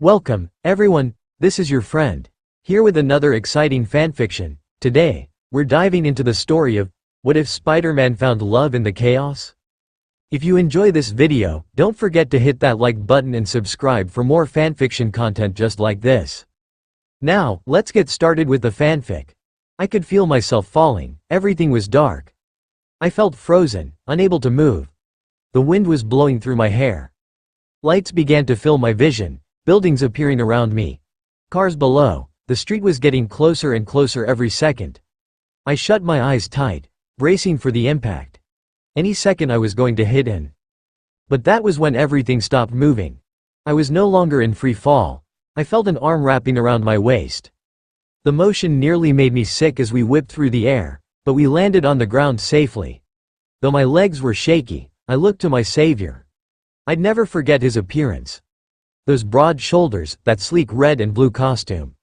Welcome, everyone, this is your friend, here with another exciting fanfiction. Today, we're diving into the story of, what if Spider-Man found love in the chaos? If you enjoy this video, don't forget to hit that like button and subscribe for more fanfiction content just like this. Now, let's get started with the fanfic. I could feel myself falling, everything was dark. I felt frozen, unable to move. The wind was blowing through my hair. Lights began to fill my vision. Buildings appearing around me. Cars below. The street was getting closer and closer every second. I shut my eyes tight, bracing for the impact. Any second I was going to hit in. But that was when everything stopped moving. I was no longer in free fall. I felt an arm wrapping around my waist. The motion nearly made me sick as we whipped through the air, but we landed on the ground safely. Though my legs were shaky, I looked to my savior. I'd never forget his appearance. Those broad shoulders, that sleek red and blue costume.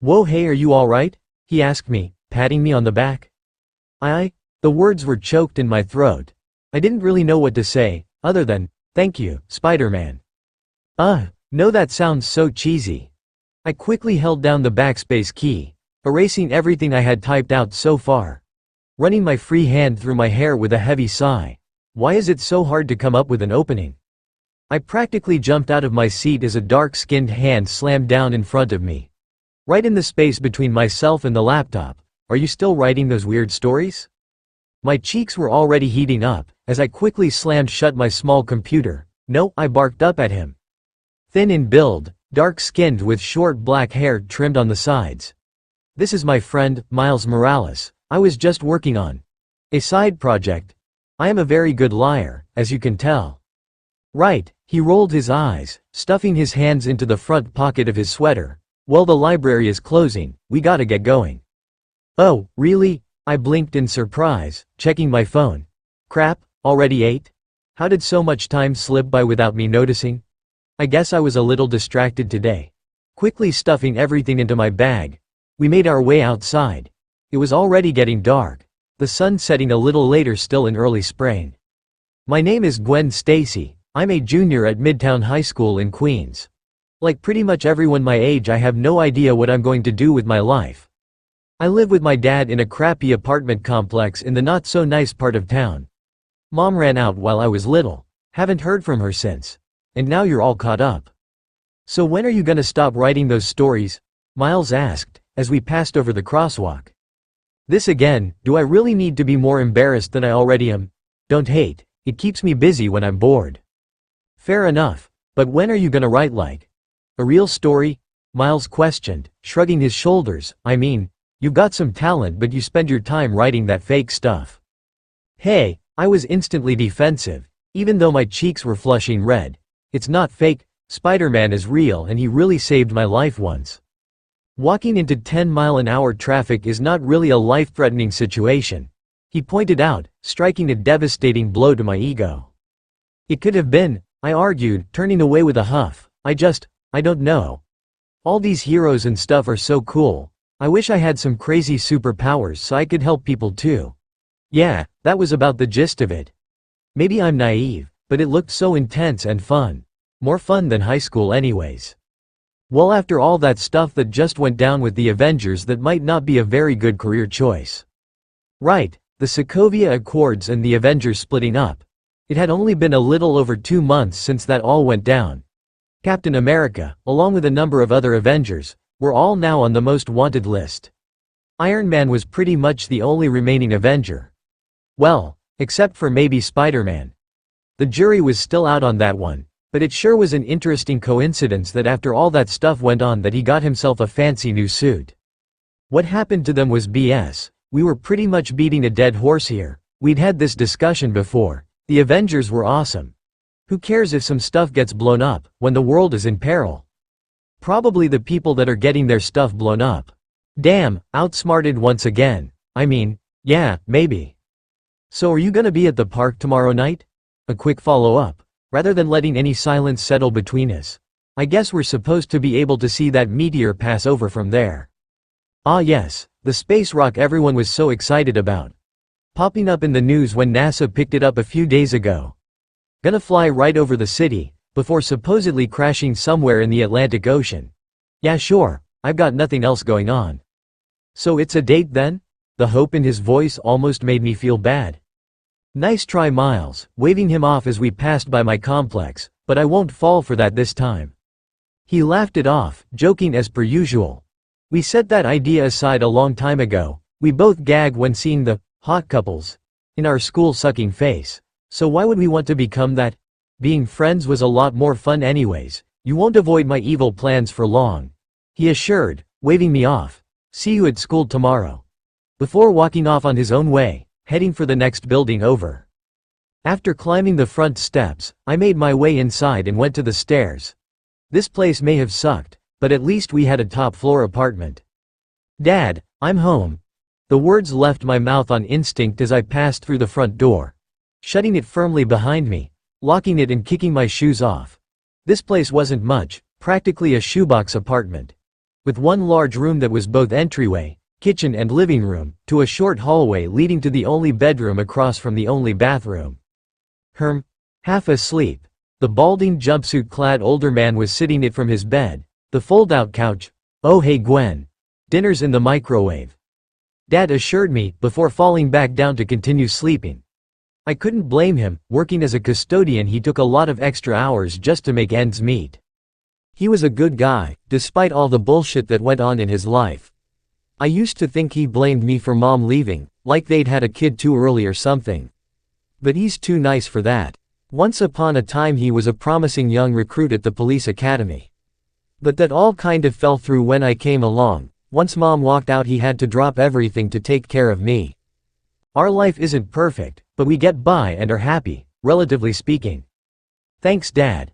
"Whoa, hey, are you alright?" he asked me, patting me on the back. The words were choked in my throat. I didn't really know what to say, other than, "Thank you, Spider-Man." No, that sounds so cheesy. I quickly held down the backspace key, erasing everything I had typed out so far. Running my free hand through my hair with a heavy sigh. Why is it so hard to come up with an opening? I practically jumped out of my seat as a dark-skinned hand slammed down in front of me. Right in the space between myself and the laptop. "Are you still writing those weird stories?" My cheeks were already heating up, as I quickly slammed shut my small computer. "No," I barked up at him. Thin in build, dark-skinned with short black hair trimmed on the sides. "This is my friend, Miles Morales. I was just working on a side project. I am a very good liar, as you can tell." "Right," he rolled his eyes, stuffing his hands into the front pocket of his sweater. "Well, the library is closing, we gotta get going." "Oh, really?" I blinked in surprise, checking my phone. "Crap, already 8? How did so much time slip by without me noticing? I guess I was a little distracted today." Quickly stuffing everything into my bag, we made our way outside. It was already getting dark, the sun setting a little later still in early spring. "My name is Gwen Stacy. I'm a junior at Midtown High School in Queens. Like pretty much everyone my age, I have no idea what I'm going to do with my life. I live with my dad in a crappy apartment complex in the not-so-nice part of town. Mom ran out while I was little. Haven't heard from her since. And now you're all caught up. So when are you gonna stop writing those stories?" Miles asked, as we passed over the crosswalk. "This again, do I really need to be more embarrassed than I already am? Don't hate, it keeps me busy when I'm bored." "Fair enough, but when are you gonna write like a real story?" Miles questioned, shrugging his shoulders. "I mean, you've got some talent, but you spend your time writing that fake stuff." Hey, I was instantly defensive, even though my cheeks were flushing red. "It's not fake, Spider-Man is real and he really saved my life once. Walking into 10-mile-an-hour traffic is not really a life-threatening situation," he pointed out, striking a devastating blow to my ego. "It could have been," I argued, turning away with a huff. I don't know. All these heroes and stuff are so cool. I wish I had some crazy superpowers so I could help people too." Yeah, that was about the gist of it. Maybe I'm naive, but it looked so intense and fun. More fun than high school anyways. Well, after all that stuff that just went down with the Avengers, that might not be a very good career choice. Right, the Sokovia Accords and the Avengers splitting up. It had only been a little over 2 months since that all went down. Captain America, along with a number of other Avengers, were all now on the most wanted list. Iron Man was pretty much the only remaining Avenger. Well, except for maybe Spider-Man. The jury was still out on that one, but it sure was an interesting coincidence that after all that stuff went on that he got himself a fancy new suit. What happened to them was BS. We were pretty much beating a dead horse here. We'd had this discussion before. The Avengers were awesome. Who cares if some stuff gets blown up, when the world is in peril? Probably the people that are getting their stuff blown up. Damn, outsmarted once again. I mean, yeah, maybe. "So are you gonna be at the park tomorrow night?" A quick follow-up. Rather than letting any silence settle between us. "I guess we're supposed to be able to see that meteor pass over from there." Ah yes, the space rock everyone was so excited about. Popping up in the news when NASA picked it up a few days ago. Gonna fly right over the city, before supposedly crashing somewhere in the Atlantic Ocean. Yeah sure, I've got nothing else going on. So it's a date then? The hope in his voice almost made me feel bad. Nice try Miles, waving him off as we passed by my complex, but I won't fall for that this time. He laughed it off, joking as per usual. We set that idea aside a long time ago. We both gag when seeing the hot couples in our school sucking face. So why would we want to become that? Being friends was a lot more fun anyways. You won't avoid my evil plans for long, he assured, waving me off. See you at school tomorrow. Before walking off on his own way, heading for the next building over. After climbing the front steps, I made my way inside and went to the stairs. This place may have sucked, but at least we had a top-floor apartment. Dad, I'm home. The words left my mouth on instinct as I passed through the front door, shutting it firmly behind me, locking it and kicking my shoes off. This place wasn't much, practically a shoebox apartment, with one large room that was both entryway, kitchen and living room, to a short hallway leading to the only bedroom across from the only bathroom. Half asleep. The balding jumpsuit-clad older man was sitting it from his bed, the fold-out couch. Oh hey Gwen. Dinner's in the microwave, Dad assured me, before falling back down to continue sleeping. I couldn't blame him. Working as a custodian he took a lot of extra hours just to make ends meet. He was a good guy, despite all the bullshit that went on in his life. I used to think he blamed me for Mom leaving, like they'd had a kid too early or something. But he's too nice for that. Once upon a time he was a promising young recruit at the police academy. But that all kind of fell through when I came along. Once Mom walked out he had to drop everything to take care of me. Our life isn't perfect, but we get by and are happy, relatively speaking. Thanks Dad.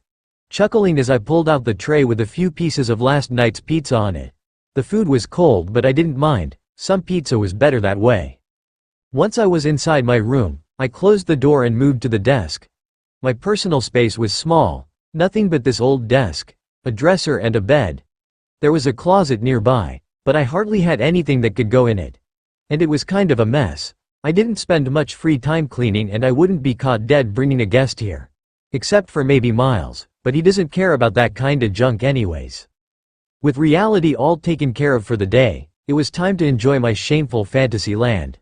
Chuckling as I pulled out the tray with a few pieces of last night's pizza on it. The food was cold but I didn't mind, some pizza was better that way. Once I was inside my room, I closed the door and moved to the desk. My personal space was small, nothing but this old desk, a dresser and a bed. There was a closet nearby, but I hardly had anything that could go in it. And it was kind of a mess. I didn't spend much free time cleaning and I wouldn't be caught dead bringing a guest here. Except for maybe Miles, but he doesn't care about that kinda junk anyways. With reality all taken care of for the day, it was time to enjoy my shameful fantasy land.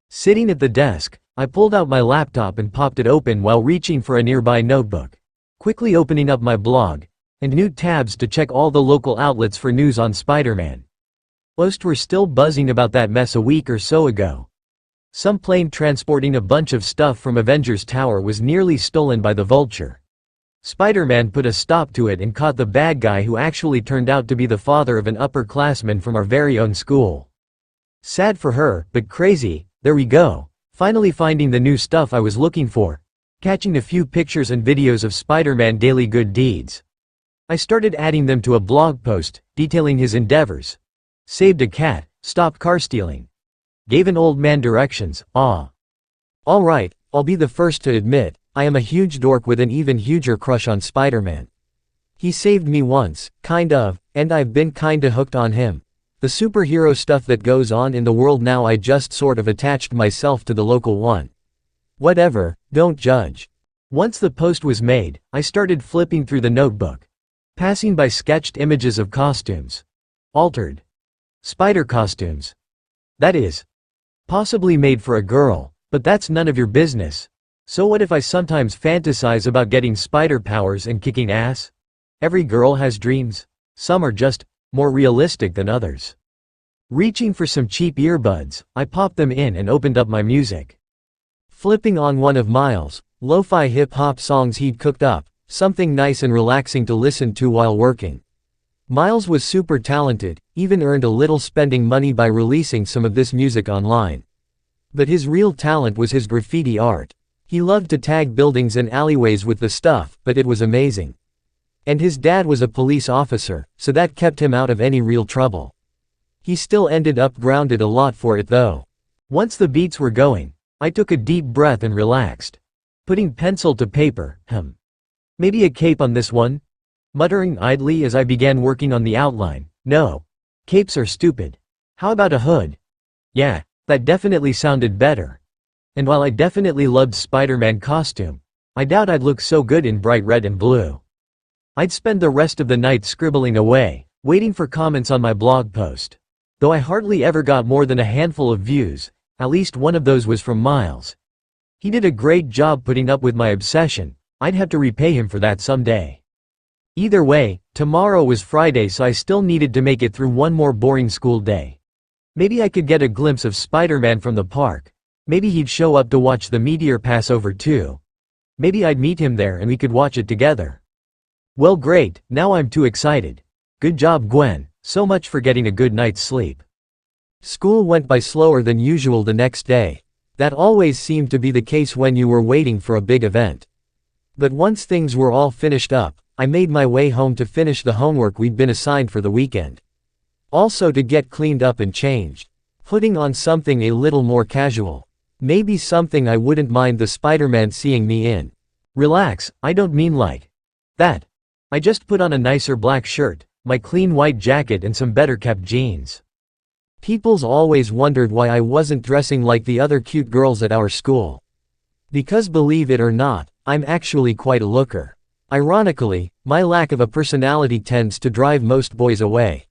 Sitting at the desk, I pulled out my laptop and popped it open while reaching for a nearby notebook. Quickly opening up my blog, and new tabs to check all the local outlets for news on Spider-Man. Most were still buzzing about that mess a week or so ago. Some plane transporting a bunch of stuff from Avengers Tower was nearly stolen by the Vulture. Spider-Man put a stop to it and caught the bad guy who actually turned out to be the father of an upperclassman from our very own school. Sad for her, but crazy. There we go. Finally finding the new stuff I was looking for. Catching a few pictures and videos of Spider-Man daily good deeds. I started adding them to a blog post, detailing his endeavors. Saved a cat, stopped car stealing. Gave an old man directions, Alright, I'll be the first to admit, I am a huge dork with an even huger crush on Spider-Man. He saved me once, kind of, and I've been kinda hooked on him. The superhero stuff that goes on in the world now, I just sort of attached myself to the local one. Whatever, don't judge. Once the post was made, I started flipping through the notebook. Passing by sketched images of costumes. Altered spider costumes. That is, possibly made for a girl, but that's none of your business. So what if I sometimes fantasize about getting spider powers and kicking ass? Every girl has dreams. Some are just more realistic than others. Reaching for some cheap earbuds, I popped them in and opened up my music. Flipping on one of Miles' lo-fi hip-hop songs he'd cooked up, something nice and relaxing to listen to while working. Miles was super talented, even earned a little spending money by releasing some of this music online. But his real talent was his graffiti art. He loved to tag buildings and alleyways with the stuff, but it was amazing. And his dad was a police officer, so that kept him out of any real trouble. He still ended up grounded a lot for it though. Once the beats were going, I took a deep breath and relaxed. Putting pencil to paper, maybe a cape on this one? Muttering idly as I began working on the outline. No. Capes are stupid. How about a hood? Yeah, that definitely sounded better. And while I definitely loved Spider-Man costume, I doubt I'd look so good in bright red and blue. I'd spend the rest of the night scribbling away, waiting for comments on my blog post. Though I hardly ever got more than a handful of views, at least one of those was from Miles. He did a great job putting up with my obsession. I'd have to repay him for that someday. Either way, tomorrow was Friday, so I still needed to make it through one more boring school day. Maybe I could get a glimpse of Spider-Man from the park. Maybe he'd show up to watch the meteor pass over too. Maybe I'd meet him there and we could watch it together. Well, great, now I'm too excited. Good job, Gwen, so much for getting a good night's sleep. School went by slower than usual the next day. That always seemed to be the case when you were waiting for a big event. But once things were all finished up, I made my way home to finish the homework we'd been assigned for the weekend. Also to get cleaned up and changed. Putting on something a little more casual. Maybe something I wouldn't mind the Spider-Man seeing me in. Relax, I don't mean like that. I just put on a nicer black shirt, my clean white jacket and some better kept jeans. People's always wondered why I wasn't dressing like the other cute girls at our school. Because believe it or not, I'm actually quite a looker. Ironically, my lack of a personality tends to drive most boys away.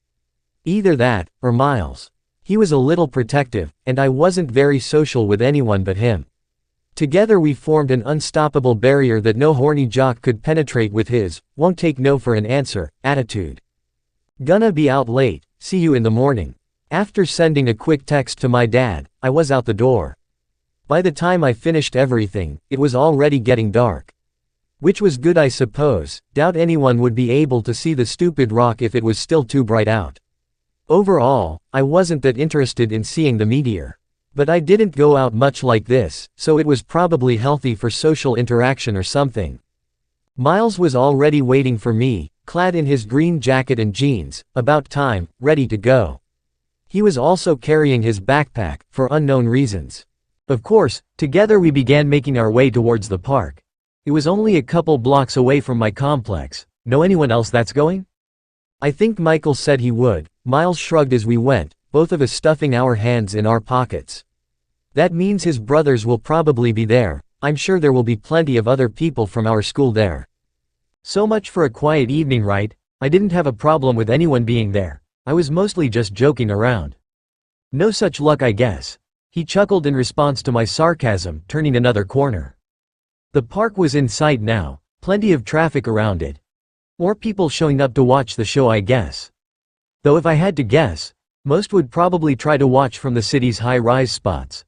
Either that, or Miles. He was a little protective, and I wasn't very social with anyone but him. Together we formed an unstoppable barrier that no horny jock could penetrate with his "won't take no for an answer" attitude. Gonna be out late, see you in the morning. After sending a quick text to my dad, I was out the door. By the time I finished everything, it was already getting dark. Which was good, I suppose. Doubt anyone would be able to see the stupid rock if it was still too bright out. Overall, I wasn't that interested in seeing the meteor. But I didn't go out much like this, so it was probably healthy for social interaction or something. Miles was already waiting for me, clad in his green jacket and jeans, about time, ready to go. He was also carrying his backpack, for unknown reasons. Of course, together we began making our way towards the park. It was only a couple blocks away from my complex. Know anyone else that's going? I think Michael said he would. Miles shrugged as we went, both of us stuffing our hands in our pockets. That means his brothers will probably be there. I'm sure there will be plenty of other people from our school there. So much for a quiet evening, right? I didn't have a problem with anyone being there. I was mostly just joking around. No such luck, I guess. He chuckled in response to my sarcasm, turning another corner. The park was in sight now, plenty of traffic around it. More people showing up to watch the show, I guess. Though if I had to guess, most would probably try to watch from the city's high-rise spots.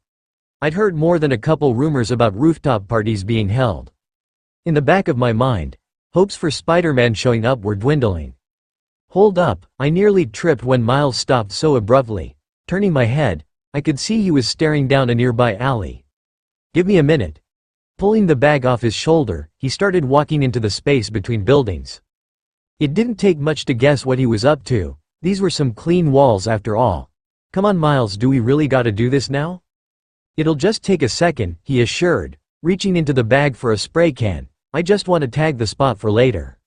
I'd heard more than a couple rumors about rooftop parties being held. In the back of my mind, hopes for Spider-Man showing up were dwindling. Hold up, I nearly tripped when Miles stopped so abruptly. Turning my head, I could see he was staring down a nearby alley. Give me a minute. Pulling the bag off his shoulder, he started walking into the space between buildings. It didn't take much to guess what he was up to. These were some clean walls after all. Come on, Miles, do we really gotta do this now? It'll just take a second, he assured, reaching into the bag for a spray can. I just want to tag the spot for later.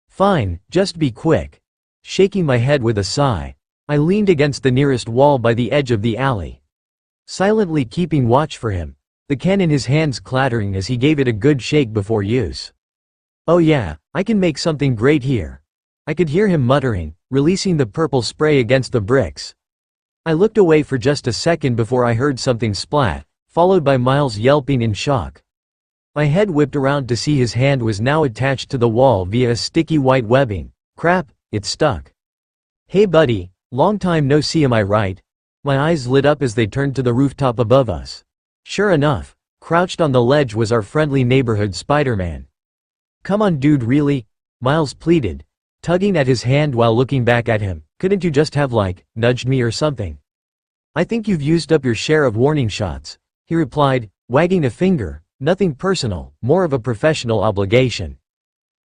Fine, just be quick. Shaking my head with a sigh, I leaned against the nearest wall by the edge of the alley. Silently keeping watch for him, the can in his hands clattering as he gave it a good shake before use. Oh yeah, I can make something great here. I could hear him muttering, releasing the purple spray against the bricks. I looked away for just a second before I heard something splat, followed by Miles yelping in shock. My head whipped around to see his hand was now attached to the wall via a sticky white webbing. Crap, it's stuck. Hey buddy, long time no see, am I right? My eyes lit up as they turned to the rooftop above us. Sure enough, crouched on the ledge was our friendly neighborhood Spider-Man. Come on dude, really? Miles pleaded, tugging at his hand while looking back at him. Couldn't you just have nudged me or something? I think you've used up your share of warning shots, he replied, wagging a finger. Nothing personal, more of a professional obligation.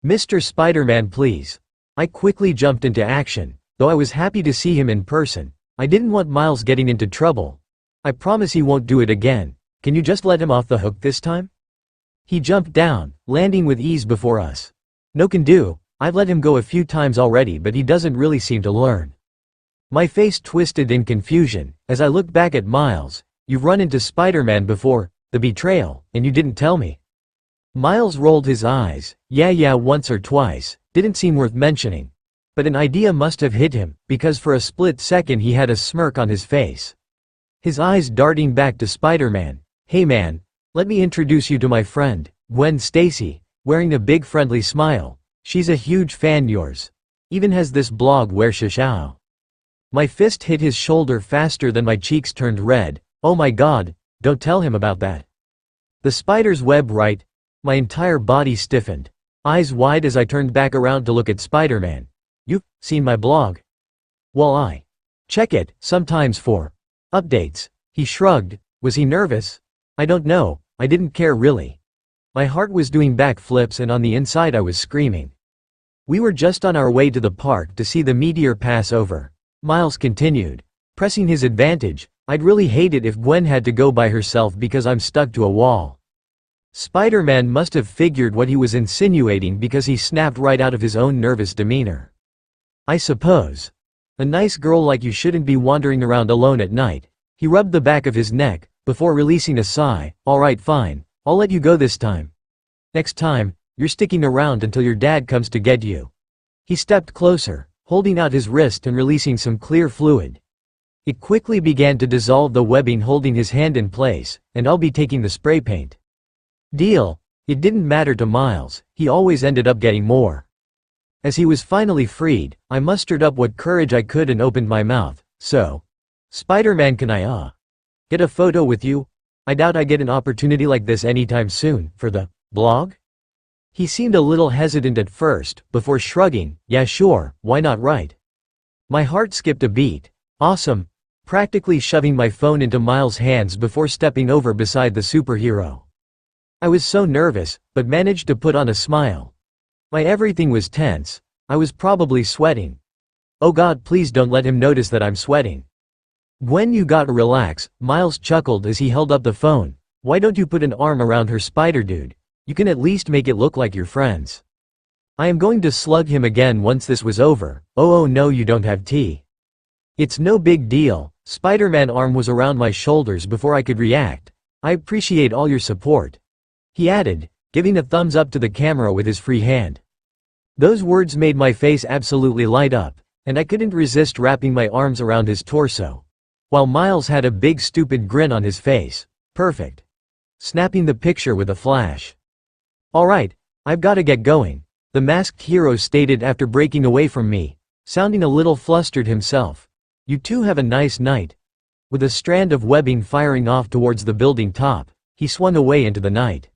Mr. Spider-Man, please. I quickly jumped into action. Though I was happy to see him in person, I didn't want Miles getting into trouble. I promise he won't do it again. Can you just let him off the hook this time? He jumped down, landing with ease before us. No can do. I've let him go a few times already, but he doesn't really seem to learn. My face twisted in confusion as I looked back at Miles. You've run into Spider-Man before. The betrayal, and you didn't tell me. Miles rolled his eyes. Yeah, once or twice, didn't seem worth mentioning. But an idea must have hit him, because for a split second he had a smirk on his face. His eyes darting back to Spider-Man. Hey man, let me introduce you to my friend, Gwen Stacy, wearing a big friendly smile. She's a huge fan yours. Even has this blog where shishao. My fist hit his shoulder faster than my cheeks turned red. Oh my god, don't tell him about that. The spider's web, right? My entire body stiffened. Eyes wide as I turned back around to look at Spider-Man. You've seen my blog? Well, I check it sometimes for updates. He shrugged. Was he nervous? I don't know, I didn't care really. My heart was doing backflips and on the inside I was screaming. We were just on our way to the park to see the meteor pass over. Miles continued, pressing his advantage. I'd really hate it if Gwen had to go by herself because I'm stuck to a wall. Spider-Man must have figured what he was insinuating because he snapped right out of his own nervous demeanor. I suppose. A nice girl like you shouldn't be wandering around alone at night. He rubbed the back of his neck, before releasing a sigh. Alright fine, I'll let you go this time. Next time, you're sticking around until your dad comes to get you. He stepped closer, holding out his wrist and releasing some clear fluid. It quickly began to dissolve the webbing holding his hand in place, and I'll be taking the spray paint. Deal. It didn't matter to Miles, he always ended up getting more. As he was finally freed, I mustered up what courage I could and opened my mouth. So, Spider-Man, can I get a photo with you? I doubt I get an opportunity like this anytime soon, for the blog? He seemed a little hesitant at first, before shrugging. Yeah sure, why not, right? My heart skipped a beat. Awesome. Practically shoving my phone into Miles' hands before stepping over beside the superhero. I was so nervous, but managed to put on a smile. My everything was tense. I was probably sweating. Oh god, please don't let him notice that I'm sweating. Gwen, you gotta relax, Miles chuckled as he held up the phone. Why don't you put an arm around her, spider dude? You can at least make it look like you're friends. I am going to slug him again once this was over. Oh no, you don't have tea. It's no big deal. Spider-Man arm was around my shoulders before I could react. I appreciate all your support. He added, giving a thumbs up to the camera with his free hand. Those words made my face absolutely light up, and I couldn't resist wrapping my arms around his torso. While Miles had a big stupid grin on his face. Perfect. Snapping the picture with a flash. Alright, I've gotta get going, the masked hero stated after breaking away from me, sounding a little flustered himself. You two have a nice night. With a strand of webbing firing off towards the building top, he swung away into the night.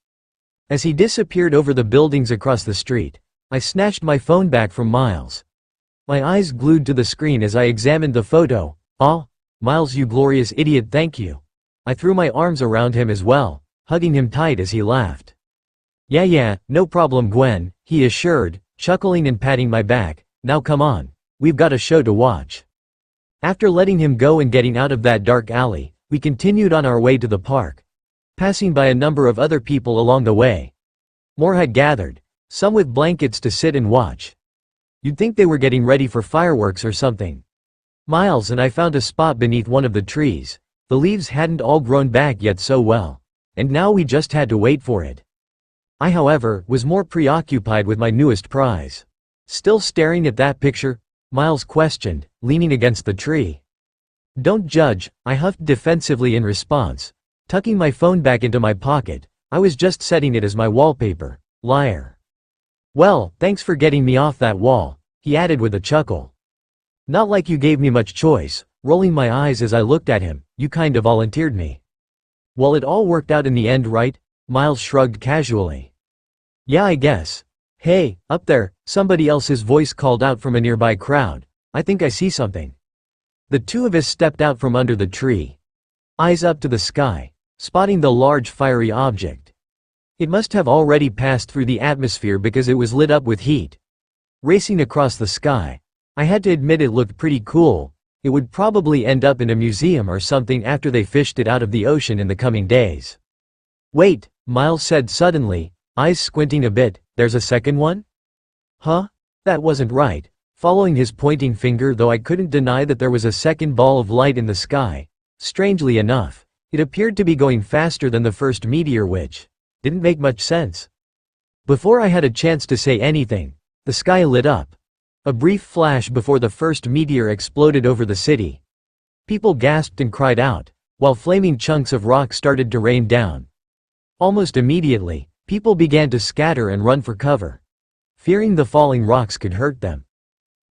As he disappeared over the buildings across the street, I snatched my phone back from Miles. My eyes glued to the screen as I examined the photo. Oh, Miles, you glorious idiot, thank you. I threw my arms around him as well, hugging him tight as he laughed. Yeah, no problem Gwen, he assured, chuckling and patting my back. Now come on, we've got a show to watch. After letting him go and getting out of that dark alley, we continued on our way to the park, passing by a number of other people along the way. More had gathered, some with blankets to sit and watch. You'd think they were getting ready for fireworks or something. Miles and I found a spot beneath one of the trees. The leaves hadn't all grown back yet so well, and now we just had to wait for it. I, however, was more preoccupied with my newest prize. Still staring at that picture? Miles questioned, leaning against the tree. Don't judge, I huffed defensively in response, tucking my phone back into my pocket. I was just setting it as my wallpaper. Liar. Well, thanks for getting me off that wall, he added with a chuckle. Not like you gave me much choice, rolling my eyes as I looked at him, you kinda volunteered me. Well, it all worked out in the end, right? Miles shrugged casually. Yeah, I guess. Hey, up there, somebody else's voice called out from a nearby crowd. I think I see something. The two of us stepped out from under the tree. Eyes up to the sky, spotting the large fiery object. It must have already passed through the atmosphere because it was lit up with heat. Racing across the sky. I had to admit it looked pretty cool. It would probably end up in a museum or something after they fished it out of the ocean in the coming days. Wait, Miles said suddenly, eyes squinting a bit, there's a second one? Huh? That wasn't right. Following his pointing finger, though, I couldn't deny that there was a second ball of light in the sky. Strangely enough, it appeared to be going faster than the first meteor, which didn't make much sense. Before I had a chance to say anything, the sky lit up. A brief flash before the first meteor exploded over the city. People gasped and cried out, while flaming chunks of rock started to rain down. Almost immediately, people began to scatter and run for cover, fearing the falling rocks could hurt them.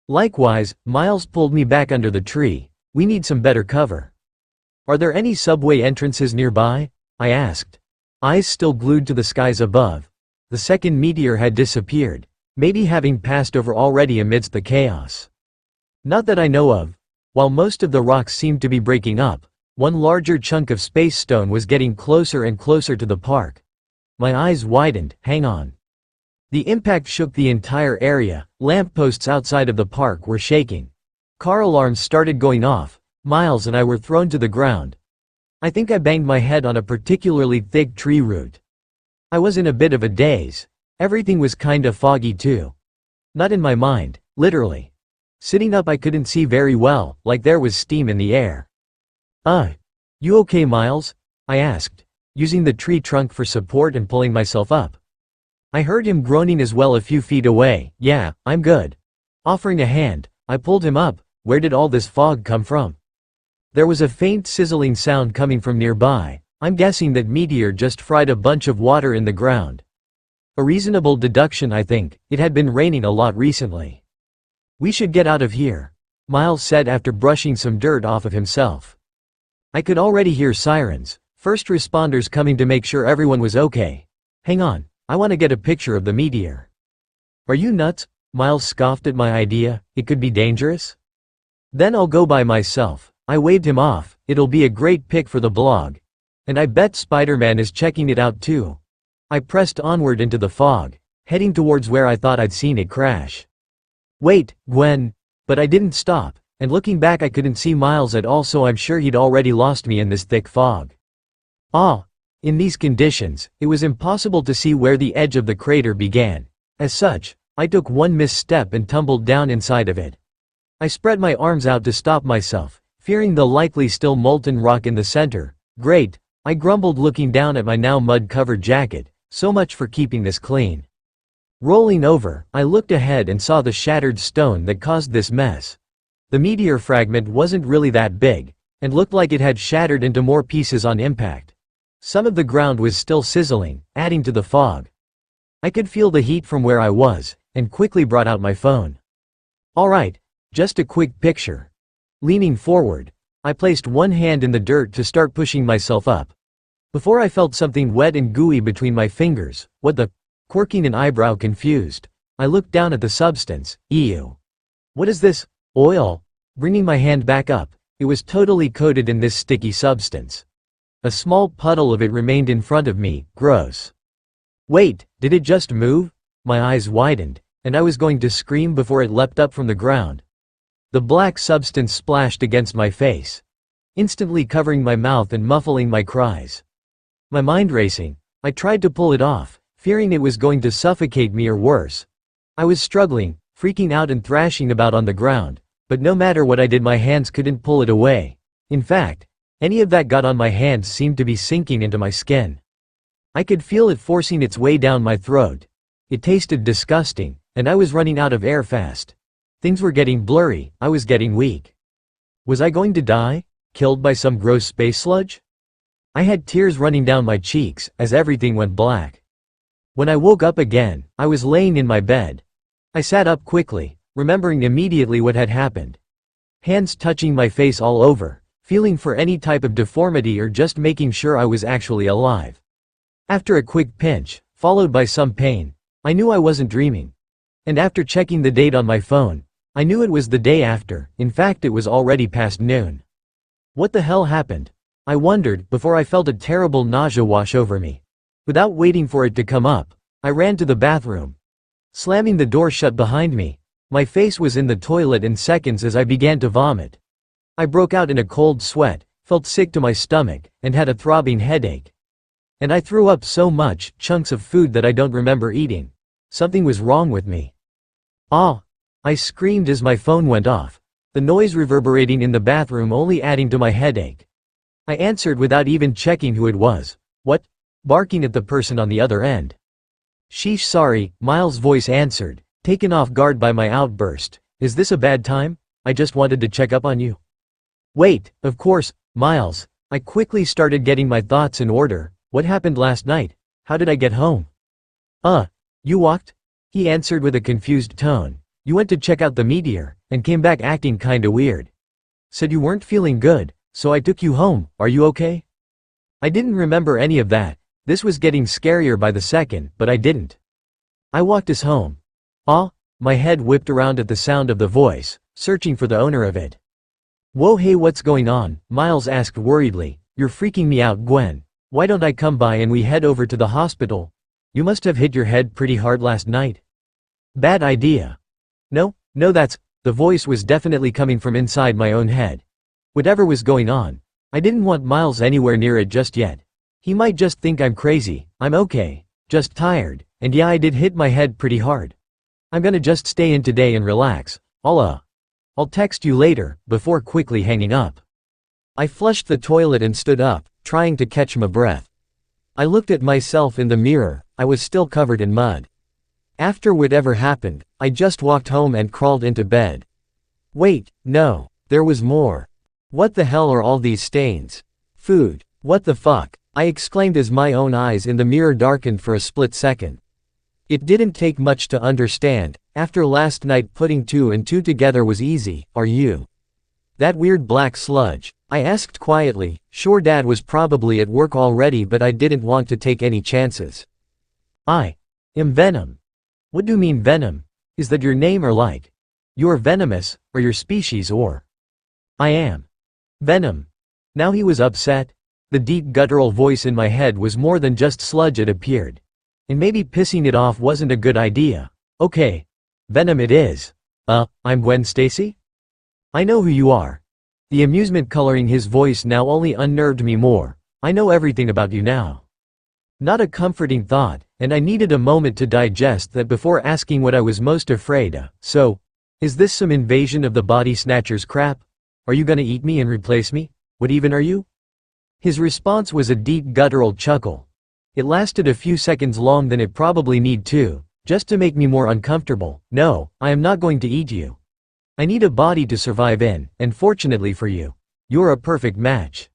Likewise, Miles pulled me back under the tree. "We need some better cover." "Are there any subway entrances nearby?" I asked, eyes still glued to the skies above. The second meteor had disappeared, maybe having passed over already amidst the chaos. Not that I know of. While most of the rocks seemed to be breaking up, one larger chunk of space stone was getting closer and closer to the park. My eyes widened. "Hang on." The impact shook the entire area. Lampposts outside of the park were shaking. Car alarms started going off. Miles and I were thrown to the ground. I think I banged my head on a particularly thick tree root. I was in a bit of a daze. Everything was kinda foggy too. Not in my mind, literally. Sitting up I couldn't see very well, like there was steam in the air. You okay, Miles?" I asked, using the tree trunk for support and pulling myself up. I heard him groaning as well a few feet away. "Yeah, I'm good." Offering a hand, I pulled him up. "Where did all this fog come from?" There was a faint sizzling sound coming from nearby. I'm guessing that meteor just fried a bunch of water in the ground. A reasonable deduction, I think. It had been raining a lot recently. "We should get out of here," Miles said after brushing some dirt off of himself. I could already hear sirens, first responders coming to make sure everyone was okay. "Hang on, I want to get a picture of the meteor." "Are you nuts?" Miles scoffed at my idea. "It could be dangerous." "Then I'll go by myself." I waved him off. "It'll be a great pic for the blog. And I bet Spider-Man is checking it out too." I pressed onward into the fog, heading towards where I thought I'd seen it crash. "Wait, Gwen." But I didn't stop, and looking back I couldn't see Miles at all, so I'm sure he'd already lost me in this thick fog. In these conditions, it was impossible to see where the edge of the crater began. As such, I took one misstep and tumbled down inside of it. I spread my arms out to stop myself, fearing the likely still molten rock in the center. "Great," I grumbled, looking down at my now mud-covered jacket. "So much for keeping this clean." Rolling over, I looked ahead and saw the shattered stone that caused this mess. The meteor fragment wasn't really that big, and looked like it had shattered into more pieces on impact. Some of the ground was still sizzling, adding to the fog. I could feel the heat from where I was, and quickly brought out my phone. "Alright, just a quick picture." Leaning forward, I placed one hand in the dirt to start pushing myself up. Before I felt something wet and gooey between my fingers. "What the?" Quirking an eyebrow confused, I looked down at the substance. "Ew. What is this? Oil?" Bringing my hand back up, it was totally coated in this sticky substance. A small puddle of it remained in front of me. "Gross." "Wait, did it just move?" My eyes widened, and I was going to scream before it leapt up from the ground. The black substance splashed against my face, instantly covering my mouth and muffling my cries. My mind racing, I tried to pull it off, fearing it was going to suffocate me or worse. I was struggling, freaking out and thrashing about on the ground, but no matter what I did my hands couldn't pull it away. In fact, any of that got on my hands seemed to be sinking into my skin. I could feel it forcing its way down my throat. It tasted disgusting, and I was running out of air fast. Things were getting blurry. I was getting weak. Was I going to die? Killed by some gross space sludge? I had tears running down my cheeks as everything went black. When I woke up again, I was laying in my bed. I sat up quickly, remembering immediately what had happened. Hands touching my face all over, feeling for any type of deformity or just making sure I was actually alive. After a quick pinch, followed by some pain, I knew I wasn't dreaming. And after checking the date on my phone, I knew it was the day after. In fact, it was already past noon. What the hell happened? I wondered before I felt a terrible nausea wash over me. Without waiting for it to come up, I ran to the bathroom. Slamming the door shut behind me, my face was in the toilet in seconds as I began to vomit. I broke out in a cold sweat, felt sick to my stomach, and had a throbbing headache. And I threw up so much chunks of food that I don't remember eating. Something was wrong with me. "Ah!" I screamed as my phone went off, the noise reverberating in the bathroom only adding to my headache. I answered without even checking who it was. "What?" Barking at the person on the other end. Sheesh, sorry, Miles' voice answered, taken off guard by my outburst. Is this a bad time? I just wanted to check up on you. Wait, of course, Miles. I quickly started getting my thoughts in order. What happened last night? How did I get home? You walked? He answered with a confused tone. You went to check out the meteor, and came back acting kinda weird. Said you weren't feeling good, so I took you home. Are you okay? I didn't remember any of that. This was getting scarier by the second, but I didn't. I walked us home. My head whipped around at the sound of the voice, searching for the owner of it. Whoa, hey, what's going on? Miles asked worriedly. You're freaking me out, Gwen. Why don't I come by and we head over to the hospital? You must have hit your head pretty hard last night. Bad idea. No, the voice was definitely coming from inside my own head. Whatever was going on, I didn't want Miles anywhere near it just yet. He might just think I'm crazy. I'm okay. Just tired, and yeah, I did hit my head pretty hard. I'm gonna just stay in today and relax. I'll text you later, before quickly hanging up. I flushed the toilet and stood up, trying to catch my breath. I looked at myself in the mirror. I was still covered in mud. After whatever happened, I just walked home and crawled into bed. Wait, no, there was more. What the hell are all these stains? Food. What the fuck? I exclaimed as my own eyes in the mirror darkened for a split second. It didn't take much to understand. After last night, putting 2 and 2 together was easy. Are you that weird black sludge? I asked quietly. Sure, Dad was probably at work already, but I didn't want to take any chances. I am Venom. What do you mean, Venom? Is that your name, or like you're venomous, or your species, or? I am Venom. Now he was upset. The deep guttural voice in my head was more than just sludge, it appeared. And maybe pissing it off wasn't a good idea. Okay. Venom it is. I'm Gwen Stacy? I know who you are. The amusement coloring his voice now only unnerved me more. I know everything about you now. Not a comforting thought, and I needed a moment to digest that before asking what I was most afraid of. So, is this some invasion of the body snatchers crap? Are you gonna eat me and replace me? What even are you? His response was a deep guttural chuckle. It lasted a few seconds long than it probably need to, just to make me more uncomfortable. No, I am not going to eat you. I need a body to survive in, and fortunately for you, you're a perfect match.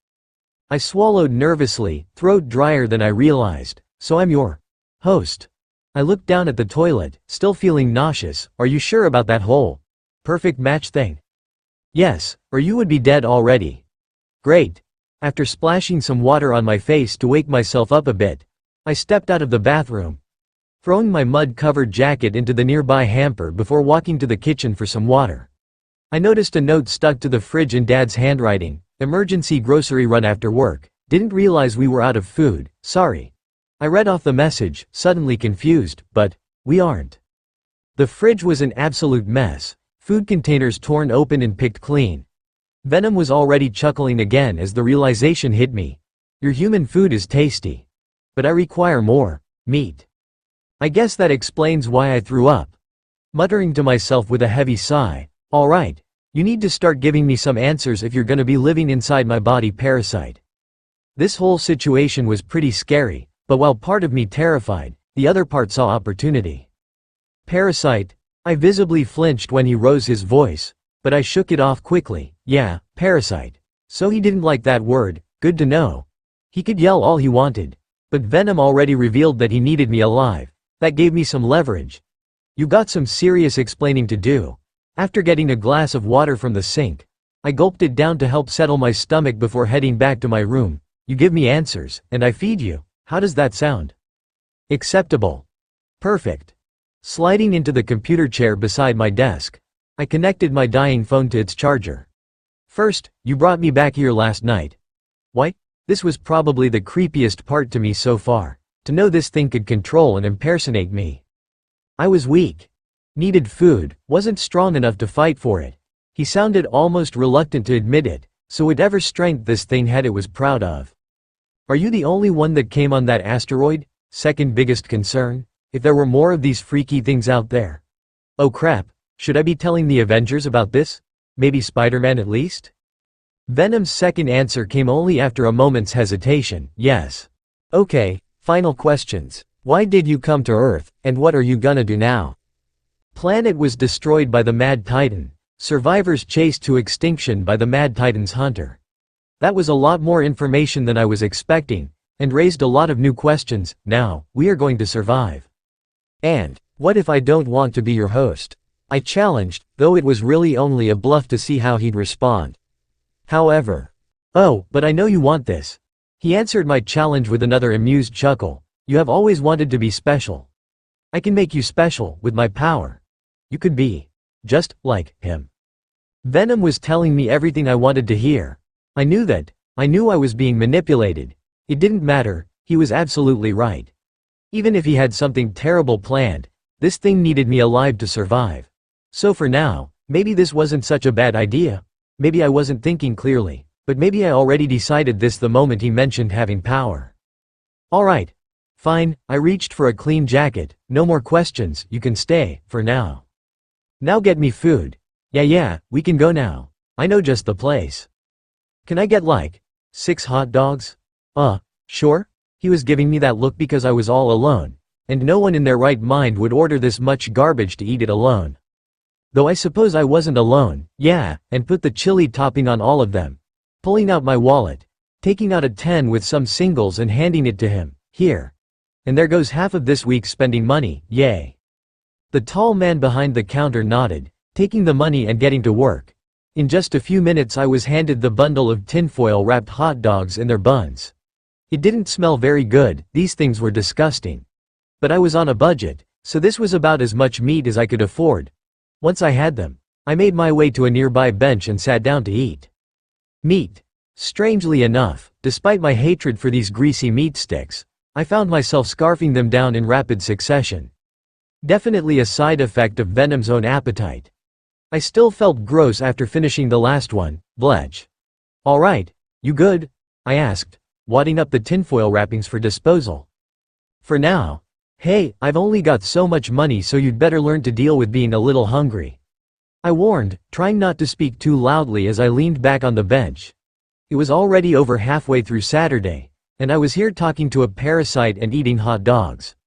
I swallowed nervously, throat drier than I realized. So I'm your host. I looked down at the toilet, still feeling nauseous. Are you sure about that whole perfect match thing? Yes, or you would be dead already. Great. After splashing some water on my face to wake myself up a bit, I stepped out of the bathroom, throwing my mud-covered jacket into the nearby hamper before walking to the kitchen for some water. I noticed a note stuck to the fridge in Dad's handwriting. Emergency grocery run after work. Didn't realize we were out of food, sorry. I read off the message, suddenly confused, but we aren't. The fridge was an absolute mess, food containers torn open and picked clean. Venom was already chuckling again as the realization hit me. Your human food is tasty. But I require more meat. I guess that explains why I threw up. Muttering to myself with a heavy sigh, alright. You need to start giving me some answers if you're gonna be living inside my body, parasite. This whole situation was pretty scary, but while part of me terrified, the other part saw opportunity. Parasite. I visibly flinched when he rose his voice, but I shook it off quickly. Yeah, parasite. So he didn't like that word, good to know. He could yell all he wanted, but Venom already revealed that he needed me alive. That gave me some leverage. You got some serious explaining to do. After getting a glass of water from the sink, I gulped it down to help settle my stomach before heading back to my room. You give me answers, and I feed you. How does that sound? Acceptable. Perfect. Sliding into the computer chair beside my desk, I connected my dying phone to its charger. First, you brought me back here last night. Why? This was probably the creepiest part to me so far, to know this thing could control and impersonate me. I was weak. Needed food, wasn't strong enough to fight for it. He sounded almost reluctant to admit it, so whatever strength this thing had it was proud of. Are you the only one that came on that asteroid? Second biggest concern? If there were more of these freaky things out there. Oh crap, should I be telling the Avengers about this? Maybe Spider-Man at least? Venom's second answer came only after a moment's hesitation. Yes. Okay, final questions. Why did you come to Earth, and what are you gonna do now? Planet was destroyed by the Mad Titan. Survivors chased to extinction by the Mad Titan's hunter. That was a lot more information than I was expecting, and raised a lot of new questions. Now, we are going to survive. And, what if I don't want to be your host? I challenged, though it was really only a bluff to see how he'd respond. However, oh, but I know you want this. He answered my challenge with another amused chuckle. You have always wanted to be special. I can make you special, with my power. You could be just like him. Venom was telling me everything I wanted to hear. I knew that. I knew I was being manipulated. It didn't matter, he was absolutely right. Even if he had something terrible planned, this thing needed me alive to survive. So for now, maybe this wasn't such a bad idea. Maybe I wasn't thinking clearly, but maybe I already decided this the moment he mentioned having power. Alright. Fine, I reached for a clean jacket. No more questions, you can stay, for now. Now get me food. Yeah, we can go now. I know just the place. Can I get like 6 hot dogs? Sure? He was giving me that look because I was all alone, and no one in their right mind would order this much garbage to eat it alone. Though I suppose I wasn't alone, yeah, and put the chili topping on all of them. Pulling out my wallet, taking out a 10 with some singles and handing it to him. Here. And there goes half of this week's spending money, yay. The tall man behind the counter nodded, taking the money and getting to work. In just a few minutes I was handed the bundle of tinfoil wrapped hot dogs in their buns. It didn't smell very good, these things were disgusting. But I was on a budget, so this was about as much meat as I could afford. Once I had them, I made my way to a nearby bench and sat down to eat. Meat. Strangely enough, despite my hatred for these greasy meat sticks, I found myself scarfing them down in rapid succession. Definitely a side effect of Venom's own appetite. I still felt gross after finishing the last one. Bletch. Alright, you good? I asked, wadding up the tinfoil wrappings for disposal. For now. Hey, I've only got so much money, so you'd better learn to deal with being a little hungry. I warned, trying not to speak too loudly as I leaned back on the bench. It was already over halfway through Saturday, and I was here talking to a parasite and eating hot dogs.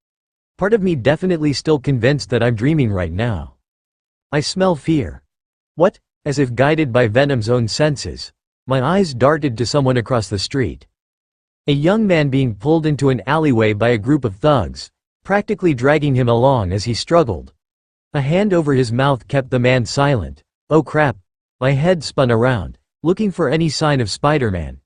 Part of me definitely still convinced that I'm dreaming right now. I smell fear. What? As if guided by Venom's own senses, my eyes darted to someone across the street. A young man being pulled into an alleyway by a group of thugs, practically dragging him along as he struggled. A hand over his mouth kept the man silent. Oh crap. My head spun around, looking for any sign of Spider-Man.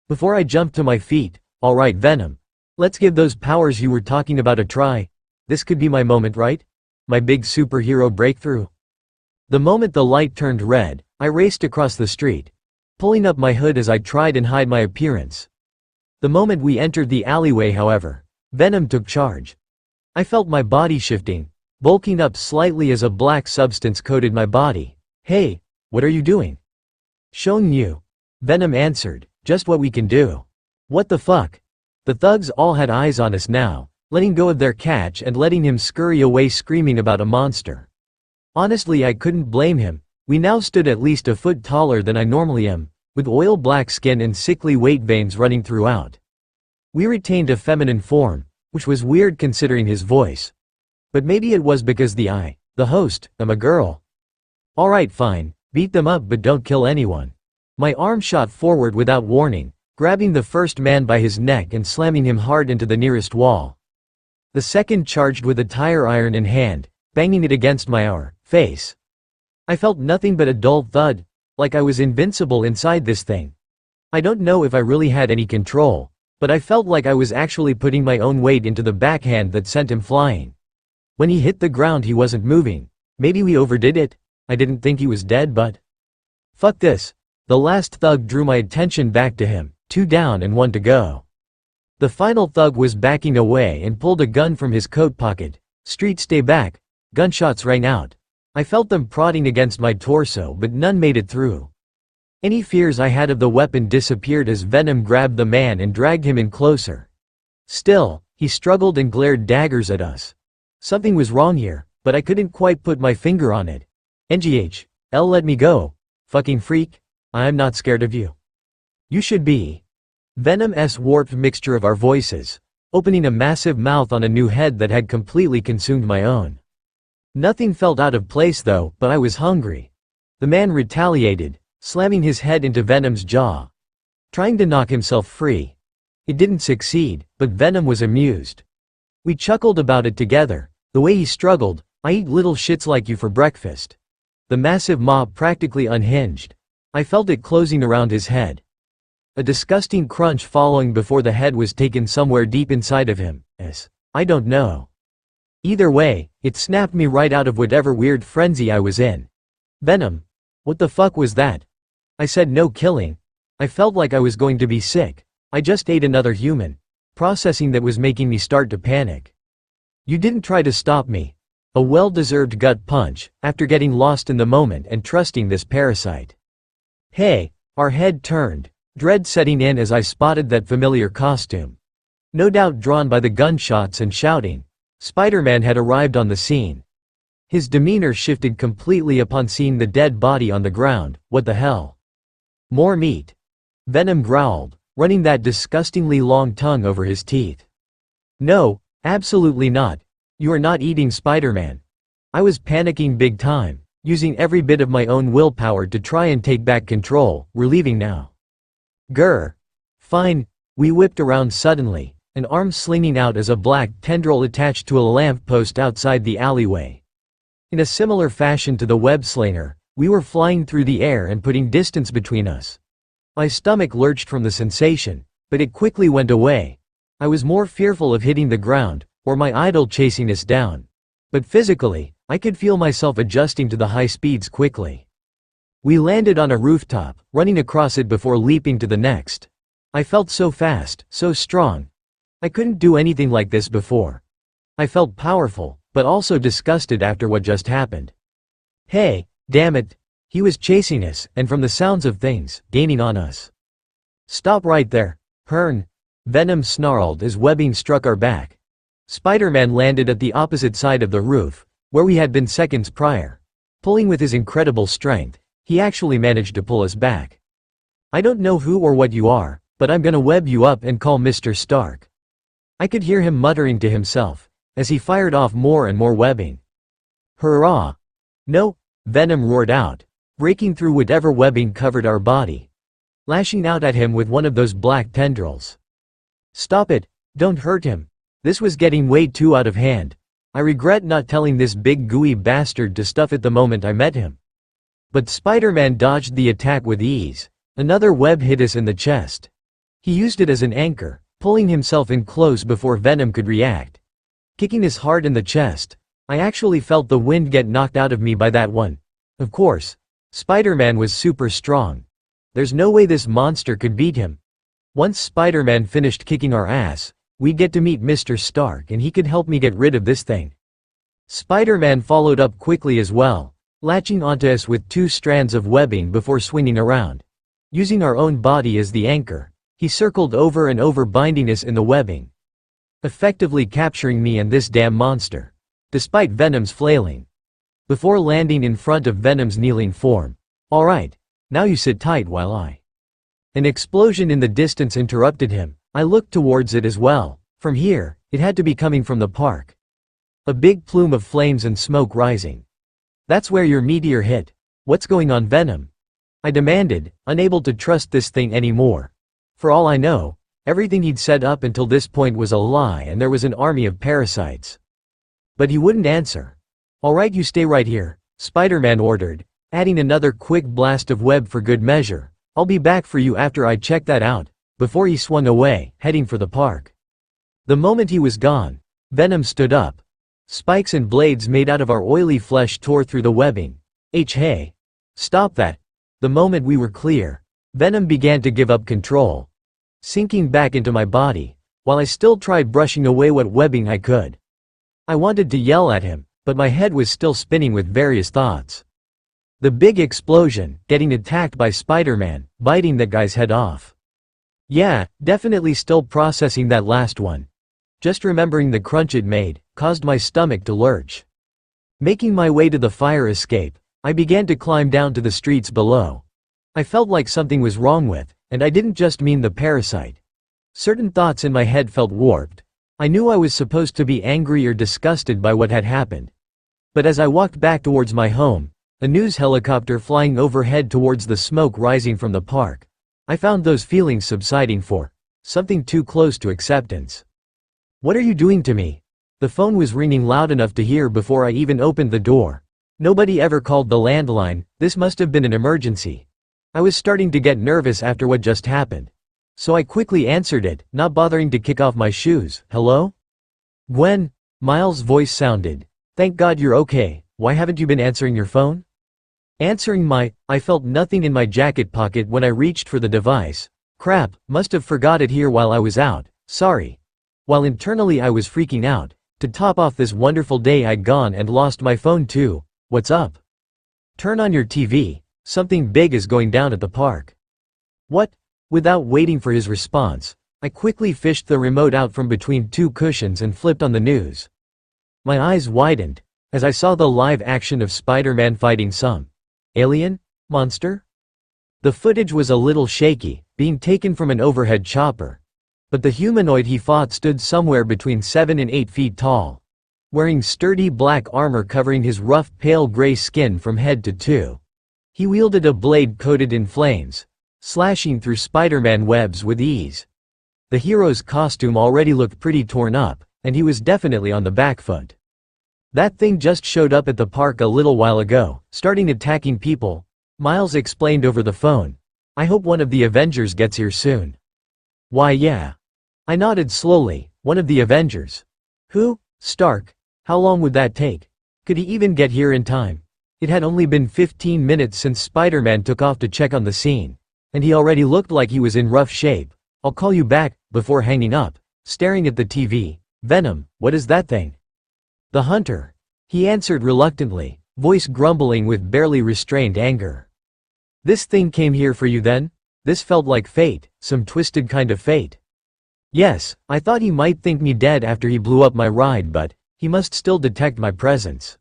Before I jumped to my feet, alright Venom. Let's give those powers you were talking about a try. This could be my moment, right? My big superhero breakthrough. The moment the light turned red, I raced across the street, pulling up my hood as I tried and hide my appearance. The moment we entered the alleyway, however, Venom took charge. I felt my body shifting, bulking up slightly as a black substance coated my body. Hey, what are you doing? Showing you. Venom answered, just what we can do. What the fuck? The thugs all had eyes on us now, letting go of their catch and letting him scurry away screaming about a monster. Honestly, I couldn't blame him. We now stood at least a foot taller than I normally am, with oil black skin and sickly weight veins running throughout. We retained a feminine form, which was weird considering his voice. But maybe it was because the host, am a girl. Alright fine, beat them up but don't kill anyone. My arm shot forward without warning, grabbing the first man by his neck and slamming him hard into the nearest wall. The second charged with a tire iron in hand, banging it against my face. I felt nothing but a dull thud, like I was invincible inside this thing. I don't know if I really had any control, but I felt like I was actually putting my own weight into the backhand that sent him flying. When he hit the ground he wasn't moving. Maybe we overdid it? I didn't think he was dead, but... Fuck this. The last thug drew my attention back to him, 2 down and 1 to go. The final thug was backing away and pulled a gun from his coat pocket. Street, stay back. Gunshots rang out. I felt them prodding against my torso but none made it through. Any fears I had of the weapon disappeared as Venom grabbed the man and dragged him in closer. Still, he struggled and glared daggers at us. Something was wrong here, but I couldn't quite put my finger on it. NGH. Let me go. Fucking freak. I'm not scared of you. You should be. Venom's warped mixture of our voices, opening a massive mouth on a new head that had completely consumed my own. Nothing felt out of place though, but I was hungry. The man retaliated, slamming his head into Venom's jaw, trying to knock himself free. It didn't succeed, but Venom was amused. We chuckled about it together. The way he struggled, "I eat little shits like you for breakfast." The massive maw practically unhinged. I felt it closing around his head. A disgusting crunch following before the head was taken somewhere deep inside of him, I don't know. Either way, it snapped me right out of whatever weird frenzy I was in. "Venom, what the fuck was that?" I said. "No killing." I felt like I was going to be sick. I just ate another human. Processing that was making me start to panic. "You didn't try to stop me." A well-deserved gut punch, after getting lost in the moment and trusting this parasite. "Hey," our head turned, dread setting in as I spotted that familiar costume. No doubt drawn by the gunshots and shouting, Spider-Man had arrived on the scene. His demeanor shifted completely upon seeing the dead body on the ground. "What the hell? More meat?" Venom growled, running that disgustingly long tongue over his teeth. "No, absolutely not. You are not eating Spider-Man." I was panicking big time, using every bit of my own willpower to try and take back control. "We're leaving now." "Grr. Fine." We whipped around suddenly, an arm slinging out as a black tendril attached to a lamp post outside the alleyway. In a similar fashion to the web slinger, we were flying through the air and putting distance between us. My stomach lurched from the sensation, but it quickly went away. I was more fearful of hitting the ground, or my idol chasing us down. But physically, I could feel myself adjusting to the high speeds quickly. We landed on a rooftop, running across it before leaping to the next. I felt so fast, so strong. I couldn't do anything like this before. I felt powerful, but also disgusted after what just happened. "Hey, damn it." He was chasing us, and from the sounds of things, gaining on us. "Stop right there, Hearn." Venom snarled as webbing struck our back. Spider-Man landed at the opposite side of the roof, where we had been seconds prior. Pulling with his incredible strength, he actually managed to pull us back. "I don't know who or what you are, but I'm gonna web you up and call Mr. Stark." I could hear him muttering to himself, as he fired off more and more webbing. "Hurrah!" "No!" Venom roared out, breaking through whatever webbing covered our body, lashing out at him with one of those black tendrils. "Stop it, don't hurt him." This was getting way too out of hand. I regret not telling this big gooey bastard to stuff it the moment I met him. But Spider-Man dodged the attack with ease. Another web hit us in the chest. He used it as an anchor, pulling himself in close before Venom could react. Kicking us hard in the chest, I actually felt the wind get knocked out of me by that one. Of course, Spider-Man was super strong. There's no way this monster could beat him. Once Spider-Man finished kicking our ass, we'd get to meet Mr. Stark and he could help me get rid of this thing. Spider-Man followed up quickly as well, latching onto us with 2 strands of webbing before swinging around. Using our own body as the anchor, he circled over and over, binding us in the webbing, effectively capturing me and this damn monster, despite Venom's flailing. Before landing in front of Venom's kneeling form. "Alright, now you sit tight while I—" An explosion in the distance interrupted him. I looked towards it as well. From here, it had to be coming from the park. A big plume of flames and smoke rising. "That's where your meteor hit. What's going on, Venom?" I demanded, unable to trust this thing anymore. For all I know, everything he'd said up until this point was a lie and there was an army of parasites. But he wouldn't answer. "Alright, you stay right here," Spider-Man ordered, adding another quick blast of web for good measure. "I'll be back for you after I check that out," before he swung away, heading for the park. The moment he was gone, Venom stood up. Spikes and blades made out of our oily flesh tore through the webbing. Hey. Stop that." The moment we were clear, Venom began to give up control, sinking back into my body, while I still tried brushing away what webbing I could. I wanted to yell at him, but my head was still spinning with various thoughts. The big explosion, getting attacked by Spider-Man, biting that guy's head off. Yeah, definitely still processing that last one. Just remembering the crunch it made, caused my stomach to lurch. Making my way to the fire escape, I began to climb down to the streets below. I felt like something was wrong with, and I didn't just mean the parasite. Certain thoughts in my head felt warped. I knew I was supposed to be angry or disgusted by what had happened. But as I walked back towards my home, a news helicopter flying overhead towards the smoke rising from the park, I found those feelings subsiding for something too close to acceptance. "What are you doing to me?" The phone was ringing loud enough to hear before I even opened the door. Nobody ever called the landline, this must have been an emergency. I was starting to get nervous after what just happened. So I quickly answered it, not bothering to kick off my shoes. "Hello? Gwen?" Miles' voice sounded. "Thank God you're okay, why haven't you been answering your phone?" I felt nothing in my jacket pocket when I reached for the device. Crap, must have forgot it here while I was out, sorry. While internally I was freaking out. To top off this wonderful day I'd gone and lost my phone too. "What's up?" "Turn on your TV, something big is going down at the park." "What?" Without waiting for his response, I quickly fished the remote out from between two cushions and flipped on the news. My eyes widened as I saw the live action of Spider-Man fighting some alien monster. The footage was a little shaky, being taken from an overhead chopper. But the humanoid he fought stood somewhere between 7 and 8 feet tall, wearing sturdy black armor covering his rough pale gray skin from head to toe. He wielded a blade coated in flames, slashing through Spider-Man webs with ease. The hero's costume already looked pretty torn up, and he was definitely on the back foot. "That thing just showed up at the park a little while ago, starting attacking people," Miles explained over the phone. "I hope one of the Avengers gets here soon." "Why yeah." I nodded slowly. "One of the Avengers? Who? Stark? How long would that take? Could he even get here in time?" It had only been 15 minutes since Spider-Man took off to check on the scene, and he already looked like he was in rough shape. "I'll call you back," before hanging up, staring at the TV. "Venom, what is that thing?" "The Hunter," he answered reluctantly, voice grumbling with barely restrained anger. "This thing came here for you then? This felt like fate, some twisted kind of fate." "Yes, I thought he might think me dead after he blew up my ride, but he must still detect my presence.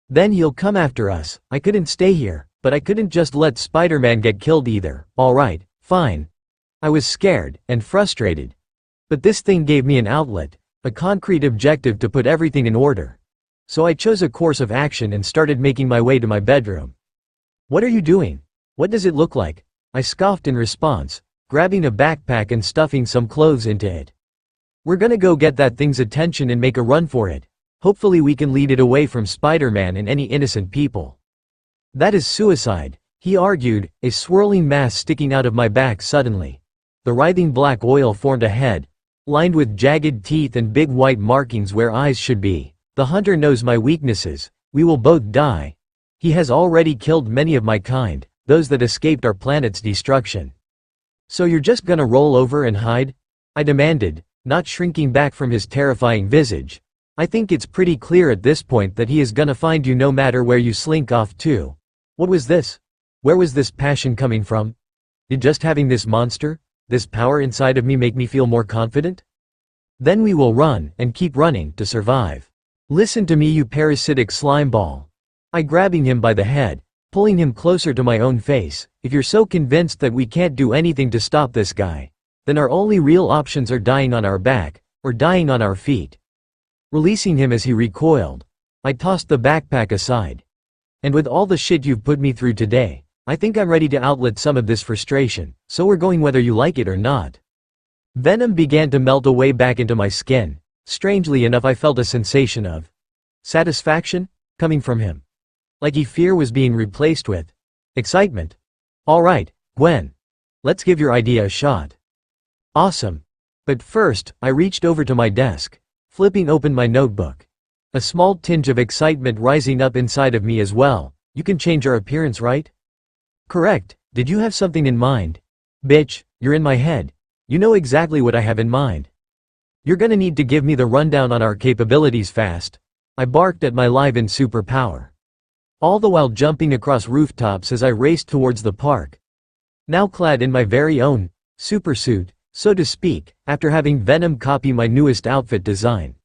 Then he'll come after us. I couldn't stay here, but I couldn't just let Spider-Man get killed either." "Alright, fine." I was scared and frustrated. But this thing gave me an outlet, a concrete objective to put everything in order. So I chose a course of action and started making my way to my bedroom. "What are you doing? What does it look like?" I scoffed in response, grabbing a backpack and stuffing some clothes into it. "We're gonna go get that thing's attention and make a run for it. Hopefully we can lead it away from Spider-Man and any innocent people." "That is suicide," he argued, a swirling mass sticking out of my back suddenly. The writhing black oil formed a head, lined with jagged teeth and big white markings where eyes should be. "The Hunter knows my weaknesses. We will both die. He has already killed many of my kind, those that escaped our planet's destruction." "So you're just gonna roll over and hide?" I demanded, not shrinking back from his terrifying visage. "I think it's pretty clear at this point that he is gonna find you no matter where you slink off to." What was this? Where was this passion coming from? Did just having this monster, this power inside of me make me feel more confident? "Then we will run, and keep running, to survive. Listen to me, you parasitic slime ball." I grabbing him by the head, pulling him closer to my own face. "If you're so convinced that we can't do anything to stop this guy, then our only real options are dying on our back, or dying on our feet." Releasing him as he recoiled, I tossed the backpack aside. "And with all the shit you've put me through today, I think I'm ready to outlet some of this frustration, so we're going whether you like it or not." Venom began to melt away back into my skin. Strangely enough, I felt a sensation of satisfaction coming from him. Like fear was being replaced with excitement. "Alright, Gwen. Let's give your idea a shot." "Awesome." But first, I reached over to my desk, flipping open my notebook. A small tinge of excitement rising up inside of me as well. "You can change our appearance, right?" "Correct. Did you have something in mind?" "Bitch, you're in my head. You know exactly what I have in mind. You're gonna need to give me the rundown on our capabilities fast." I barked at my live-in superpower, all the while jumping across rooftops as I raced towards the park. Now clad in my very own supersuit, so to speak, after having Venom copy my newest outfit design.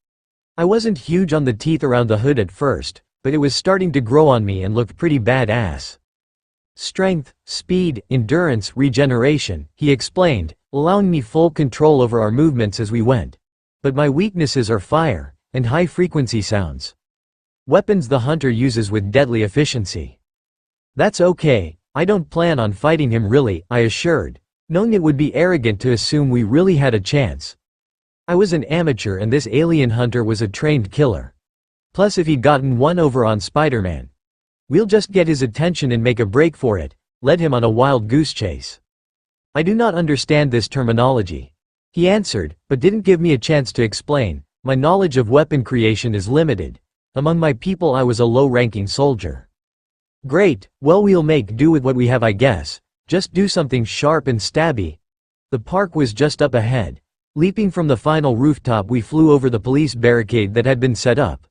I wasn't huge on the teeth around the hood at first, but it was starting to grow on me and looked pretty badass. "Strength, speed, endurance, regeneration," he explained, allowing me full control over our movements as we went. But my weaknesses are fire, and high-frequency sounds. Weapons the hunter uses with deadly efficiency. That's okay, I don't plan on fighting him really, I assured, knowing it would be arrogant to assume we really had a chance. I was an amateur and this alien hunter was a trained killer. Plus if he'd gotten one over on Spider-Man, we'll just get his attention and make a break for it, led him on a wild goose chase. I do not understand this terminology. He answered, but didn't give me a chance to explain. My knowledge of weapon creation is limited. Among my people I was a low-ranking soldier. Great, well we'll make do with what we have I guess. Just do something sharp and stabby. The park was just up ahead. Leaping from the final rooftop we flew over the police barricade that had been set up.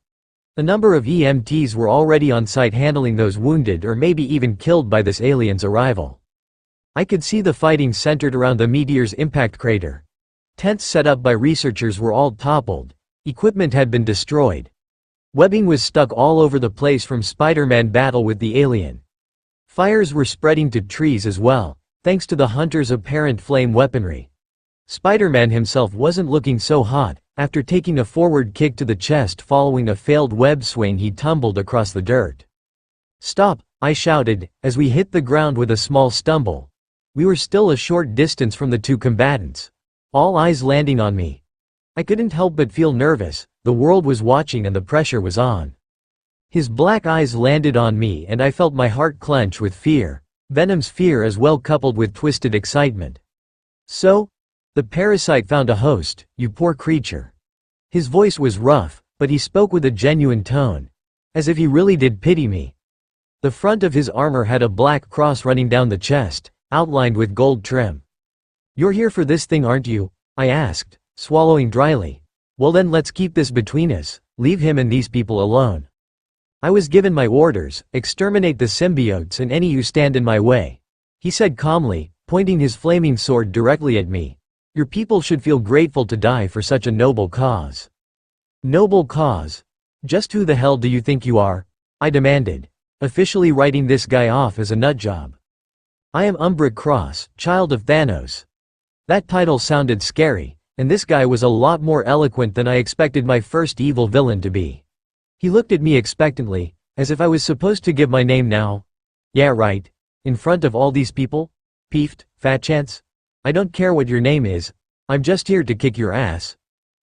A number of EMTs were already on site handling those wounded or maybe even killed by this alien's arrival. I could see the fighting centered around the meteor's impact crater. Tents set up by researchers were all toppled. Equipment had been destroyed. Webbing was stuck all over the place from Spider-Man battle with the alien. Fires were spreading to trees as well, thanks to the hunter's apparent flame weaponry. Spider-Man himself wasn't looking so hot. After taking a forward kick to the chest following a failed web swing he tumbled across the dirt. Stop, I shouted, as we hit the ground with a small stumble. We were still a short distance from the two combatants. All eyes landing on me. I couldn't help but feel nervous, the world was watching and the pressure was on. His black eyes landed on me and I felt my heart clench with fear, Venom's fear as well coupled with twisted excitement. So? The parasite found a host, you poor creature. His voice was rough, but he spoke with a genuine tone. As if he really did pity me. The front of his armor had a black cross running down the chest, outlined with gold trim. You're here for this thing aren't you? I asked, swallowing dryly. Well then let's keep this between us, leave him and these people alone. I was given my orders, exterminate the symbiotes and any who stand in my way. He said calmly, pointing his flaming sword directly at me. Your people should feel grateful to die for such a noble cause. Noble cause? Just who the hell do you think you are? I demanded, officially writing this guy off as a nutjob. I am Umbra Cross, child of Thanos. That title sounded scary, and this guy was a lot more eloquent than I expected my first evil villain to be. He looked at me expectantly, as if I was supposed to give my name now. Yeah right. In front of all these people? Peeved, fat chance? I don't care what your name is, I'm just here to kick your ass.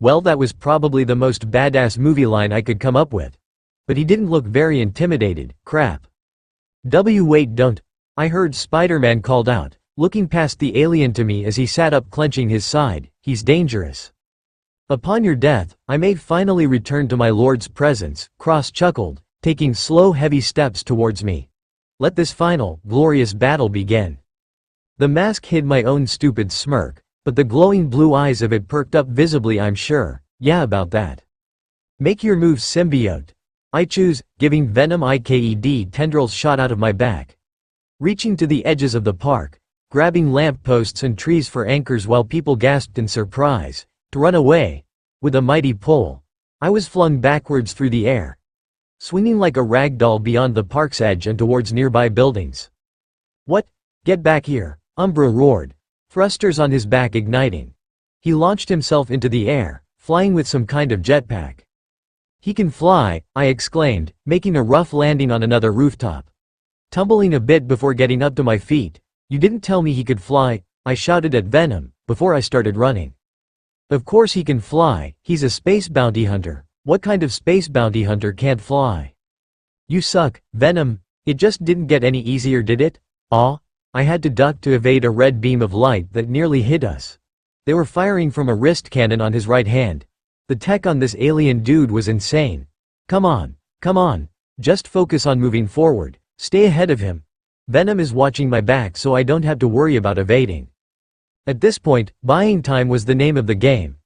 Well that was probably the most badass movie line I could come up with. But he didn't look very intimidated, crap. Wait don't. I heard Spider-Man called out, looking past the alien to me as he sat up clenching his side, he's dangerous. Upon your death, I may finally return to my lord's presence, Cross chuckled, taking slow heavy steps towards me. Let this final, glorious battle begin. The mask hid my own stupid smirk, but the glowing blue eyes of it perked up visibly I'm sure, yeah about that. Make your moves symbiote. I choose, giving Venom IKED tendrils shot out of my back. Reaching to the edges of the park, grabbing lamp posts and trees for anchors while people gasped in surprise, to run away. With a mighty pull, I was flung backwards through the air, swinging like a rag doll beyond the park's edge and towards nearby buildings. What? Get back here, Umbra roared, thrusters on his back igniting. He launched himself into the air, flying with some kind of jetpack. He can fly, I exclaimed, making a rough landing on another rooftop. Tumbling a bit before getting up to my feet. You didn't tell me he could fly, I shouted at Venom, before I started running. Of course he can fly, he's a space bounty hunter. What kind of space bounty hunter can't fly? You suck, Venom, it just didn't get any easier did it? Aw. I had to duck to evade a red beam of light that nearly hit us. They were firing from a wrist cannon on his right hand. The tech on this alien dude was insane. Come on, just focus on moving forward, stay ahead of him. Venom is watching my back so I don't have to worry about evading. At this point, buying time was the name of the game.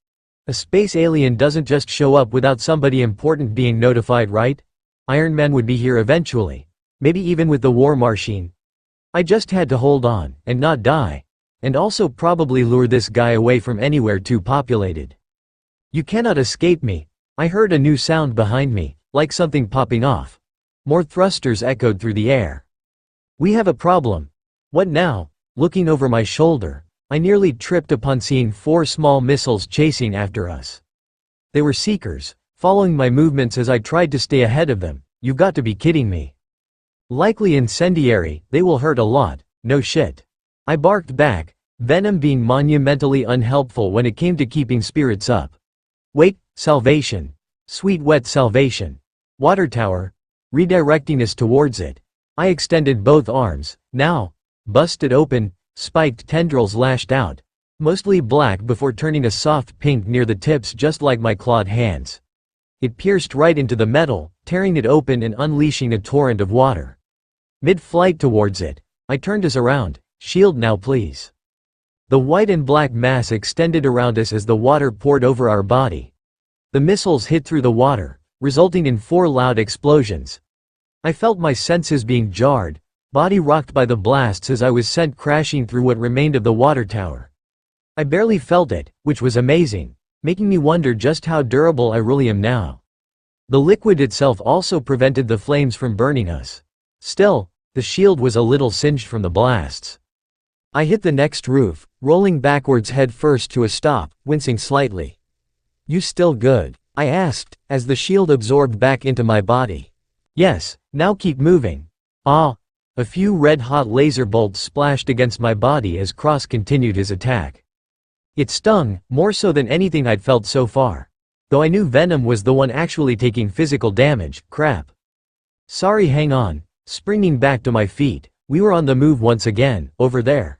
A space alien doesn't just show up without somebody important being notified, right? Iron Man would be here eventually. Maybe even with the war machine. I just had to hold on, and not die. And also probably lure this guy away from anywhere too populated. You cannot escape me. I heard a new sound behind me, like something popping off. More thrusters echoed through the air. We have a problem. What now? Looking over my shoulder, I nearly tripped upon seeing 4 small missiles chasing after us. They were seekers, following my movements as I tried to stay ahead of them. You've got to be kidding me. Likely incendiary, they will hurt a lot, no shit. I barked back, Venom being monumentally unhelpful when it came to keeping spirits up. Wait, salvation. Sweet wet salvation. Water tower. Redirecting us towards it. I extended both arms, now. Busted open, spiked tendrils lashed out. Mostly black before turning a soft pink near the tips just like my clawed hands. It pierced right into the metal, tearing it open and unleashing a torrent of water. Mid-flight towards it, I turned us around. Shield now please. The white and black mass extended around us as the water poured over our body. The missiles hit through the water, resulting in 4 loud explosions. I felt my senses being jarred, body rocked by the blasts as I was sent crashing through what remained of the water tower. I barely felt it, which was amazing, making me wonder just how durable I really am now. The liquid itself also prevented the flames from burning us. Still, the shield was a little singed from the blasts. I hit the next roof, rolling backwards head first to a stop, wincing slightly. You still good? I asked, as the shield absorbed back into my body. Yes, now keep moving. Ah. A few red-hot laser bolts splashed against my body as Cross continued his attack. It stung, more so than anything I'd felt so far. Though I knew Venom was the one actually taking physical damage. Crap. Sorry, hang on. Springing back to my feet, we were on the move once again, over there.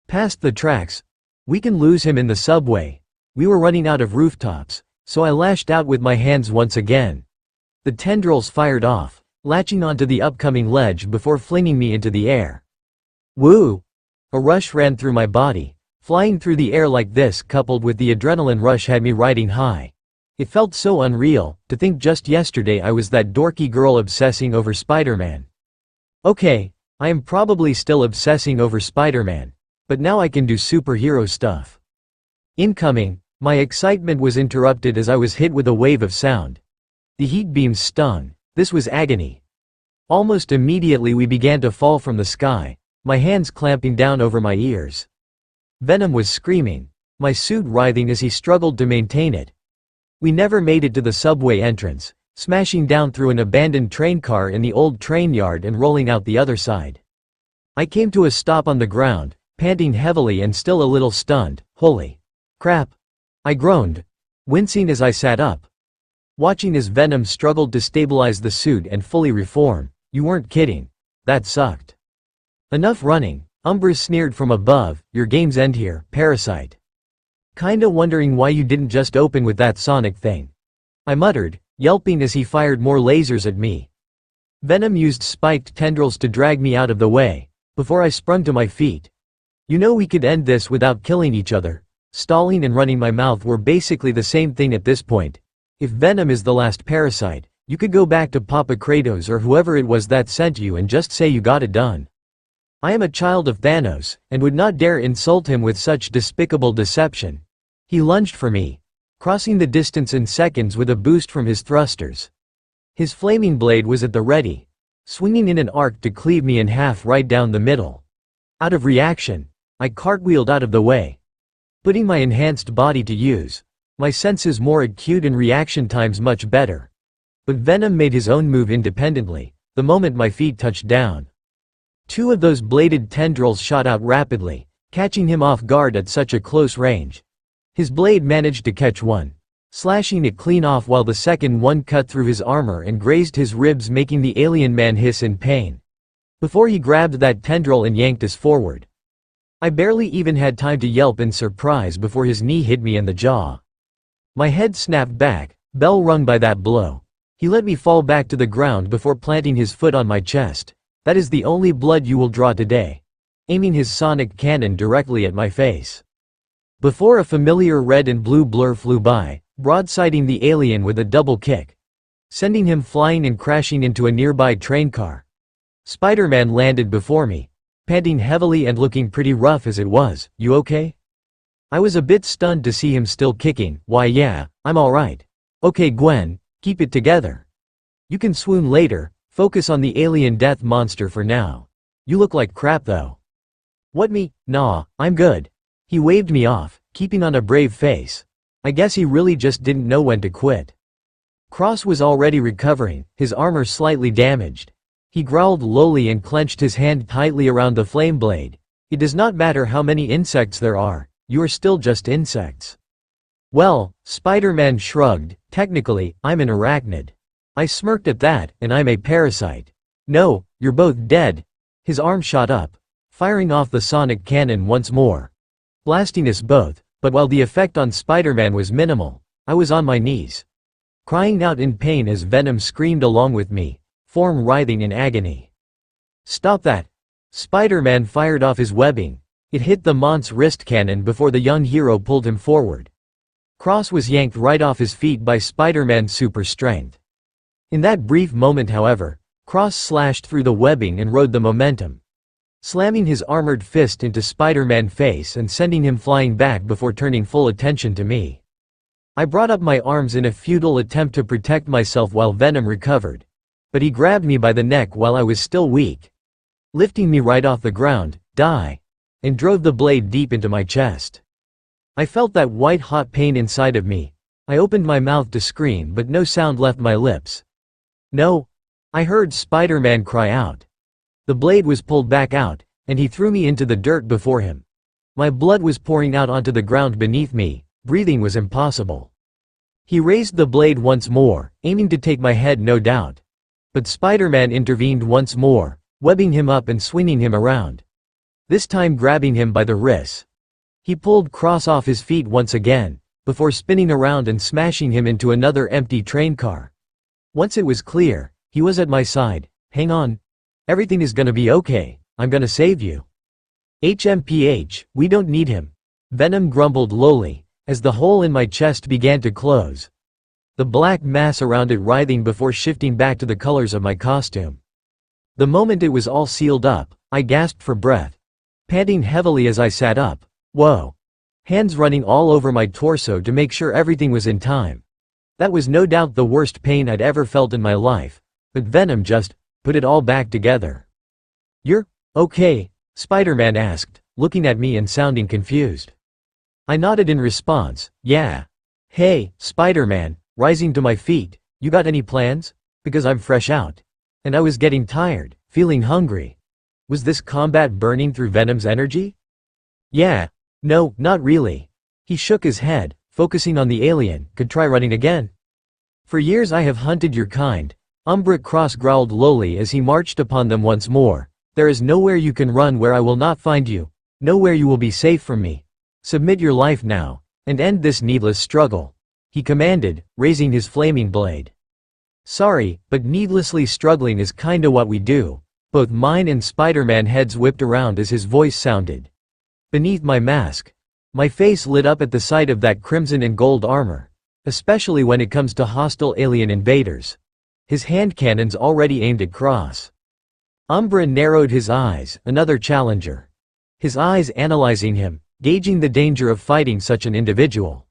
Past the tracks. We can lose him in the subway. We were running out of rooftops, so I lashed out with my hands once again. The tendrils fired off, latching onto the upcoming ledge before flinging me into the air. Woo! A rush ran through my body. Flying through the air like this coupled with the adrenaline rush had me riding high. It felt so unreal, to think just yesterday I was that dorky girl obsessing over Spider-Man. Okay, I am probably still obsessing over Spider-Man, but now I can do superhero stuff. Incoming, my excitement was interrupted as I was hit with a wave of sound. The heat beams stung. This was agony. Almost immediately we began to fall from the sky, my hands clamping down over my ears. Venom was screaming, my suit writhing as he struggled to maintain it. We never made it to the subway entrance, smashing down through an abandoned train car in the old train yard and rolling out the other side. I came to a stop on the ground, panting heavily and still a little stunned. Holy crap! I groaned, wincing as I sat up. Watching as Venom struggled to stabilize the suit and fully reform. You weren't kidding. That sucked. Enough running, Umbra sneered from above, your game's end here, parasite. Kinda wondering why you didn't just open with that sonic thing. I muttered, yelping as he fired more lasers at me. Venom used spiked tendrils to drag me out of the way, before I sprung to my feet. You know we could end this without killing each other. Stalling and running my mouth were basically the same thing at this point. If Venom is the last parasite, you could go back to Papa Kratos or whoever it was that sent you and just say you got it done. I am a child of Thanos, and would not dare insult him with such despicable deception. He lunged for me, crossing the distance in seconds with a boost from his thrusters. His flaming blade was at the ready, swinging in an arc to cleave me in half right down the middle. Out of reaction, I cartwheeled out of the way, putting my enhanced body to use. My senses more acute and reaction times much better. But Venom made his own move independently, the moment my feet touched down. 2 of those bladed tendrils shot out rapidly, catching him off guard at such a close range. His blade managed to catch one, slashing it clean off while the second one cut through his armor and grazed his ribs, making the alien man hiss in pain. Before he grabbed that tendril and yanked us forward. I barely even had time to yelp in surprise before his knee hit me in the jaw. My head snapped back, bell rung by that blow. He let me fall back to the ground before planting his foot on my chest. That is the only blood you will draw today. Aiming his sonic cannon directly at my face. Before a familiar red and blue blur flew by, broadsiding the alien with a double kick, sending him flying and crashing into a nearby train car. Spider-Man landed before me, panting heavily and looking pretty rough as it was. You okay? I was a bit stunned to see him still kicking. Why yeah, I'm alright. Okay Gwen, keep it together. You can swoon later, focus on the alien death monster for now. You look like crap though. What me? Nah, I'm good. He waved me off, keeping on a brave face. I guess he really just didn't know when to quit. Cross was already recovering, his armor slightly damaged. He growled lowly and clenched his hand tightly around the flame blade. It does not matter how many insects there are, you are still just insects. Well, Spider-Man shrugged, technically, I'm an arachnid. I smirked at that, and I'm a parasite. No, you're both dead. His arm shot up, firing off the sonic cannon once more, blasting us both, but while the effect on Spider-Man was minimal, I was on my knees, crying out in pain as Venom screamed along with me, form writhing in agony. Stop that! Spider-Man fired off his webbing. It hit the Mont's wrist cannon before the young hero pulled him forward. Cross was yanked right off his feet by Spider-Man's super strength. In that brief moment, however, Cross slashed through the webbing and rode the momentum, slamming his armored fist into Spider-Man's face and sending him flying back before turning full attention to me. I brought up my arms in a futile attempt to protect myself while Venom recovered, but he grabbed me by the neck while I was still weak, lifting me right off the ground, and drove the blade deep into my chest. I felt that white-hot pain inside of me. I opened my mouth to scream, but no sound left my lips. No! I heard Spider-Man cry out. The blade was pulled back out, and he threw me into the dirt before him. My blood was pouring out onto the ground beneath me, breathing was impossible. He raised the blade once more, aiming to take my head no doubt. But Spider-Man intervened once more, webbing him up and swinging him around, this time grabbing him by the wrists. He pulled Cross off his feet once again, before spinning around and smashing him into another empty train car. Once it was clear, he was at my side. Hang on. Everything is gonna be okay, I'm gonna save you. HMPH, we don't need him. Venom grumbled lowly, as the hole in my chest began to close, the black mass around it writhing before shifting back to the colors of my costume. The moment it was all sealed up, I gasped for breath, panting heavily as I sat up. Whoa. Hands running all over my torso to make sure everything was in time. That was no doubt the worst pain I'd ever felt in my life, but Venom just put it all back together. You're okay? Spider-Man asked, looking at me and sounding confused. I nodded in response, yeah. Hey, Spider-Man, rising to my feet, you got any plans? Because I'm fresh out. And I was getting tired, feeling hungry. Was this combat burning through Venom's energy? Yeah. No, not really. He shook his head, focusing on the alien. Could try running again. For years I have hunted your kind. Umbra Cross growled lowly as he marched upon them once more. There is nowhere you can run where I will not find you. Nowhere you will be safe from me. Submit your life now, and end this needless struggle, he commanded, raising his flaming blade. Sorry, but needlessly struggling is kinda what we do. Both mine and Spider-Man heads whipped around as his voice sounded beneath my mask. My face lit up at the sight of that crimson and gold armor, especially when it comes to hostile alien invaders. His hand cannons already aimed at Cross. Umbra narrowed his eyes, another challenger. His eyes analyzing him, gauging the danger of fighting such an individual.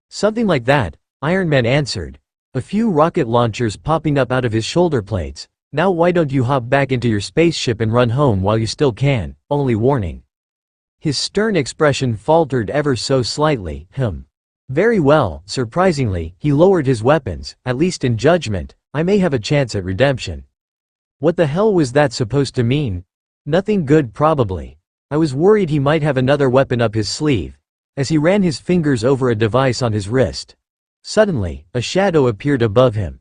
Something like that, Iron Man answered, a few rocket launchers popping up out of his shoulder plates. Now why don't you hop back into your spaceship and run home while you still can, only warning. His stern expression faltered ever so slightly. Very well. Surprisingly, he lowered his weapons, at least in judgment, I may have a chance at redemption. What the hell was that supposed to mean? Nothing good probably. I was worried he might have another weapon up his sleeve, as he ran his fingers over a device on his wrist. Suddenly, a shadow appeared above him.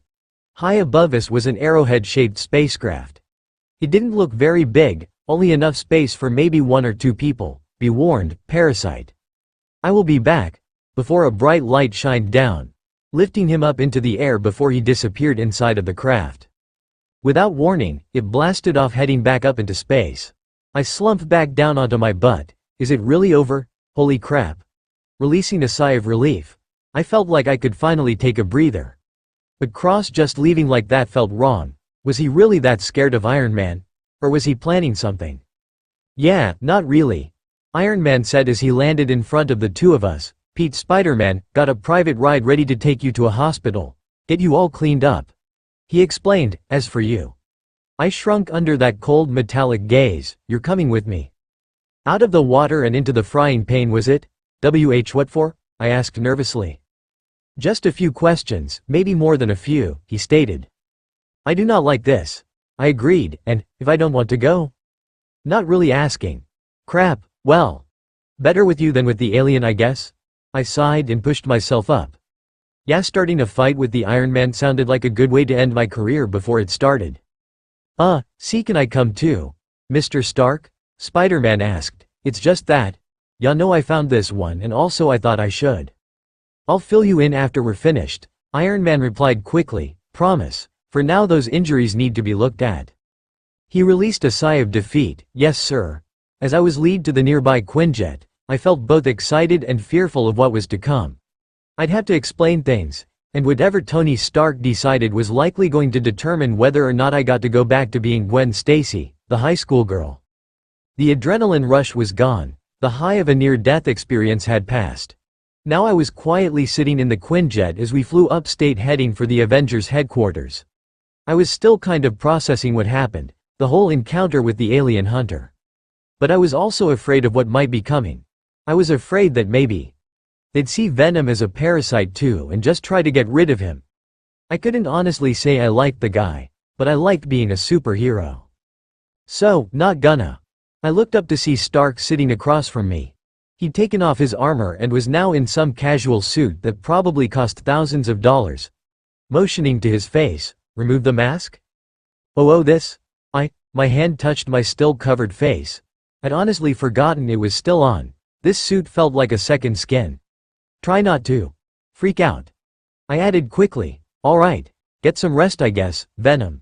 High above us was an arrowhead-shaped spacecraft. It didn't look very big, only enough space for maybe 1 or 2 people. Be warned, parasite. I will be back, before a bright light shined down, lifting him up into the air before he disappeared inside of the craft. Without warning, it blasted off heading back up into space. I slumped back down onto my butt. Is it really over? Holy crap. Releasing a sigh of relief, I felt like I could finally take a breather. But Cross just leaving like that felt wrong. Was he really that scared of Iron Man? Or was he planning something? Yeah, not really. Iron Man said as he landed in front of the two of us. Pete, Spider-Man, got a private ride ready to take you to a hospital. Get you all cleaned up. He explained, as for you. I shrunk under that cold metallic gaze. You're coming with me. Out of the water and into the frying pan was it? What for? I asked nervously. Just a few questions, maybe more than a few, he stated. I do not like this. I agreed, and, if I don't want to go? Not really asking. Crap, well. Better with you than with the alien, I guess? I sighed and pushed myself up. Yeah, starting a fight with the Iron Man sounded like a good way to end my career before it started. See, can I come too? Mr. Stark? Spider-Man asked. It's just that. Ya know I found this one and also I thought I should. I'll fill you in after we're finished, Iron Man replied quickly, promise. For now those injuries need to be looked at. He released a sigh of defeat, yes sir. As I was led to the nearby Quinjet, I felt both excited and fearful of what was to come. I'd have to explain things, and whatever Tony Stark decided was likely going to determine whether or not I got to go back to being Gwen Stacy, the high school girl. The adrenaline rush was gone, the high of a near-death experience had passed. Now I was quietly sitting in the Quinjet as we flew upstate heading for the Avengers headquarters. I was still kind of processing what happened, the whole encounter with the alien hunter. But I was also afraid of what might be coming. I was afraid that maybe they'd see Venom as a parasite too and just try to get rid of him. I couldn't honestly say I liked the guy, but I liked being a superhero. So, not gonna. I looked up to see Stark sitting across from me. He'd taken off his armor and was now in some casual suit that probably cost thousands of dollars. Motioning to his face, remove the mask? Oh this? My hand touched my still covered face. I'd honestly forgotten it was still on. This suit felt like a second skin. Try not to freak out. I added quickly, alright, get some rest I guess, Venom.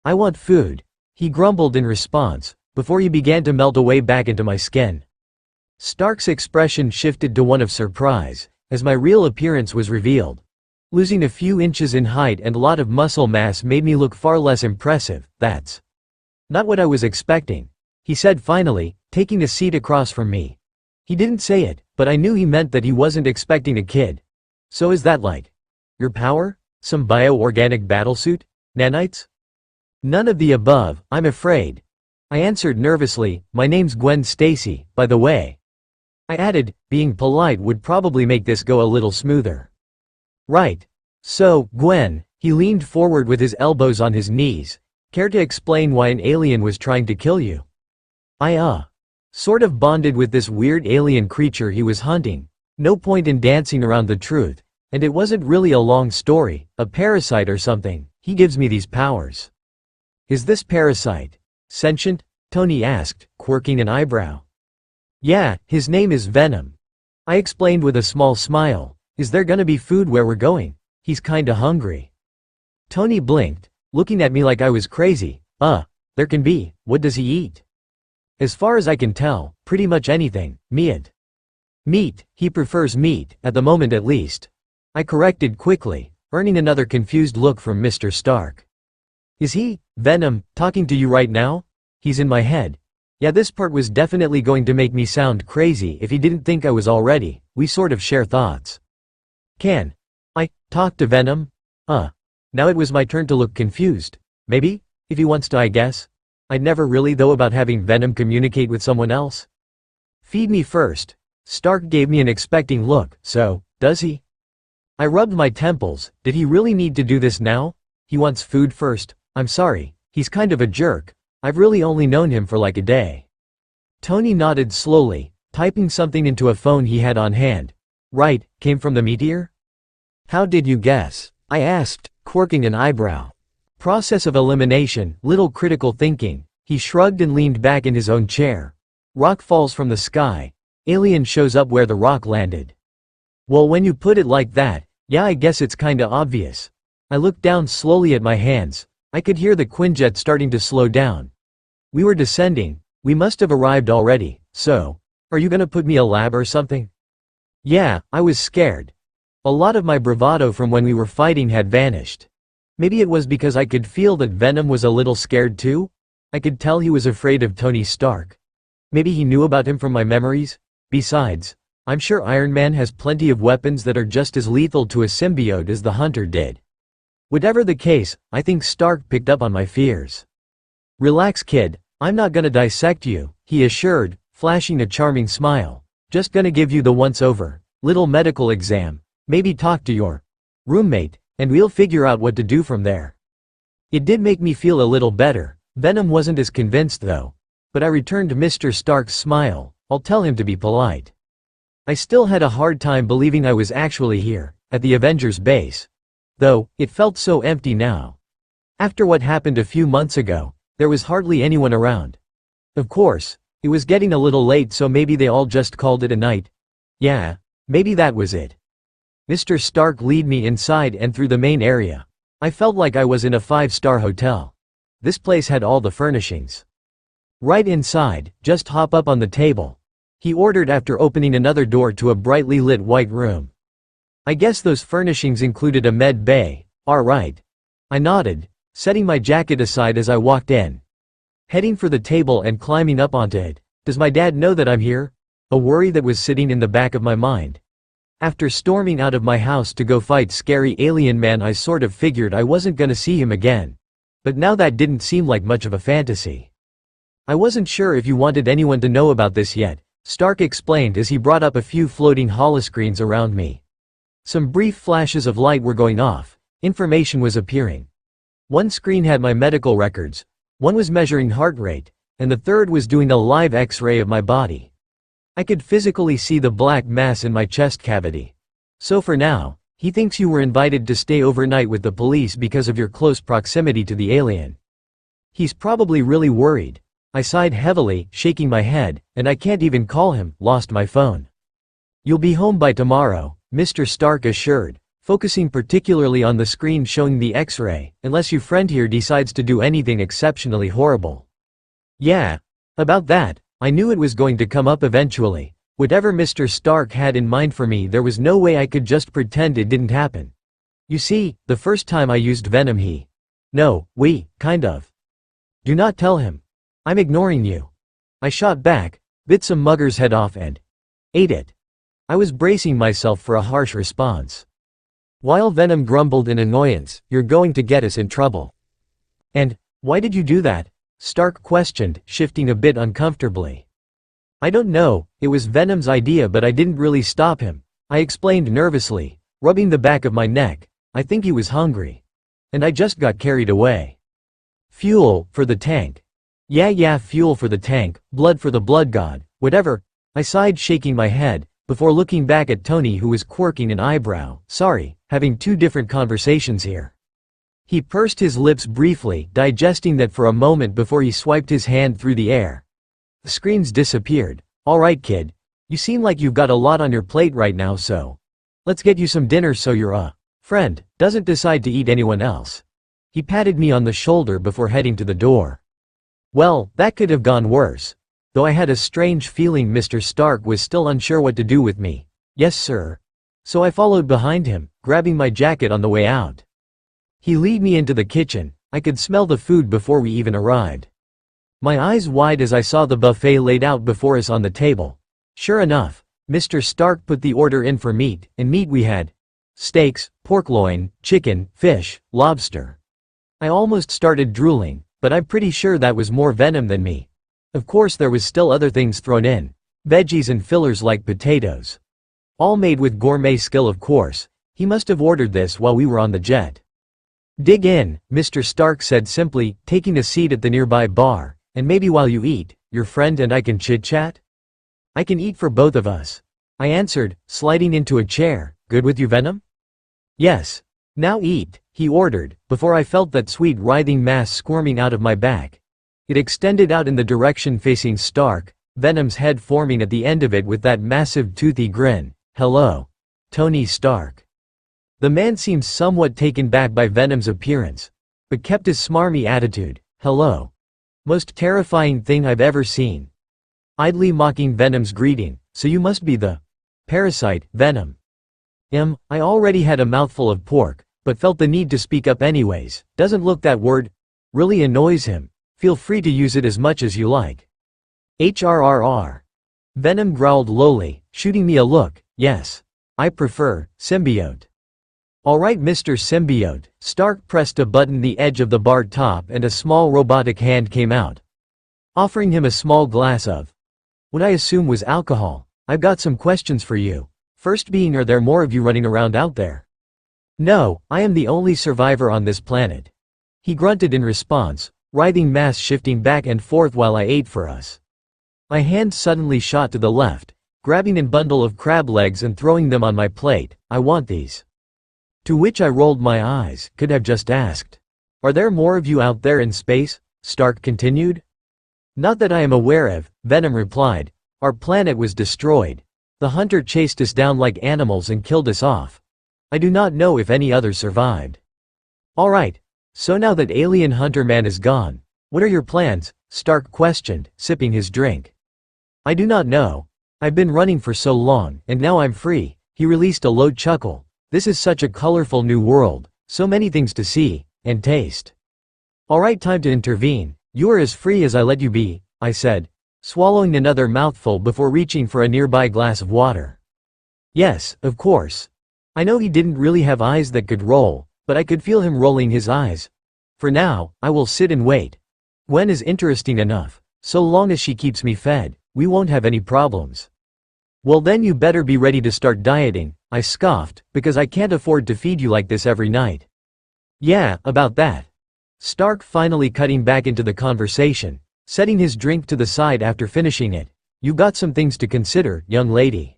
I want food, he grumbled in response, before he began to melt away back into my skin. Stark's expression shifted to one of surprise, as my real appearance was revealed. Losing a few inches in height and a lot of muscle mass made me look far less impressive. That's not what I was expecting, he said finally, taking a seat across from me. He didn't say it, but I knew he meant that he wasn't expecting a kid. So is that like your power? Some bio-organic battlesuit? Nanites? None of the above, I'm afraid. I answered nervously, my name's Gwen Stacy, by the way. I added, being polite would probably make this go a little smoother. Right. So, Gwen, he leaned forward with his elbows on his knees. Care to explain why an alien was trying to kill you? I sort of bonded with this weird alien creature he was hunting. No point in dancing around the truth. And it wasn't really a long story, a parasite or something. He gives me these powers. Is this parasite sentient? Tony asked, quirking an eyebrow. Yeah, his name is Venom. I explained with a small smile. Is there gonna be food where we're going? He's kinda hungry. Tony blinked, looking at me like I was crazy. There can be. What does he eat? As far as I can tell, pretty much anything. Meat. Meat, he prefers meat, at the moment at least. I corrected quickly, earning another confused look from Mr. Stark. Is he, Venom, talking to you right now? He's in my head. Yeah, this part was definitely going to make me sound crazy if he didn't think I was already. We sort of share thoughts. Can I talk to Venom? Now it was my turn to look confused. Maybe, if he wants to I guess. I'd never really though about having Venom communicate with someone else. Feed me first. Stark gave me an expecting look, so, does he? I rubbed my temples. Did he really need to do this now? He wants food first. I'm sorry, he's kind of a jerk. I've really only known him for like a day. Tony nodded slowly, typing something into a phone he had on hand. Right, came from the meteor? How did you guess? I asked, quirking an eyebrow. Process of elimination, little critical thinking. He shrugged and leaned back in his own chair. Rock falls from the sky. Alien shows up where the rock landed. Well, when you put it like that, yeah, I guess it's kinda obvious. I looked down slowly at my hands. I could hear the Quinjet starting to slow down. We were descending. We must have arrived already. So, are you gonna put me a lab or something? Yeah, I was scared. A lot of my bravado from when we were fighting had vanished. Maybe it was because I could feel that Venom was a little scared too? I could tell he was afraid of Tony Stark. Maybe he knew about him from my memories? Besides, I'm sure Iron Man has plenty of weapons that are just as lethal to a symbiote as the Hunter did. Whatever the case, I think Stark picked up on my fears. Relax kid, I'm not gonna dissect you, he assured, flashing a charming smile. Just gonna give you the once-over, little medical exam. maybe talk to your roommate, and we'll figure out what to do from there. It did make me feel a little better. Venom wasn't as convinced though. But I returned Mr. Stark's smile. I'll tell him to be polite. I still had a hard time believing I was actually here, at the Avengers base. Though, it felt so empty now. After what happened a few months ago, there was hardly anyone around. Of course, it was getting a little late, so maybe they all just called it a night. Yeah, maybe that was it. Mr. Stark led me inside and through the main area. I felt like I was in a 5-star hotel. This place had all the furnishings. Right inside, just hop up on the table, he ordered after opening another door to a brightly lit white room. I guess those furnishings included a med bay. All right. I nodded, setting my jacket aside as I walked in. Heading for the table and climbing up onto it. Does my dad know that I'm here? A worry that was sitting in the back of my mind. After storming out of my house to go fight scary alien man, I sort of figured I wasn't gonna see him again. But now that didn't seem like much of a fantasy. I wasn't sure if you wanted anyone to know about this yet, Stark explained as he brought up a few floating holoscreens around me. Some brief flashes of light were going off, information was appearing. One screen had my medical records, one was measuring heart rate, and the third was doing a live X-ray of my body. I could physically see the black mass in my chest cavity. So for now, he thinks you were invited to stay overnight with the police because of your close proximity to the alien. He's probably really worried. I sighed heavily, shaking my head, and I can't even call him, lost my phone. You'll be home by tomorrow, Mr. Stark assured, focusing particularly on the screen showing the X-ray, unless your friend here decides to do anything exceptionally horrible. Yeah. About that. I knew it was going to come up eventually. Whatever Mr. Stark had in mind for me, there was no way I could just pretend it didn't happen. You see, the first time I used Venom we, kind of. Do not tell him. I'm ignoring you. I shot back, bit some mugger's head off and ate it. I was bracing myself for a harsh response. While Venom grumbled in annoyance, "You're going to get us in trouble." And, why did you do that? Stark questioned, shifting a bit uncomfortably. I don't know, it was Venom's idea, but I didn't really stop him. I explained nervously, rubbing the back of my neck. I think he was hungry. And I just got carried away. Fuel, for the tank. Yeah, fuel for the tank, blood for the blood god, whatever. I sighed, shaking my head, before looking back at Tony, who was quirking an eyebrow. Sorry, having two different conversations here. He pursed his lips briefly, digesting that for a moment before he swiped his hand through the air. The screens disappeared. All right, kid. You seem like you've got a lot on your plate right now, so let's get you some dinner so your friend doesn't decide to eat anyone else. He patted me on the shoulder before heading to the door. Well, that could have gone worse. Though I had a strange feeling Mr. Stark was still unsure what to do with me. Yes, sir. So I followed behind him, grabbing my jacket on the way out. He led me into the kitchen. I could smell the food before we even arrived. My eyes wide as I saw the buffet laid out before us on the table. Sure enough, Mr. Stark put the order in for meat, and meat we had. Steaks, pork loin, chicken, fish, lobster. I almost started drooling, but I'm pretty sure that was more Venom than me. Of course there was still other things thrown in. Veggies and fillers like potatoes. All made with gourmet skill, of course. He must have ordered this while we were on the jet. Dig in, Mr. Stark said simply, taking a seat at the nearby bar, and maybe while you eat, your friend and I can chit-chat? I can eat for both of us. I answered, sliding into a chair. Good with you, Venom? Yes. Now eat, he ordered, before I felt that sweet writhing mass squirming out of my back. It extended out in the direction facing Stark, Venom's head forming at the end of it with that massive toothy grin. Hello. Tony Stark. The man seemed somewhat taken back by Venom's appearance, but kept his smarmy attitude. Hello. Most terrifying thing I've ever seen. Idly mocking Venom's greeting. So you must be the parasite, Venom. I already had a mouthful of pork, but felt the need to speak up anyways. Doesn't look that word really annoys him. Feel free to use it as much as you like. HRRR. Venom growled lowly, shooting me a look. Yes. I prefer symbiote. Alright, Mr. Symbiote. Stark pressed a button on the edge of the bar top and a small robotic hand came out, offering him a small glass of what I assume was alcohol. I've got some questions for you. First being, are there more of you running around out there? No, I am the only survivor on this planet. He grunted in response, writhing mass shifting back and forth while I ate for us. My hand suddenly shot to the left, grabbing a bundle of crab legs and throwing them on my plate. I want these. To which I rolled my eyes, could have just asked. Are there more of you out there in space? Stark continued. Not that I am aware of, Venom replied. Our planet was destroyed. The hunter chased us down like animals and killed us off. I do not know if any others survived. Alright. So now that alien hunter man is gone, what are your plans? Stark questioned, sipping his drink. I do not know. I've been running for so long, and now I'm free. He released a low chuckle. This is such a colorful new world, so many things to see and taste. Alright, time to intervene. You are as free as I let you be, I said, swallowing another mouthful before reaching for a nearby glass of water. Yes, of course. I know he didn't really have eyes that could roll, but I could feel him rolling his eyes. For now, I will sit and wait. Gwen is interesting enough. So long as she keeps me fed, we won't have any problems. Well then you better be ready to start dieting, I scoffed, because I can't afford to feed you like this every night. Yeah, about that. Stark finally cutting back into the conversation, setting his drink to the side after finishing it. You got some things to consider, young lady.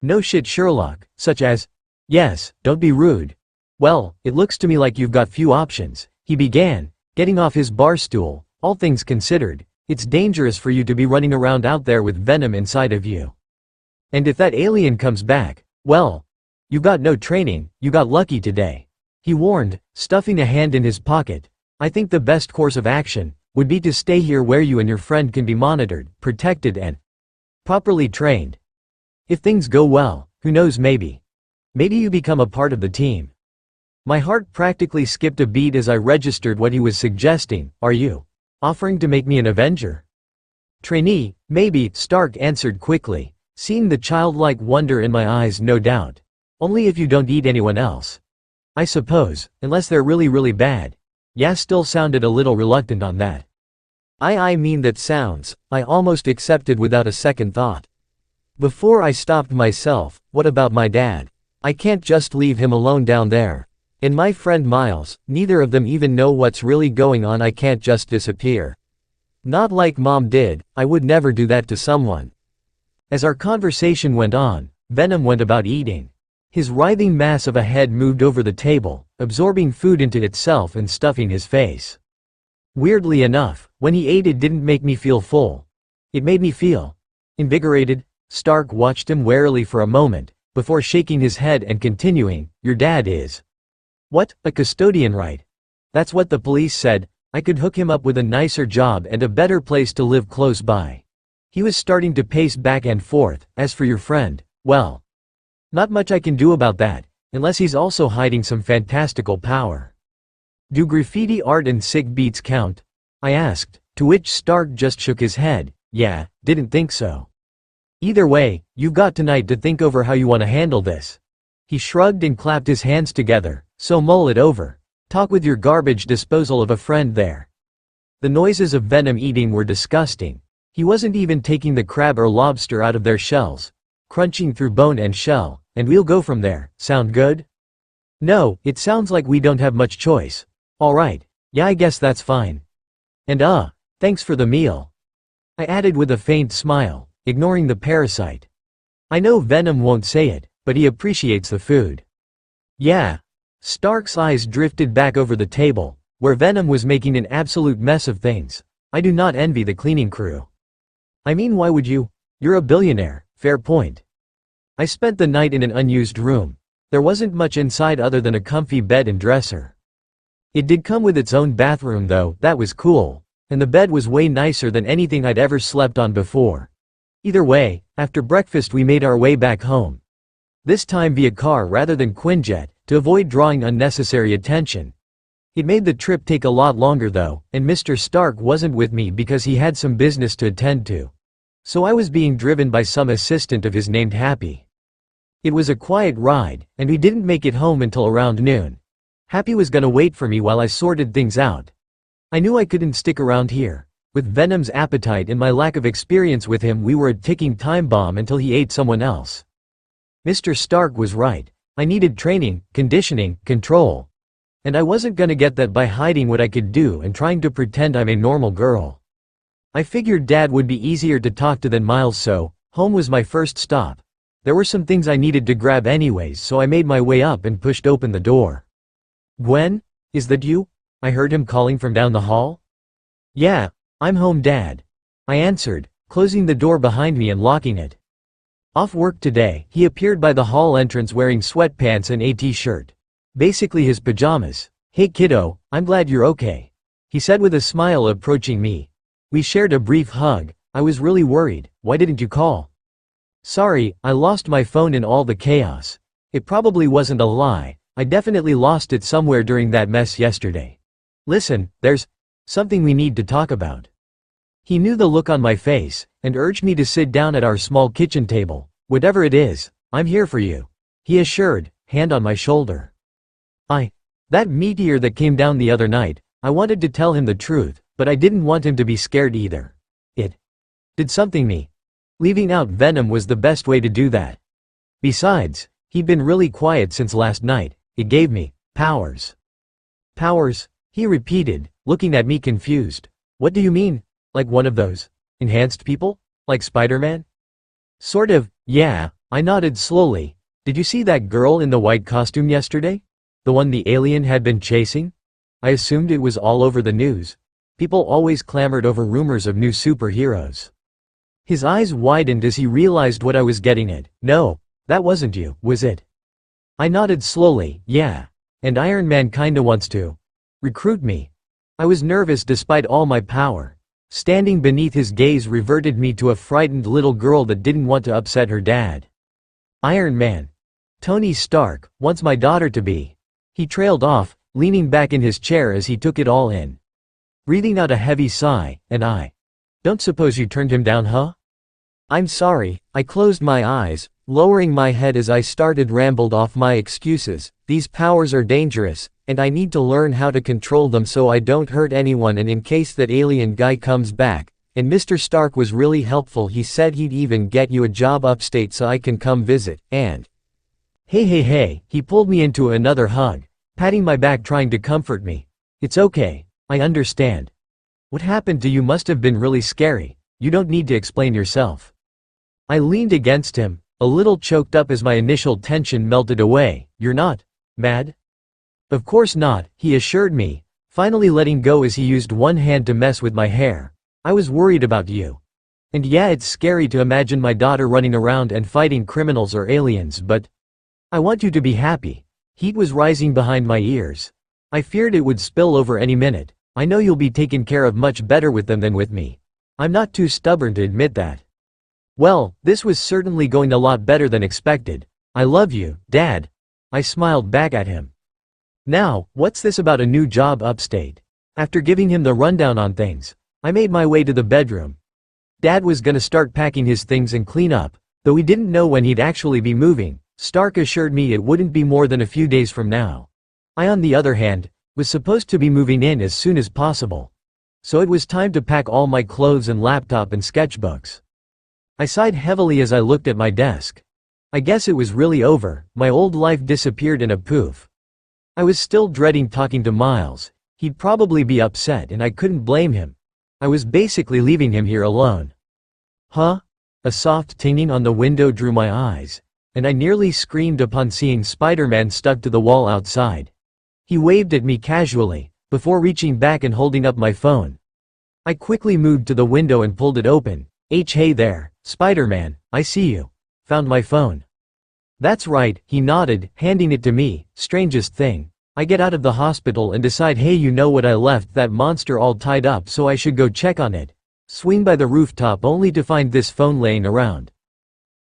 No shit, Sherlock, such as, yes, don't be rude. Well, it looks to me like you've got few options, he began, getting off his bar stool. All things considered, it's dangerous for you to be running around out there with venom inside of you. And if that alien comes back, well, you got no training, you got lucky today. He warned, stuffing a hand in his pocket. I think the best course of action would be to stay here where you and your friend can be monitored, protected and properly trained. If things go well, who knows, maybe you become a part of the team. My heart practically skipped a beat as I registered what he was suggesting. Are you offering to make me an Avenger? Trainee, maybe, Stark answered quickly, seeing the childlike wonder in my eyes. No doubt. Only if you don't eat anyone else. I suppose, unless they're really bad. Yeah, still sounded a little reluctant on that. I mean that sounds, I almost accepted without a second thought. Before I stopped myself, what about my dad? I can't just leave him alone down there. And my friend Miles, neither of them even know what's really going on. I can't just disappear. Not like Mom did, I would never do that to someone. As our conversation went on, Venom went about eating. His writhing mass of a head moved over the table, absorbing food into itself and stuffing his face. Weirdly enough, when he ate, it didn't make me feel full. It made me feel invigorated. Stark watched him warily for a moment, before shaking his head and continuing, your dad is. What, a custodian, right? That's what the police said. I could hook him up with a nicer job and a better place to live close by. He was starting to pace back and forth. As for your friend, well, not much I can do about that, unless he's also hiding some fantastical power. Do graffiti art and sick beats count? I asked, to which Stark just shook his head. Yeah, didn't think so. Either way, you've got tonight to think over how you want to handle this. He shrugged and clapped his hands together. So mull it over. Talk with your garbage disposal of a friend there. The noises of Venom eating were disgusting. He wasn't even taking the crab or lobster out of their shells, crunching through bone and shell, and we'll go from there. Sound good? No, it sounds like we don't have much choice. Alright, yeah, I guess that's fine. And thanks for the meal. I added with a faint smile, ignoring the parasite. I know Venom won't say it, but he appreciates the food. Yeah. Stark's eyes drifted back over the table, where Venom was making an absolute mess of things. I do not envy the cleaning crew. I mean, why would you? You're a billionaire, fair point. I spent the night in an unused room. There wasn't much inside other than a comfy bed and dresser. It did come with its own bathroom though, that was cool, and the bed was way nicer than anything I'd ever slept on before. Either way, after breakfast we made our way back home. This time via car rather than Quinjet, to avoid drawing unnecessary attention. It made the trip take a lot longer though, and Mr. Stark wasn't with me because he had some business to attend to. So I was being driven by some assistant of his named Happy. It was a quiet ride, and we didn't make it home until around noon. Happy was gonna wait for me while I sorted things out. I knew I couldn't stick around here. With Venom's appetite and my lack of experience with him, we were a ticking time bomb until he ate someone else. Mr. Stark was right. I needed training, conditioning, control. And I wasn't gonna get that by hiding what I could do and trying to pretend I'm a normal girl. I figured Dad would be easier to talk to than Miles, so home was my first stop. There were some things I needed to grab anyways, so I made my way up and pushed open the door. "Gwen? Is that you?" I heard him calling from down the hall. "Yeah, I'm home, Dad," I answered, closing the door behind me and locking it. Off work today, he appeared by the hall entrance wearing sweatpants and a t-shirt. Basically his pajamas. "Hey kiddo, I'm glad you're okay," he said with a smile, approaching me. We shared a brief hug. "I was really worried. Why didn't you call?" "Sorry, I lost my phone in all the chaos." It probably wasn't a lie. I definitely lost it somewhere during that mess yesterday. "Listen, there's something we need to talk about." He knew the look on my face, and urged me to sit down at our small kitchen table. "Whatever it is, I'm here for you," he assured, hand on my shoulder. That meteor that came down the other night, I wanted to tell him the truth, but I didn't want him to be scared either. It did something me. Leaving out Venom was the best way to do that. Besides, he'd been really quiet since last night. It gave me powers. "Powers?" he repeated, looking at me confused. "What do you mean? Like one of those enhanced people? Like Spider-Man?" "Sort of, yeah," I nodded slowly. "Did you see that girl in the white costume yesterday? The one the alien had been chasing?" I assumed it was all over the news. People always clamored over rumors of new superheroes. His eyes widened as he realized what I was getting at. "No, that wasn't you, was it?" I nodded slowly. "Yeah. And Iron Man kinda wants to recruit me." I was nervous despite all my power. Standing beneath his gaze reverted me to a frightened little girl that didn't want to upset her dad. "Iron Man. Tony Stark wants my daughter to be." He trailed off, leaning back in his chair as he took it all in. Breathing out a heavy sigh, and I don't suppose you turned him down, huh? "I'm sorry," I closed my eyes, lowering my head as I rambled off my excuses. "These powers are dangerous, and I need to learn how to control them so I don't hurt anyone, and in case that alien guy comes back. And Mr. Stark was really helpful. He said he'd even get you a job upstate so I can come visit, and hey, he pulled me into another hug, patting my back trying to comfort me. "It's okay, I understand. What happened to you must have been really scary. You don't need to explain yourself." I leaned against him, a little choked up as my initial tension melted away. "You're not mad?" "Of course not," he assured me, finally letting go as he used one hand to mess with my hair. "I was worried about you. And yeah, it's scary to imagine my daughter running around and fighting criminals or aliens, but I want you to be happy." Heat was rising behind my ears. I feared it would spill over any minute. "I know you'll be taken care of much better with them than with me. I'm not too stubborn to admit that." Well, this was certainly going a lot better than expected. "I love you, Dad." I smiled back at him. "Now, what's this about a new job upstate?" After giving him the rundown on things, I made my way to the bedroom. Dad was gonna start packing his things and clean up, though we didn't know when he'd actually be moving. Stark assured me it wouldn't be more than a few days from now. I, on the other hand, was supposed to be moving in as soon as possible. So it was time to pack all my clothes and laptop and sketchbooks. I sighed heavily as I looked at my desk. I guess it was really over. My old life disappeared in a poof. I was still dreading talking to Miles. He'd probably be upset, and I couldn't blame him. I was basically leaving him here alone. "Huh?" A soft tinging on the window drew my eyes, and I nearly screamed upon seeing Spider-Man stuck to the wall outside. He waved at me casually, before reaching back and holding up my phone. I quickly moved to the window and pulled it open. Hey there, Spider-Man, I see you. Found my phone." "That's right," he nodded, handing it to me. "Strangest thing. I get out of the hospital and decide, hey, you know what, I left that monster all tied up, so I should go check on it. Swing by the rooftop only to find this phone laying around."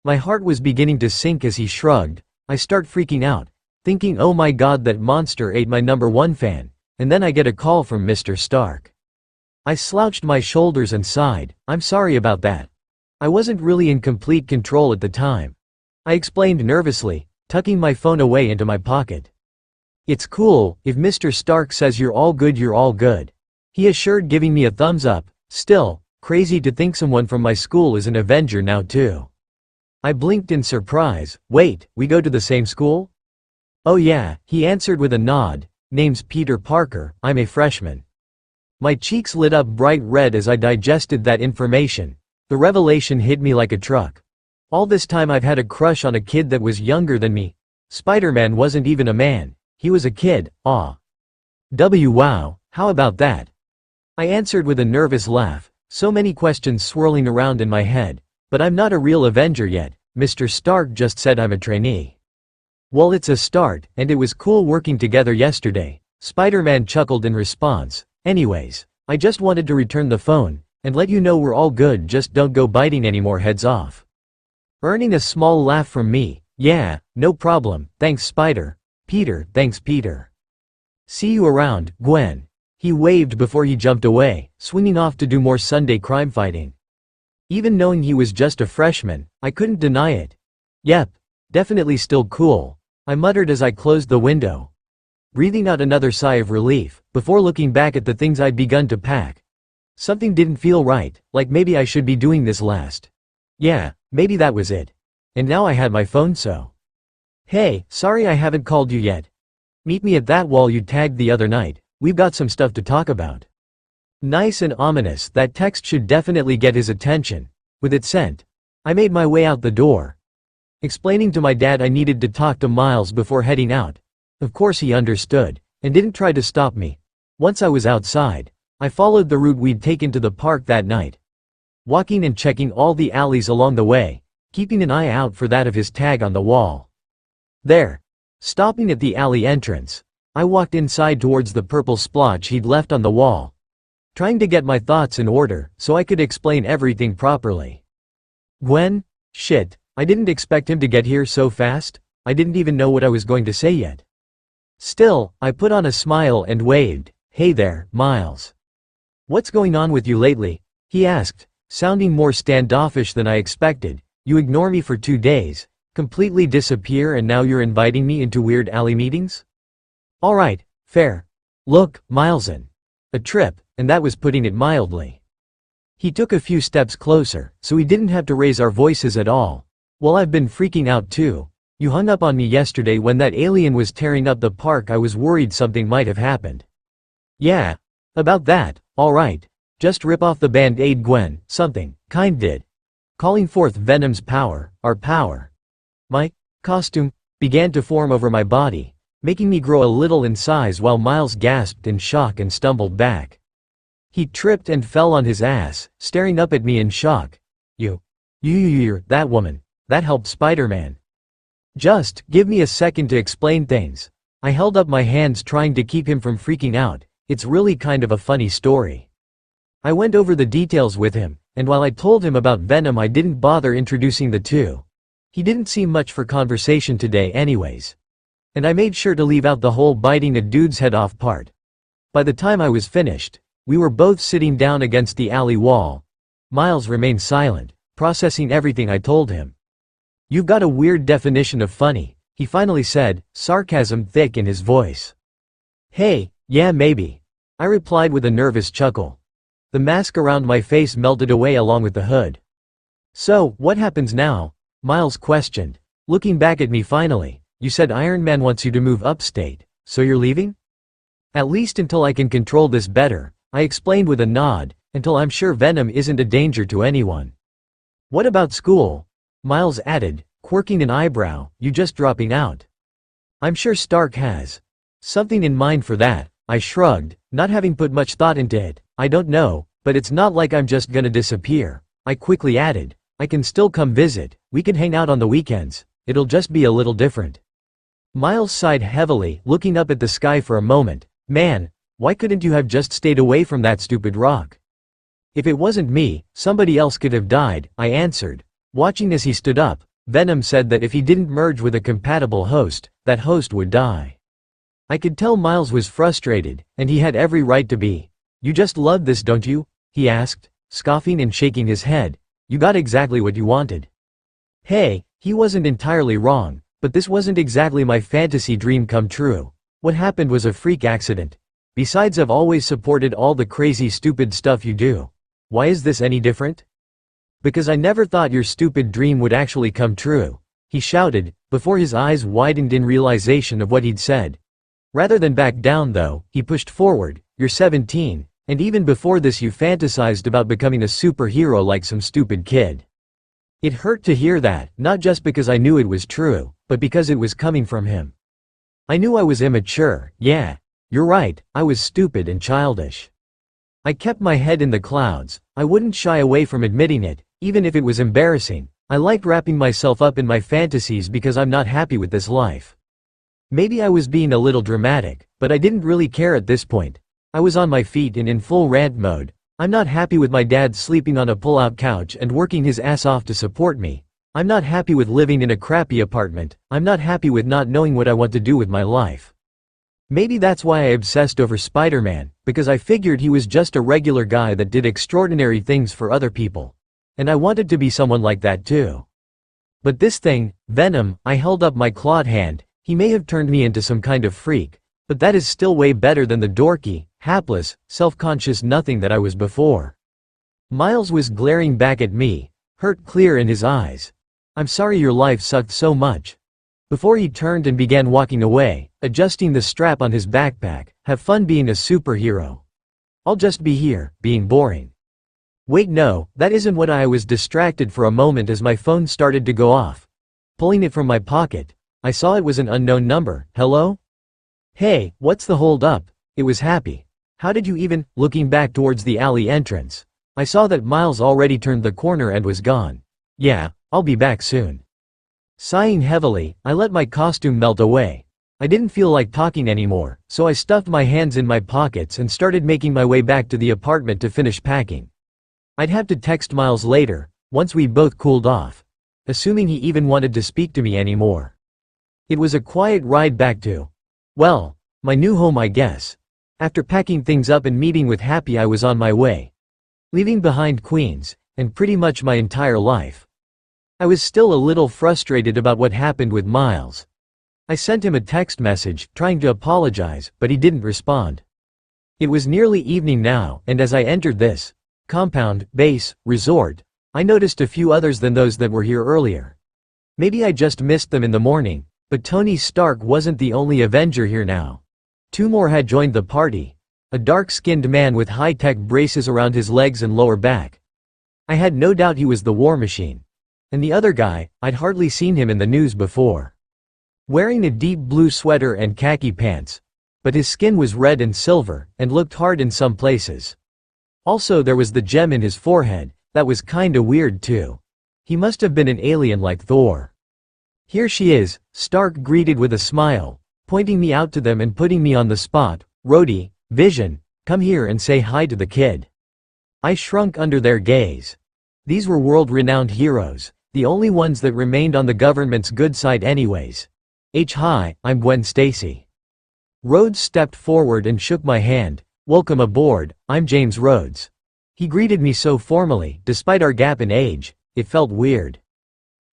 My heart was beginning to sink as he shrugged. I start freaking out, thinking, oh my god, that monster ate my #1 fan, and then I get a call from Mr. Stark. I slouched my shoulders and sighed. "I'm sorry about that. I wasn't really in complete control at the time," I explained nervously, tucking my phone away into my pocket. "It's cool, if Mr. Stark says you're all good, you're all good," he assured, giving me a thumbs up. Still, crazy to think someone from my school is an Avenger now too. I blinked in surprise. Wait, we go to the same school? Oh yeah, he answered with a nod. Name's Peter Parker, I'm a freshman. My cheeks lit up bright red as I digested that information. The revelation hit me like a truck. All this time I've had a crush on a kid that was younger than me. Spider-Man wasn't even a man. He was a kid. Wow, how about that? I answered with a nervous laugh. So many questions swirling around in my head. But I'm not a real Avenger yet. Mr. Stark just said I'm a trainee. Well, it's a start, and it was cool working together yesterday. Spider-Man chuckled in response. Anyways, I just wanted to return the phone, and let you know we're all good, just don't go biting anymore, heads off. Earning a small laugh from me. Yeah, no problem, thanks Spider. Peter, thanks Peter. See you around, Gwen. He waved before he jumped away, swinging off to do more Sunday crime fighting. Even knowing he was just a freshman, I couldn't deny it. Yep, definitely still cool, I muttered as I closed the window. Breathing out another sigh of relief, before looking back at the things I'd begun to pack. Something didn't feel right, like maybe I should be doing this last. Yeah, maybe that was it. And now I had my phone, so. Hey, sorry I haven't called you yet. Meet me at that wall you tagged the other night, we've got some stuff to talk about. Nice and ominous, that text should definitely get his attention. With it sent, I made my way out the door. Explaining to my dad I needed to talk to Miles before heading out. Of course he understood, and didn't try to stop me. Once I was outside, I followed the route we'd taken to the park that night. Walking and checking all the alleys along the way, keeping an eye out for that of his tag on the wall. There. Stopping at the alley entrance, I walked inside towards the purple splotch he'd left on the wall. Trying to get my thoughts in order, so I could explain everything properly. Gwen? Shit, I didn't expect him to get here so fast, I didn't even know what I was going to say yet. Still, I put on a smile and waved. Hey there, Miles. What's going on with you lately? He asked, sounding more standoffish than I expected. You ignore me for 2 days, completely disappear, and now you're inviting me into weird alley meetings? Alright, fair. Look, Milesin. A trip, and that was putting it mildly. He took a few steps closer, so we didn't have to raise our voices at all. Well, I've been freaking out too. You hung up on me yesterday when that alien was tearing up the park. I was worried something might have happened. Yeah. About that, alright. Just rip off the band-aid, Gwen, something, kind did. Calling forth Venom's power, our power. My costume began to form over my body, making me grow a little in size while Miles gasped in shock and stumbled back. He tripped and fell on his ass, staring up at me in shock. You're that woman. That helped Spider-Man. Just give me a second to explain things. I held up my hands trying to keep him from freaking out. It's really kind of a funny story. I went over the details with him, and while I told him about Venom, I didn't bother introducing the two. He didn't seem much for conversation today anyways. And I made sure to leave out the whole biting a dude's head off part. By the time I was finished, we were both sitting down against the alley wall. Miles remained silent, processing everything I told him. You've got a weird definition of funny, he finally said, sarcasm thick in his voice. Hey, yeah, maybe. I replied with a nervous chuckle. The mask around my face melted away along with the hood. So, what happens now? Miles questioned, looking back at me finally. You said Iron Man wants you to move upstate, so you're leaving? At least until I can control this better, I explained with a nod, until I'm sure Venom isn't a danger to anyone. What about school? Miles added, quirking an eyebrow. You just dropping out? I'm sure Stark has something in mind for that. I shrugged, not having put much thought into it. I don't know, but it's not like I'm just gonna disappear. I quickly added, I can still come visit, we can hang out on the weekends, it'll just be a little different. Miles sighed heavily, looking up at the sky for a moment. Man, why couldn't you have just stayed away from that stupid rock? If it wasn't me, somebody else could have died, I answered. Watching as he stood up, Venom said that if he didn't merge with a compatible host, that host would die. I could tell Miles was frustrated, and he had every right to be. You just love this, don't you? He asked, scoffing and shaking his head. You got exactly what you wanted. Hey, he wasn't entirely wrong, but this wasn't exactly my fantasy dream come true. What happened was a freak accident. Besides, I've always supported all the crazy stupid stuff you do. Why is this any different? Because I never thought your stupid dream would actually come true," he shouted, before his eyes widened in realization of what he'd said. Rather than back down though, he pushed forward. "You're 17, and even before this you fantasized about becoming a superhero like some stupid kid." It hurt to hear that, not just because I knew it was true, but because it was coming from him. I knew I was immature, yeah. You're right, I was stupid and childish. I kept my head in the clouds. I wouldn't shy away from admitting it, even if it was embarrassing. I liked wrapping myself up in my fantasies because I'm not happy with this life. Maybe I was being a little dramatic, but I didn't really care at this point. I was on my feet and in full rant mode. I'm not happy with my dad sleeping on a pull-out couch and working his ass off to support me. I'm not happy with living in a crappy apartment. I'm not happy with not knowing what I want to do with my life. Maybe that's why I obsessed over Spider-Man, because I figured he was just a regular guy that did extraordinary things for other people. And I wanted to be someone like that too. But this thing, Venom, I held up my clawed hand. He may have turned me into some kind of freak, but that is still way better than the dorky, hapless, self-conscious nothing that I was before. Miles was glaring back at me, hurt clear in his eyes. "I'm sorry your life sucked so much." Before he turned and began walking away, adjusting the strap on his backpack. "Have fun being a superhero. I'll just be here, being boring." Wait, no, that isn't what I was distracted for a moment as my phone started to go off. Pulling it from my pocket, I saw it was an unknown number. "Hello? Hey, what's the hold up?" It was Happy. "How did you even?" Looking back towards the alley entrance, I saw that Miles already turned the corner and was gone. "Yeah, I'll be back soon." Sighing heavily, I let my costume melt away. I didn't feel like talking anymore, so I stuffed my hands in my pockets and started making my way back to the apartment to finish packing. I'd have to text Miles later, once we both cooled off. Assuming he even wanted to speak to me anymore. It was a quiet ride back to, well, my new home, I guess. After packing things up and meeting with Happy, I was on my way. Leaving behind Queens, and pretty much my entire life. I was still a little frustrated about what happened with Miles. I sent him a text message, trying to apologize, but he didn't respond. It was nearly evening now, and as I entered this compound, base, resort, I noticed a few others than those that were here earlier. Maybe I just missed them in the morning, but Tony Stark wasn't the only Avenger here now. Two more had joined the party. A dark-skinned man with high-tech braces around his legs and lower back. I had no doubt he was the War Machine. And the other guy, I'd hardly seen him in the news before. Wearing a deep blue sweater and khaki pants. But his skin was red and silver, and looked hard in some places. Also there was the gem in his forehead, that was kinda weird too. He must have been an alien like Thor. "Here she is," Stark greeted with a smile, pointing me out to them and putting me on the spot. "Rhodey, Vision, come here and say hi to the kid." I shrunk under their gaze. These were world-renowned heroes. The only ones that remained on the government's good side anyways. Hi, I'm Gwen Stacy. Rhodes stepped forward and shook my hand. "Welcome aboard, I'm James Rhodes." He greeted me so formally, despite our gap in age, it felt weird.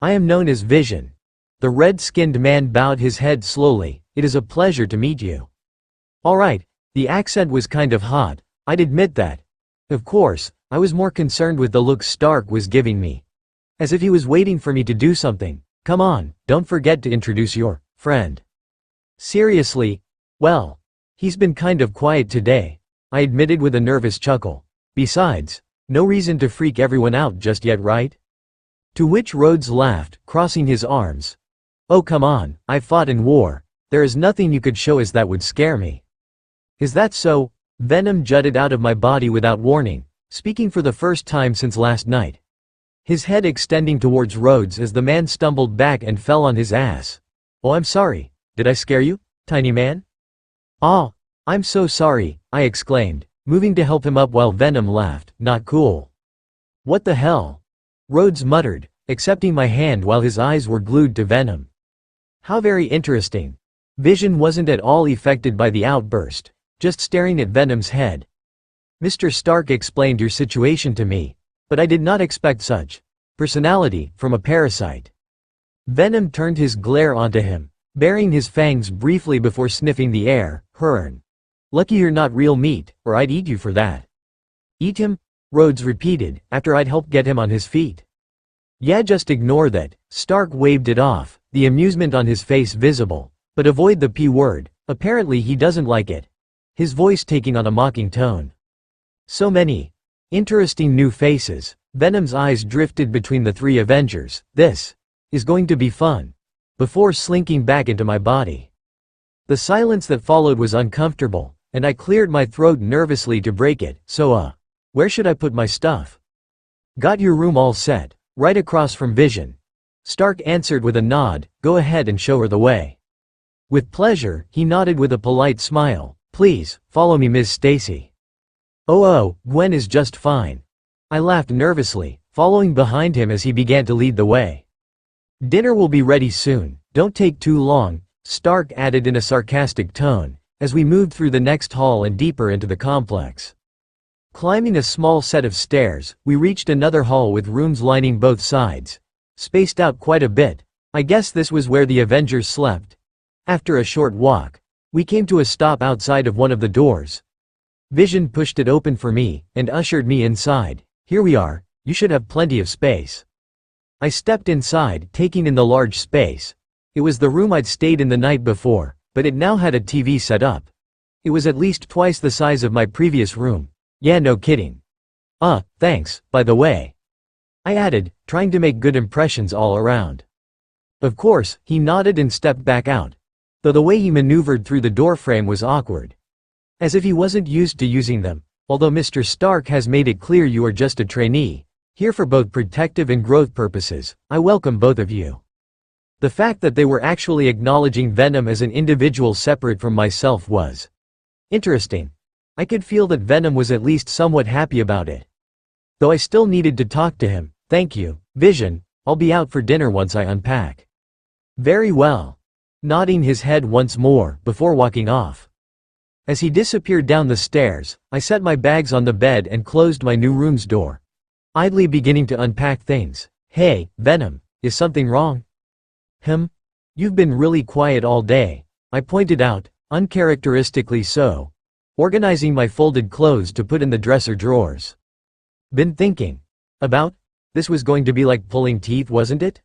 "I am known as Vision." The red-skinned man bowed his head slowly. "It is a pleasure to meet you." Alright, the accent was kind of hot, I'd admit that. Of course, I was more concerned with the look Stark was giving me. As if he was waiting for me to do something. "Come on, don't forget to introduce your friend." Seriously? Well, he's been kind of quiet today, I admitted with a nervous chuckle. Besides, no reason to freak everyone out just yet, right? To which Rhodes laughed, crossing his arms. "Oh come on, I fought in war. There is nothing you could show us that would scare me." "Is that so?" Venom jutted out of my body without warning, speaking for the first time since last night. His head extending towards Rhodes as the man stumbled back and fell on his ass. "Oh, I'm sorry. Did I scare you, tiny man?" "Ah, I'm so sorry," I exclaimed, moving to help him up while Venom laughed. "Not cool." "What the hell?" Rhodes muttered, accepting my hand while his eyes were glued to Venom. How very interesting. Vision wasn't at all affected by the outburst, just staring at Venom's head. "Mr. Stark explained your situation to me. But I did not expect such personality from a parasite." Venom turned his glare onto him, baring his fangs briefly before sniffing the air. "Lucky you're not real meat, or I'd eat you for that." "Eat him? Rhodes repeated, after I'd helped get him on his feet. Yeah, just ignore that. Stark waved it off, the amusement on his face visible. But avoid the P word, apparently he doesn't like it. His voice taking on a mocking tone. So many interesting new faces. Venom's eyes drifted between the three Avengers. This is going to be fun. Before slinking back into my body. The silence that followed was uncomfortable, and I cleared my throat nervously to break it. So where should I put my stuff? Got your room all set, right across from Vision. Stark answered with a nod. Go ahead and show her the way. With pleasure, he nodded with a polite smile. Please, follow me, Miss Stacy. Oh, Gwen is just fine. I laughed nervously, following behind him as he began to lead the way. Dinner will be ready soon, don't take too long, Stark added in a sarcastic tone, as we moved through the next hall and deeper into the complex. Climbing a small set of stairs, we reached another hall with rooms lining both sides. Spaced out quite a bit. I guess this was where the Avengers slept. After a short walk, we came to a stop outside of one of the doors. Vision pushed it open for me, and ushered me inside. Here we are, you should have plenty of space. I stepped inside, taking in the large space. It was the room I'd stayed in the night before, but it now had a TV set up. It was at least twice the size of my previous room. Yeah, no kidding. Thanks, by the way. I added, trying to make good impressions all around. Of course, he nodded and stepped back out. Though the way he maneuvered through the doorframe was awkward. As if he wasn't used to using them, although Mr. Stark has made it clear you are just a trainee, here for both protective and growth purposes. I welcome both of you. The fact that they were actually acknowledging Venom as an individual separate from myself was interesting. I could feel that Venom was at least somewhat happy about it. Though I still needed to talk to him. Thank you, Vision, I'll be out for dinner once I unpack. Very well. Nodding his head once more, before walking off. As he disappeared down the stairs, I set my bags on the bed and closed my new room's door. Idly beginning to unpack things. Hey, Venom, is something wrong? You've been really quiet all day, I pointed out, uncharacteristically so. Organizing my folded clothes to put in the dresser drawers. Been thinking. About? This was going to be like pulling teeth, wasn't it?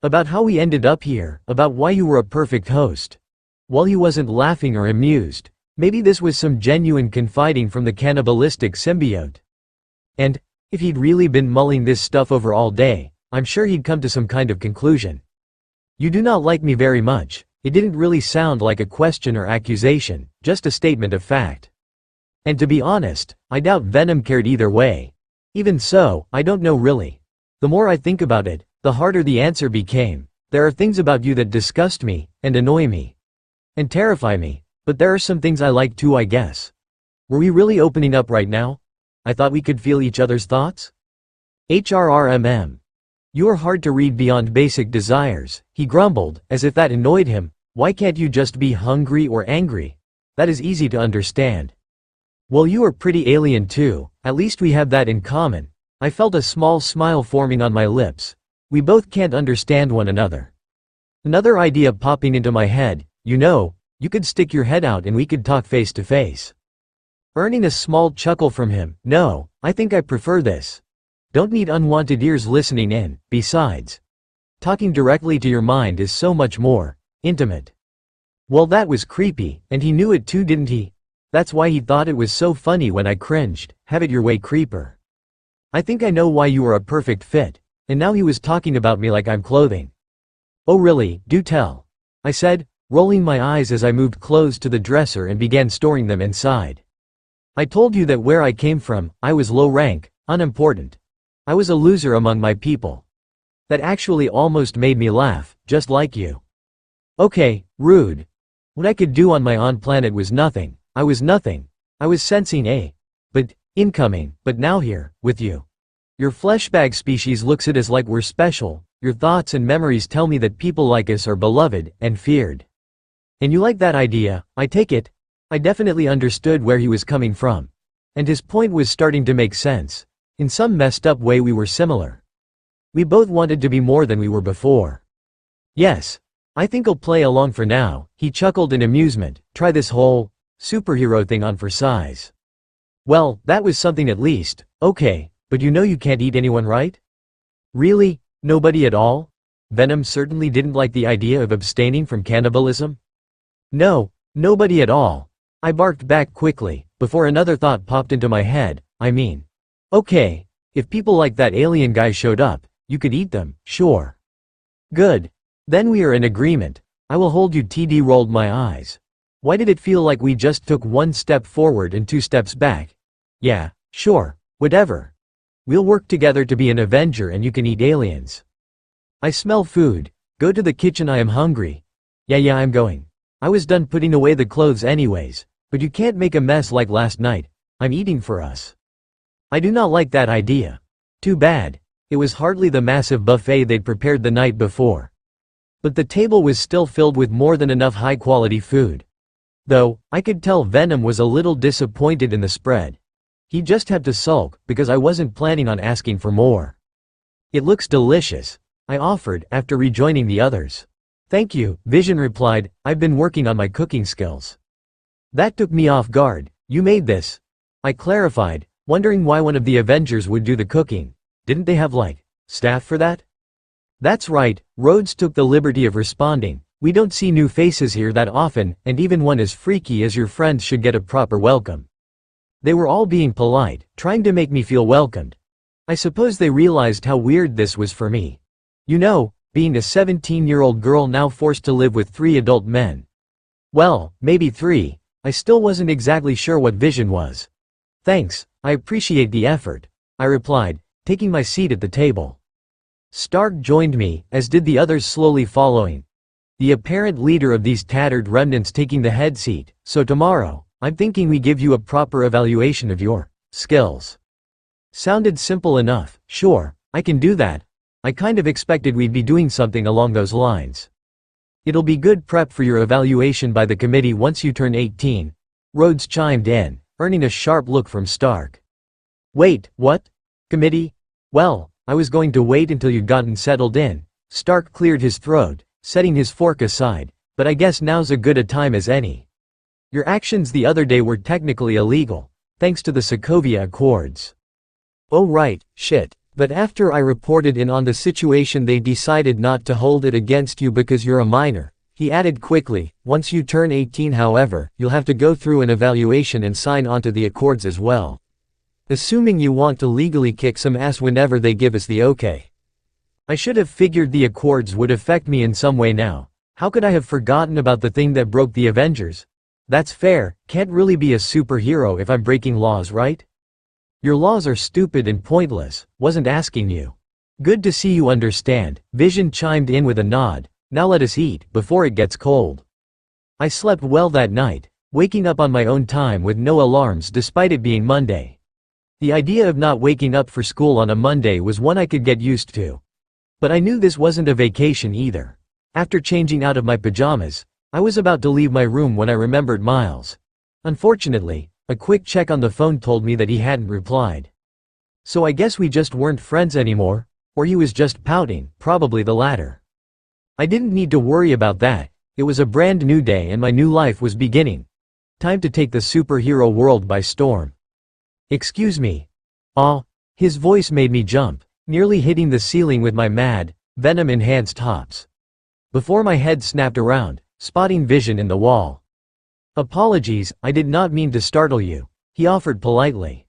About how we ended up here, about why you were a perfect host. While he wasn't laughing or amused, maybe this was some genuine confiding from the cannibalistic symbiote. And, if he'd really been mulling this stuff over all day, I'm sure he'd come to some kind of conclusion. You do not like me very much. It didn't really sound like a question or accusation, just a statement of fact. And to be honest, I doubt Venom cared either way. Even so, I don't know really. The more I think about it, the harder the answer became. There are things about you that disgust me, and annoy me. And terrify me, but there are some things I like too, I guess. Were we really opening up right now? I thought we could feel each other's thoughts? HRRMM. You are hard to read beyond basic desires, he grumbled, as if that annoyed him. Why can't you just be hungry or angry? That is easy to understand. Well, you are pretty alien too, at least we have that in common. I felt a small smile forming on my lips. We both can't understand one another. Another idea popping into my head, you know, you could stick your head out and we could talk face to face. Earning a small chuckle from him. No, I think I prefer this. Don't need unwanted ears listening in, besides. Talking directly to your mind is so much more intimate. Well, that was creepy, and he knew it too, didn't he? That's why he thought it was so funny when I cringed. Have it your way, creeper. I think I know why you are a perfect fit. And now he was talking about me like I'm clothing. Oh really, do tell. I said, rolling my eyes as I moved clothes to the dresser and began storing them inside. I told you that where I came from, I was low rank, unimportant. I was a loser among my people. That actually almost made me laugh, just like you. Okay, rude. What I could do on my own planet was nothing. I was nothing. I was sensing but incoming, but now here, with you. Your fleshbag species looks at us like we're special. Your thoughts and memories tell me that people like us are beloved and feared. And you like that idea, I take it? I definitely understood where he was coming from. And his point was starting to make sense. In some messed up way we were similar. We both wanted to be more than we were before. Yes. I think I'll play along for now, he chuckled in amusement. Try this whole superhero thing on for size. Well, that was something at least. Okay, but you know you can't eat anyone, right? Really? Nobody at all? Venom certainly didn't like the idea of abstaining from cannibalism. No, nobody at all. I barked back quickly, before another thought popped into my head. I mean, okay, if people like that alien guy showed up, you could eat them, sure. Good. Then we are in agreement. I will hold you. TD rolled my eyes. Why did it feel like we just took one step forward and two steps back? Yeah, sure, whatever. We'll work together to be an Avenger and you can eat aliens. I smell food. Go to the kitchen, I am hungry. Yeah, I'm going. I was done putting away the clothes anyways, but you can't make a mess like last night. I'm eating for us. I do not like that idea. Too bad. It was hardly the massive buffet they'd prepared the night before. But the table was still filled with more than enough high-quality food. Though, I could tell Venom was a little disappointed in the spread. He just had to sulk, because I wasn't planning on asking for more. It looks delicious, I offered, after rejoining the others. Thank you, Vision replied, I've been working on my cooking skills. That took me off guard. You made this? I clarified, wondering why one of the Avengers would do the cooking. Didn't they have staff for that? That's right, Rhodes took the liberty of responding. We don't see new faces here that often, and even one as freaky as your friends should get a proper welcome. They were all being polite, trying to make me feel welcomed. I suppose they realized how weird this was for me. You know, being a 17-year-old girl now forced to live with 3 adult men. Well, maybe 3, I still wasn't exactly sure what Vision was. Thanks, I appreciate the effort, I replied, taking my seat at the table. Stark joined me, as did the others slowly following. The apparent leader of these tattered remnants taking the head seat. So tomorrow, I'm thinking we give you a proper evaluation of your skills. Sounded simple enough. Sure, I can do that. I kind of expected we'd be doing something along those lines. It'll be good prep for your evaluation by the committee once you turn 18. Rhodes chimed in, earning a sharp look from Stark. Wait, what? Committee? Well, I was going to wait until you'd gotten settled in. Stark cleared his throat, setting his fork aside, but I guess now's as good a time as any. Your actions the other day were technically illegal, thanks to the Sokovia Accords. Oh right, shit. But after I reported in on the situation they decided not to hold it against you because you're a minor. He added quickly, once you turn 18 however, you'll have to go through an evaluation and sign onto the accords as well. Assuming you want to legally kick some ass whenever they give us the okay. I should have figured the accords would affect me in some way now. How could I have forgotten about the thing that broke the Avengers? That's fair, can't really be a superhero if I'm breaking laws, right? Your laws are stupid and pointless, wasn't asking you. Good to see you understand, Vision chimed in with a nod. Now let us eat, before it gets cold. I slept well that night, waking up on my own time with no alarms despite it being Monday. The idea of not waking up for school on a Monday was one I could get used to. But I knew this wasn't a vacation either. After changing out of my pajamas, I was about to leave my room when I remembered Miles. Unfortunately, a quick check on the phone told me that he hadn't replied. So I guess we just weren't friends anymore, or he was just pouting, probably the latter. I didn't need to worry about that, it was a brand new day and my new life was beginning. Time to take the superhero world by storm. Excuse me. His voice made me jump, nearly hitting the ceiling with my mad, Venom-enhanced hops. Before my head snapped around, spotting Vision in the wall. Apologies, I did not mean to startle you, he offered politely.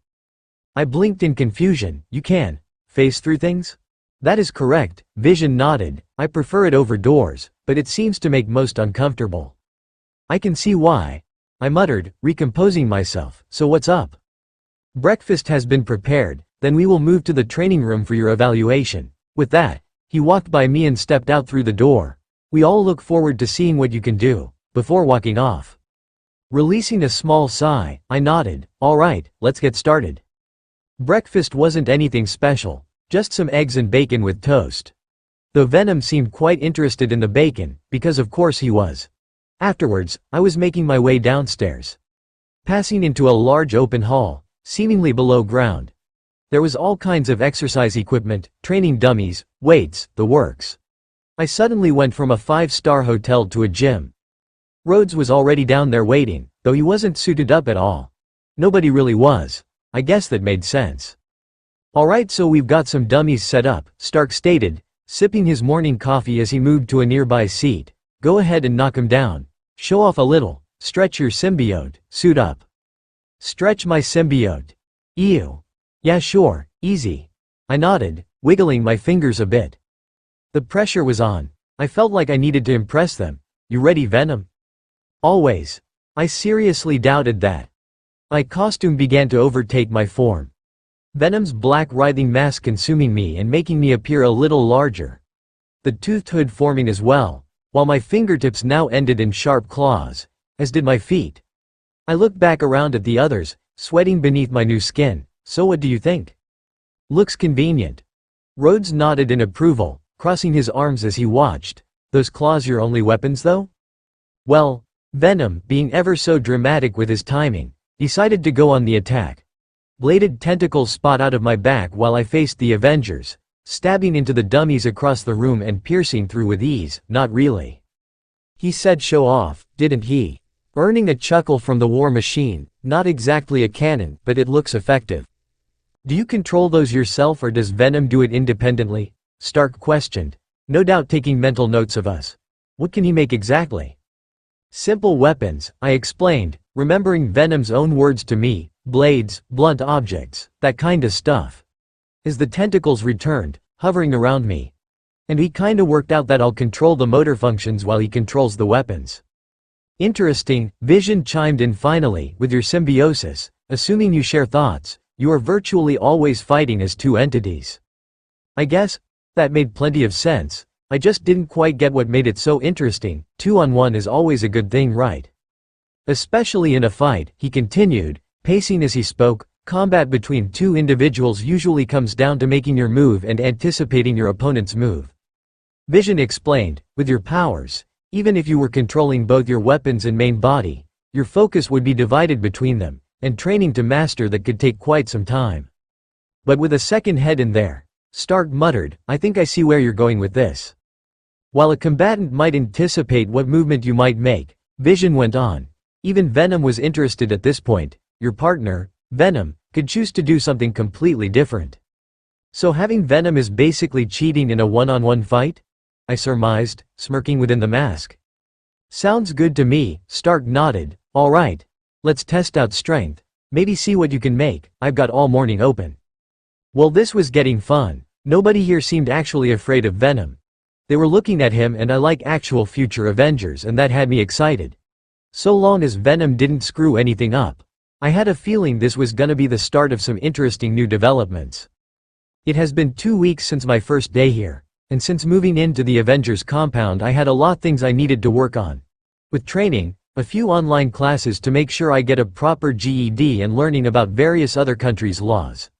I blinked in confusion. You can face through things? That is correct, Vision nodded. I prefer it over doors, but it seems to make most uncomfortable. I can see why, I muttered, recomposing myself. So what's up? Breakfast has been prepared, then we will move to the training room for your evaluation. With that, he walked by me and stepped out through the door. We all look forward to seeing what you can do, before walking off. Releasing a small sigh, I nodded. All right, let's get started. Breakfast wasn't anything special, just some eggs and bacon with toast. Though Venom seemed quite interested in the bacon, because of course he was. Afterwards, I was making my way downstairs. Passing into a large open hall, seemingly below ground. There was all kinds of exercise equipment, training dummies, weights, the works. I suddenly went from a 5-star hotel to a gym. Rhodes was already down there waiting, though he wasn't suited up at all. Nobody really was. I guess that made sense. Alright, so we've got some dummies set up, Stark stated, sipping his morning coffee as he moved to a nearby seat. Go ahead and knock him down. Show off a little. Stretch your symbiote. Suit up. Stretch my symbiote. Ew. Yeah, sure, easy. I nodded, wiggling my fingers a bit. The pressure was on. I felt like I needed to impress them. You ready, Venom? Always. I seriously doubted that. My costume began to overtake my form. Venom's black writhing mask consuming me and making me appear a little larger. The toothed hood forming as well, while my fingertips now ended in sharp claws, as did my feet. I looked back around at the others, sweating beneath my new skin. So what do you think? Looks convenient. Rhodes nodded in approval, crossing his arms as he watched. Those claws your only weapons though? Well, Venom, being ever so dramatic with his timing, decided to go on the attack. Bladed tentacles spot out of my back while I faced the Avengers, stabbing into the dummies across the room and piercing through with ease. Not really. He said show off, didn't he? Earning a chuckle from the war machine. Not exactly a cannon, but it looks effective. Do you control those yourself or does Venom do it independently? Stark questioned, no doubt taking mental notes of us. What can he make exactly? Simple weapons, I explained, remembering Venom's own words to me. Blades, blunt objects, that kinda stuff. As the tentacles returned, hovering around me. And he kinda worked out that I'll control the motor functions while he controls the weapons. Interesting, Vision chimed in finally, with your symbiosis, assuming you share thoughts, you are virtually always fighting as two entities. I guess, that made plenty of sense, I just didn't quite get what made it so interesting. 2-on-1 is always a good thing, right? Especially in a fight, he continued, pacing as he spoke. Combat between two individuals usually comes down to making your move and anticipating your opponent's move. Vision explained, with your powers, even if you were controlling both your weapons and main body, your focus would be divided between them, and training to master that could take quite some time. But with a second head in there, Stark muttered, I think I see where you're going with this. While a combatant might anticipate what movement you might make, Vision went on. Even Venom was interested at this point. Your partner, Venom, could choose to do something completely different. So having Venom is basically cheating in a one-on-one fight? I surmised, smirking within the mask. Sounds good to me, Stark nodded. Alright. Let's test out strength. Maybe see what you can make. I've got all morning open. Well, this was getting fun. Nobody here seemed actually afraid of Venom. They were looking at him, and I like actual future Avengers, and that had me excited. So long as Venom didn't screw anything up. I had a feeling this was gonna be the start of some interesting new developments. It has been 2 weeks since my first day here, and since moving into the Avengers compound I had a lot things I needed to work on. With training, a few online classes to make sure I get a proper GED and learning about various other countries' laws.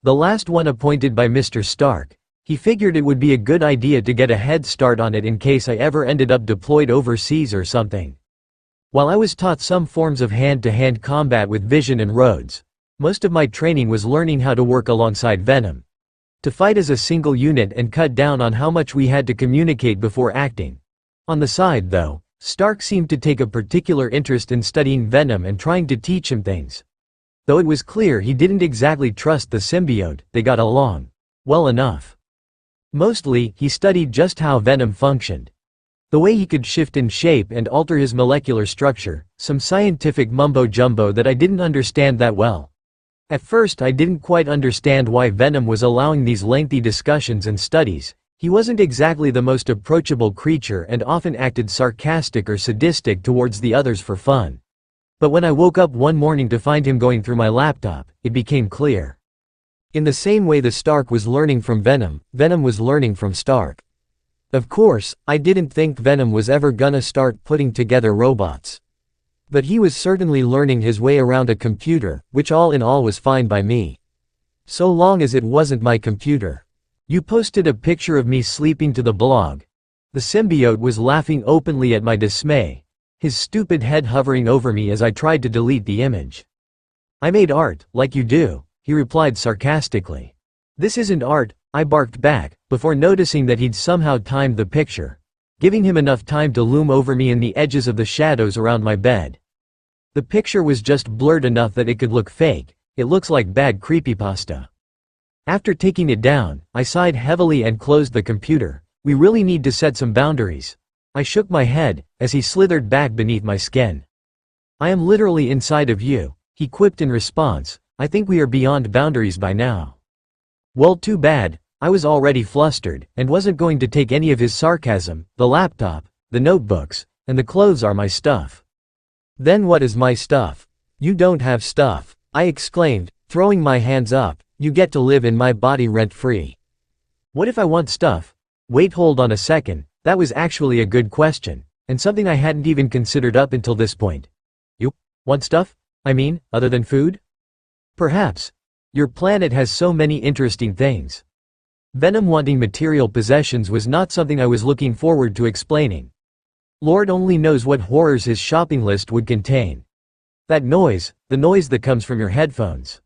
The last one appointed by Mr. Stark, he figured it would be a good idea to get a head start on it in case I ever ended up deployed overseas or something. While I was taught some forms of hand-to-hand combat with Vision and Rhodes, most of my training was learning how to work alongside Venom. To fight as a single unit and cut down on how much we had to communicate before acting. On the side though, Stark seemed to take a particular interest in studying Venom and trying to teach him things. Though it was clear he didn't exactly trust the symbiote, they got along well enough. Mostly, he studied just how Venom functioned. The way he could shift in shape and alter his molecular structure, some scientific mumbo-jumbo that I didn't understand that well. At first I didn't quite understand why Venom was allowing these lengthy discussions and studies. He wasn't exactly the most approachable creature and often acted sarcastic or sadistic towards the others for fun. But when I woke up one morning to find him going through my laptop, it became clear. In the same way the Stark was learning from Venom, Venom was learning from Stark. Of course, I didn't think Venom was ever gonna start putting together robots. But he was certainly learning his way around a computer, which all in all was fine by me. So long as it wasn't my computer. You posted a picture of me sleeping to the blog. The symbiote was laughing openly at my dismay, his stupid head hovering over me as I tried to delete the image. I made art, like you do, he replied sarcastically. This isn't art, I barked back, before noticing that he'd somehow timed the picture, giving him enough time to loom over me in the edges of the shadows around my bed. The picture was just blurred enough that it could look fake, It looks like bad creepypasta. After taking it down, I sighed heavily and closed the computer. We really need to set some boundaries. I shook my head, as he slithered back beneath my skin. I am literally inside of you, he quipped in response. I think we are beyond boundaries by now. Well, too bad. I was already flustered, and wasn't going to take any of his sarcasm. The laptop, the notebooks, and the clothes are my stuff. Then what is my stuff? You don't have stuff, I exclaimed, throwing my hands up. You get to live in my body rent-free. What if I want stuff? Wait, hold on a second, that was actually a good question, and something I hadn't even considered up until this point. You want stuff? I mean, other than food? Perhaps. Your planet has so many interesting things. Venom wanting material possessions was not something I was looking forward to explaining. Lord only knows what horrors his shopping list would contain. That noise, the noise that comes from your headphones.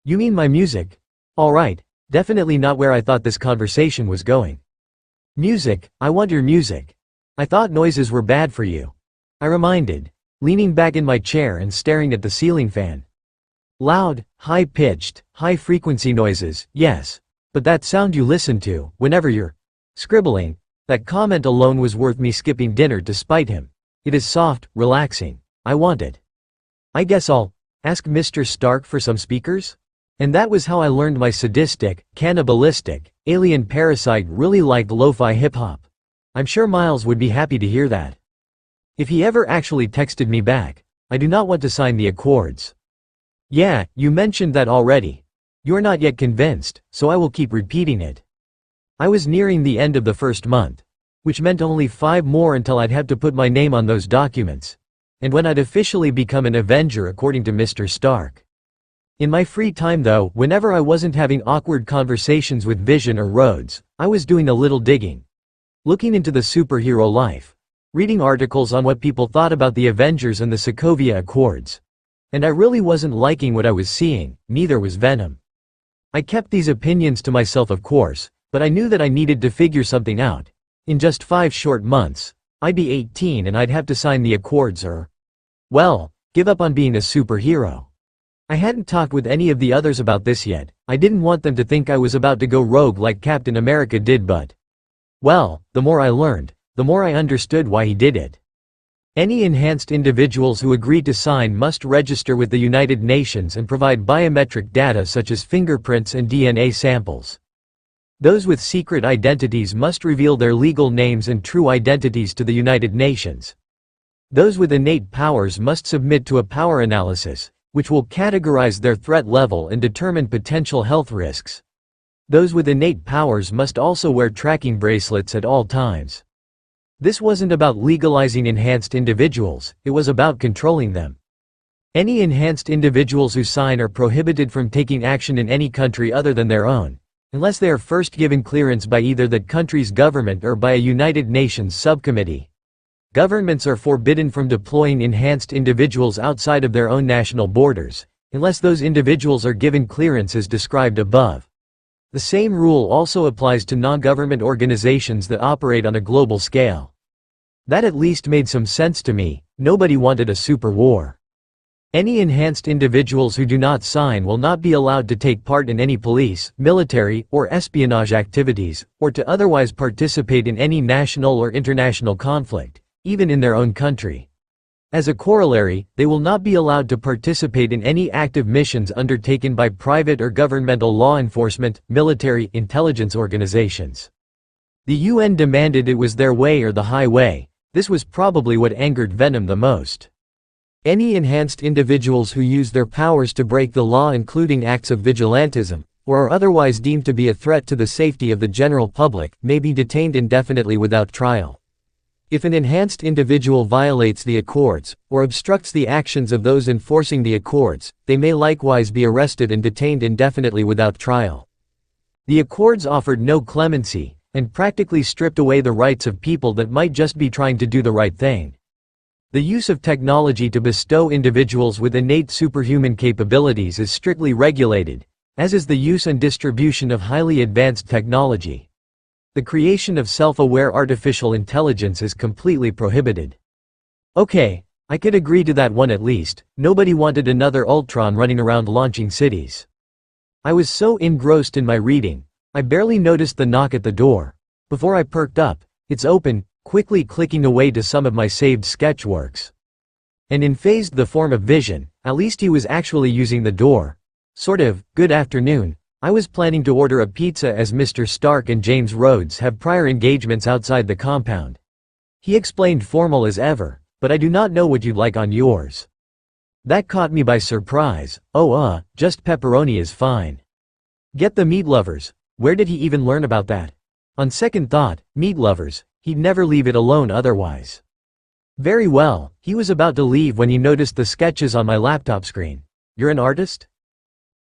You mean my music? Alright, definitely not where I thought this conversation was going. Music, I want your music. I thought noises were bad for you. I reminded, leaning back in my chair and staring at the ceiling fan. Loud, high-pitched, high-frequency noises, yes. But that sound you listen to, whenever you're scribbling, that comment alone was worth me skipping dinner to spite him. It is soft, relaxing. I want it. I guess I'll ask Mr. Stark for some speakers? And that was how I learned my sadistic, cannibalistic, alien parasite really liked lo-fi hip-hop. I'm sure Miles would be happy to hear that. If he ever actually texted me back, I do not want to sign the accords. Yeah, you mentioned that already. You're not yet convinced, so I will keep repeating it. I was nearing the end of the first month, which meant only 5 more until I'd have to put my name on those documents. And when I'd officially become an Avenger according to Mr. Stark. In my free time though, whenever I wasn't having awkward conversations with Vision or Rhodes, I was doing a little digging. Looking into the superhero life. Reading articles on what people thought about the Avengers and the Sokovia Accords. And I really wasn't liking what I was seeing, neither was Venom. I kept these opinions to myself of course, but I knew that I needed to figure something out. In just 5 short months, I'd be 18 and I'd have to sign the accords or, well, give up on being a superhero. I hadn't talked with any of the others about this yet. I didn't want them to think I was about to go rogue like Captain America did, but, well, the more I learned, the more I understood why he did it. Any enhanced individuals who agreed to sign must register with the United Nations and provide biometric data such as fingerprints and DNA samples. Those with secret identities must reveal their legal names and true identities to the United Nations. Those with innate powers must submit to a power analysis, which will categorize their threat level and determine potential health risks. Those with innate powers must also wear tracking bracelets at all times. This wasn't about legalizing enhanced individuals, it was about controlling them. Any enhanced individuals who sign are prohibited from taking action in any country other than their own, unless they are first given clearance by either that country's government or by a United Nations subcommittee. Governments are forbidden from deploying enhanced individuals outside of their own national borders, unless those individuals are given clearance as described above. The same rule also applies to non-government organizations that operate on a global scale. That at least made some sense to me. Nobody wanted a super war. Any enhanced individuals who do not sign will not be allowed to take part in any police, military, or espionage activities, or to otherwise participate in any national or international conflict, even in their own country. As a corollary, they will not be allowed to participate in any active missions undertaken by private or governmental law enforcement, military, intelligence organizations. The UN demanded it was their way or the highway. This was probably what angered Venom the most. Any enhanced individuals who use their powers to break the law, including acts of vigilantism, or are otherwise deemed to be a threat to the safety of the general public, may be detained indefinitely without trial. If an enhanced individual violates the accords, or obstructs the actions of those enforcing the accords, they may likewise be arrested and detained indefinitely without trial. The accords offered no clemency, and practically stripped away the rights of people that might just be trying to do the right thing. The use of technology to bestow individuals with innate superhuman capabilities is strictly regulated, as is the use and distribution of highly advanced technology. The creation of self-aware artificial intelligence is completely prohibited. Okay, I could agree to that one at least. Nobody wanted another Ultron running around launching cities. I was so engrossed in my reading, I barely noticed the knock at the door. Before I perked up, it's open, quickly clicking away to some of my saved sketchworks. And in phased the form of Vision, at least he was actually using the door. Sort of, good afternoon. I was planning to order a pizza as Mr. Stark and James Rhodes have prior engagements outside the compound. He explained formal as ever, but I do not know what you'd like on yours. That caught me by surprise. Oh, just pepperoni is fine. Get the meat lovers. Where did he even learn about that? On second thought, meat lovers, he'd never leave it alone otherwise. Very well, he was about to leave when he noticed the sketches on my laptop screen. You're an artist?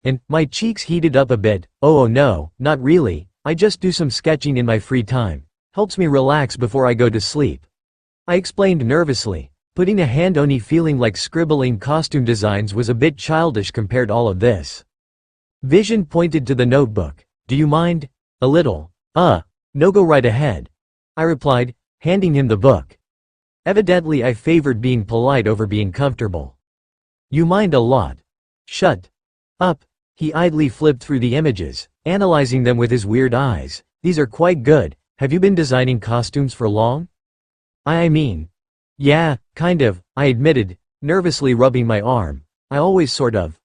And my cheeks heated up a bit. Oh no, not really. I just do some sketching in my free time. Helps me relax before I go to sleep. I explained nervously. Putting a hand on me, feeling like scribbling costume designs was a bit childish compared to all of this. Vision pointed to the notebook. Do you mind? A little. No, go right ahead. I replied, handing him the book. Evidently I favored being polite over being comfortable. You mind a lot. Shut up. He idly flipped through the images, analyzing them with his weird eyes. These are quite good. Have you been designing costumes for long? I mean. Yeah, kind of, I admitted, nervously rubbing my arm. I always sort of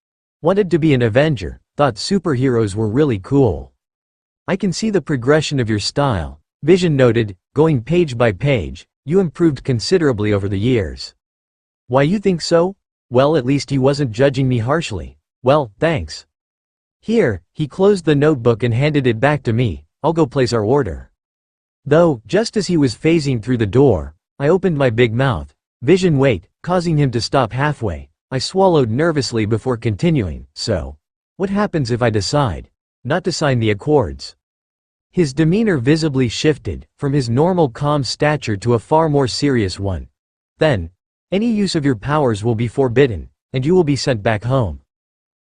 wanted to be an Avenger, thought superheroes were really cool. I can see the progression of your style, Vision noted, going page by page. You improved considerably over the years. Why, you think so? Well, at least he wasn't judging me harshly. Well, thanks. Here, he closed the notebook and handed it back to me. I'll go place our order. Though, just as he was phasing through the door, I opened my big mouth. Vision wait, causing him to stop halfway. I swallowed nervously before continuing. So, what happens if I decide not to sign the accords? His demeanor visibly shifted, from his normal calm stature to a far more serious one. Then, any use of your powers will be forbidden, and you will be sent back home.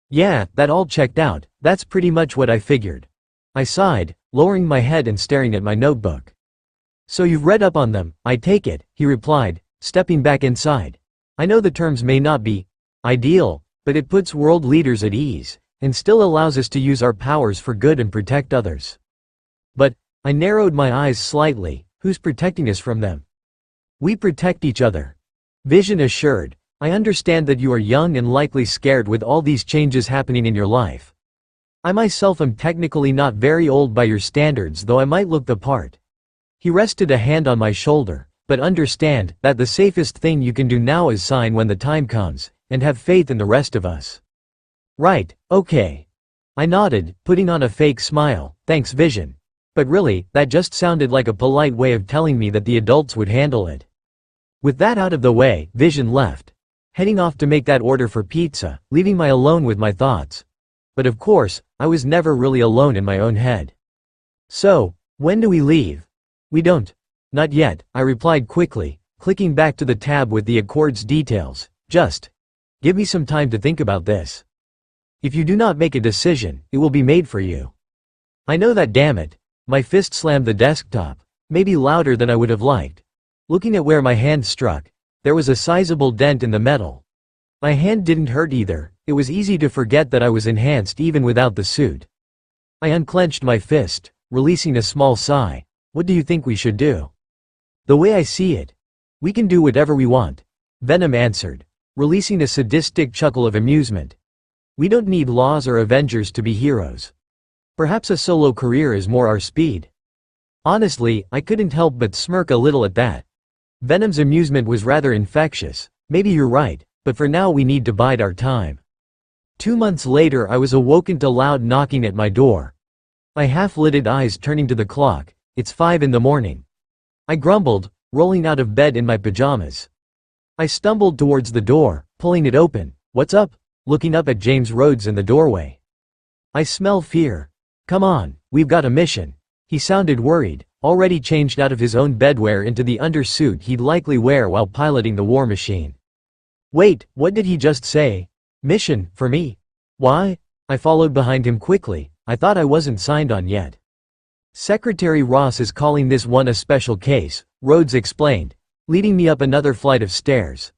Yeah, that all checked out. That's pretty much what I figured. I sighed, lowering my head and staring at my notebook. So you've read up on them, I take it, he replied, stepping back inside. I know the terms may not be ideal, but it puts world leaders at ease, and still allows us to use our powers for good and protect others. But, I narrowed my eyes slightly, who's protecting us from them? We protect each other. Vision assured, I understand that you are young and likely scared with all these changes happening in your life. I myself am technically not very old by your standards, though I might look the part. He rested a hand on my shoulder, but understand that the safest thing you can do now is sign when the time comes, and have faith in the rest of us. Right, okay. I nodded, putting on a fake smile, thanks Vision. But really, that just sounded like a polite way of telling me that the adults would handle it. With that out of the way, Vision left, heading off to make that order for pizza, leaving me alone with my thoughts. But of course, I was never really alone in my own head. So, when do we leave? We don't. Not yet, I replied quickly, clicking back to the tab with the accords details. Just give me some time to think about this. If you do not make a decision, it will be made for you. I know that, damn it. My fist slammed the desktop, maybe louder than I would have liked. Looking at where my hand struck, there was a sizable dent in the metal. My hand didn't hurt either, it was easy to forget that I was enhanced even without the suit. I unclenched my fist, releasing a small sigh. What do you think we should do? The way I see it, we can do whatever we want, Venom answered, releasing a sadistic chuckle of amusement. We don't need laws or Avengers to be heroes. Perhaps a solo career is more our speed. Honestly, I couldn't help but smirk a little at that. Venom's amusement was rather infectious. Maybe you're right, but for now we need to bide our time. 2 months later I was awoken to loud knocking at my door. My half-lidded eyes turning to the clock. It's 5 in the morning. I grumbled, rolling out of bed in my pajamas. I stumbled towards the door, pulling it open. What's up? Looking up at James Rhodes in the doorway. I smell fear. Come on, we've got a mission. He sounded worried, already changed out of his own bedwear into the undersuit he'd likely wear while piloting the war machine. Wait, what did he just say? Mission, for me? Why? I followed behind him quickly. I thought I wasn't signed on yet. Secretary Ross is calling this one a special case, Rhodes explained, leading me up another flight of stairs.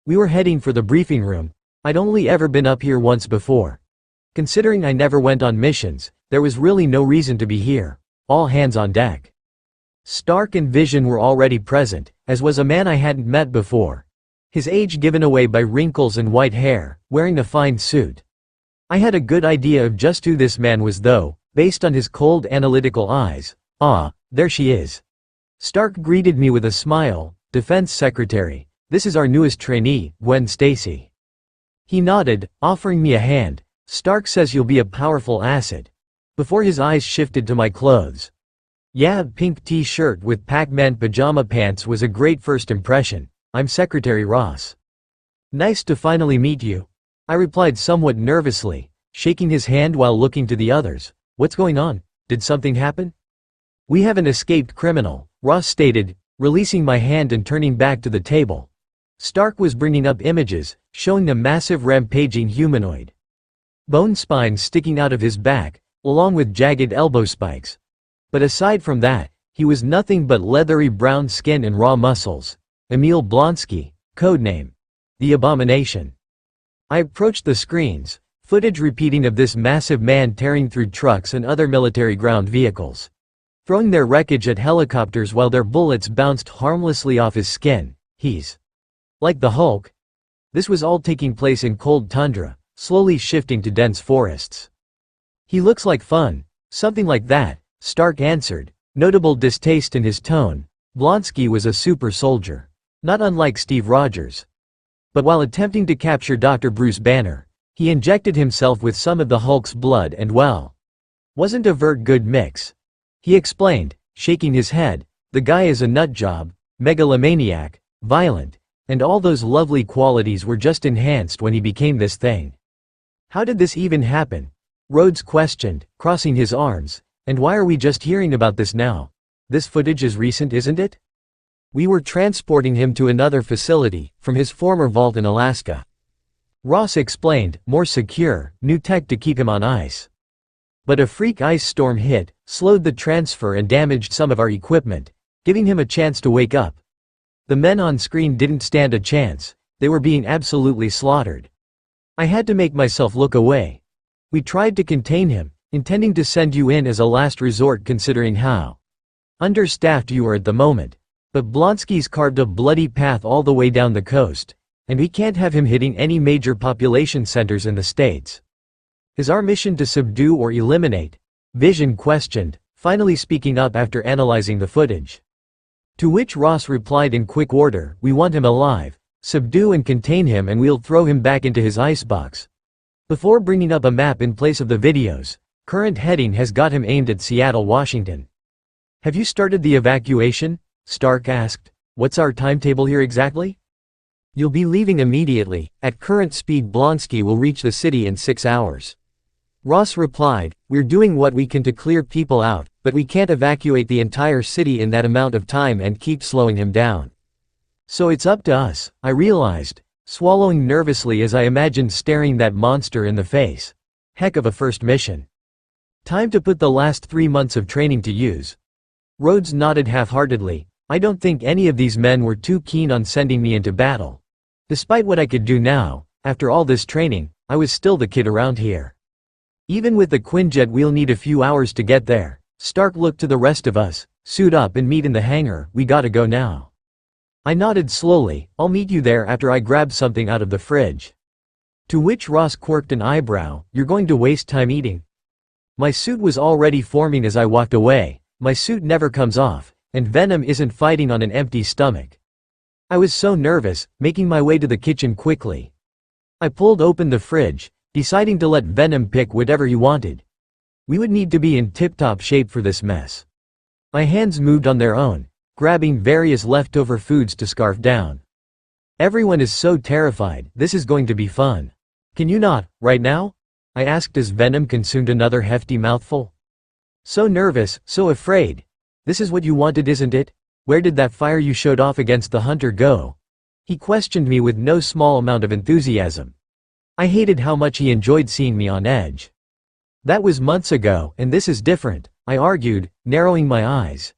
We were heading for the briefing room. I'd only ever been up here once before. Considering I never went on missions, there was really no reason to be here. All hands on deck. Stark and Vision were already present, as was a man I hadn't met before. His age given away by wrinkles and white hair, wearing a fine suit. I had a good idea of just who this man was though, based on his cold analytical eyes. "Ah, there she is." Stark greeted me with a smile. "Defense Secretary, this is our newest trainee, Gwen Stacy." He nodded, offering me a hand. "Stark says you'll be a powerful asset." Before his eyes shifted to my clothes. Yeah, pink t-shirt with Pac-Man pajama pants was a great first impression. "I'm Secretary Ross." "Nice to finally meet you," I replied somewhat nervously, shaking his hand while looking to the others. "What's going on? Did something happen?" "We have an escaped criminal," Ross stated, releasing my hand and turning back to the table. Stark was bringing up images, showing a massive rampaging humanoid. Bone spines sticking out of his back, along with jagged elbow spikes. But aside from that, he was nothing but leathery brown skin and raw muscles. Emil Blonsky, codename the Abomination. I approached the screens, footage repeating of this massive man tearing through trucks and other military ground vehicles, throwing their wreckage at helicopters while their bullets bounced harmlessly off his skin. He's like the Hulk. This was all taking place in cold tundra, slowly shifting to dense forests. "He looks like fun." "Something like that," Stark answered, notable distaste in his tone. Blonsky was a super soldier, not unlike Steve Rogers. But while attempting to capture Dr. Bruce Banner, he injected himself with some of the Hulk's blood and well, wasn't a very good mix. He explained, shaking his head, "The guy is a nutjob, megalomaniac, violent, and all those lovely qualities were just enhanced when he became this thing." "How did this even happen?" Rhodes questioned, crossing his arms. "And why are we just hearing about this now? This footage is recent, isn't it?" "We were transporting him to another facility, from his former vault in Alaska." Ross explained, more secure, new tech to keep him on ice. "But a freak ice storm hit, slowed the transfer and damaged some of our equipment, giving him a chance to wake up. The men on screen didn't stand a chance, they were being absolutely slaughtered. I had to make myself look away. We tried to contain him, intending to send you in as a last resort considering how understaffed you are at the moment. But Blonsky's carved a bloody path all the way down the coast, and we can't have him hitting any major population centers in the States." "Is our mission to subdue or eliminate?" Vision questioned, finally speaking up after analyzing the footage. To which Ross replied in quick order, "We want him alive. Subdue and contain him and we'll throw him back into his icebox." Before bringing up a map in place of the videos, current heading has got him aimed at Seattle, Washington. "Have you started the evacuation?" Stark asked. "What's our timetable here exactly?" "You'll be leaving immediately. At current speed Blonsky will reach the city in 6 hours. Ross replied, "We're doing what we can to clear people out, but we can't evacuate the entire city in that amount of time and keep slowing him down. So it's up to us," I realized, swallowing nervously as I imagined staring that monster in the face. Heck of a first mission. Time to put the last 3 months of training to use. Rhodes nodded half-heartedly. I don't think any of these men were too keen on sending me into battle. Despite what I could do now, after all this training, I was still the kid around here. Even with the Quinjet we'll need a few hours to get there. Stark looked to the rest of us. "Suit up and meet in the hangar, we gotta go now." I nodded slowly. "I'll meet you there after I grab something out of the fridge." To which Ross quirked an eyebrow. "You're going to waste time eating?" My suit was already forming as I walked away. My suit never comes off, and Venom isn't fighting on an empty stomach. I was so nervous, making my way to the kitchen quickly. I pulled open the fridge, deciding to let Venom pick whatever he wanted. We would need to be in tip-top shape for this mess. My hands moved on their own, grabbing various leftover foods to scarf down. Everyone is so terrified. This is going to be fun. "Can you not, right now?" I asked as Venom consumed another hefty mouthful. "So nervous, so afraid. This is what you wanted, isn't it? Where did that fire you showed off against the hunter go?" He questioned me with no small amount of enthusiasm. I hated how much he enjoyed seeing me on edge. "That was months ago, and this is different," I argued, narrowing my eyes.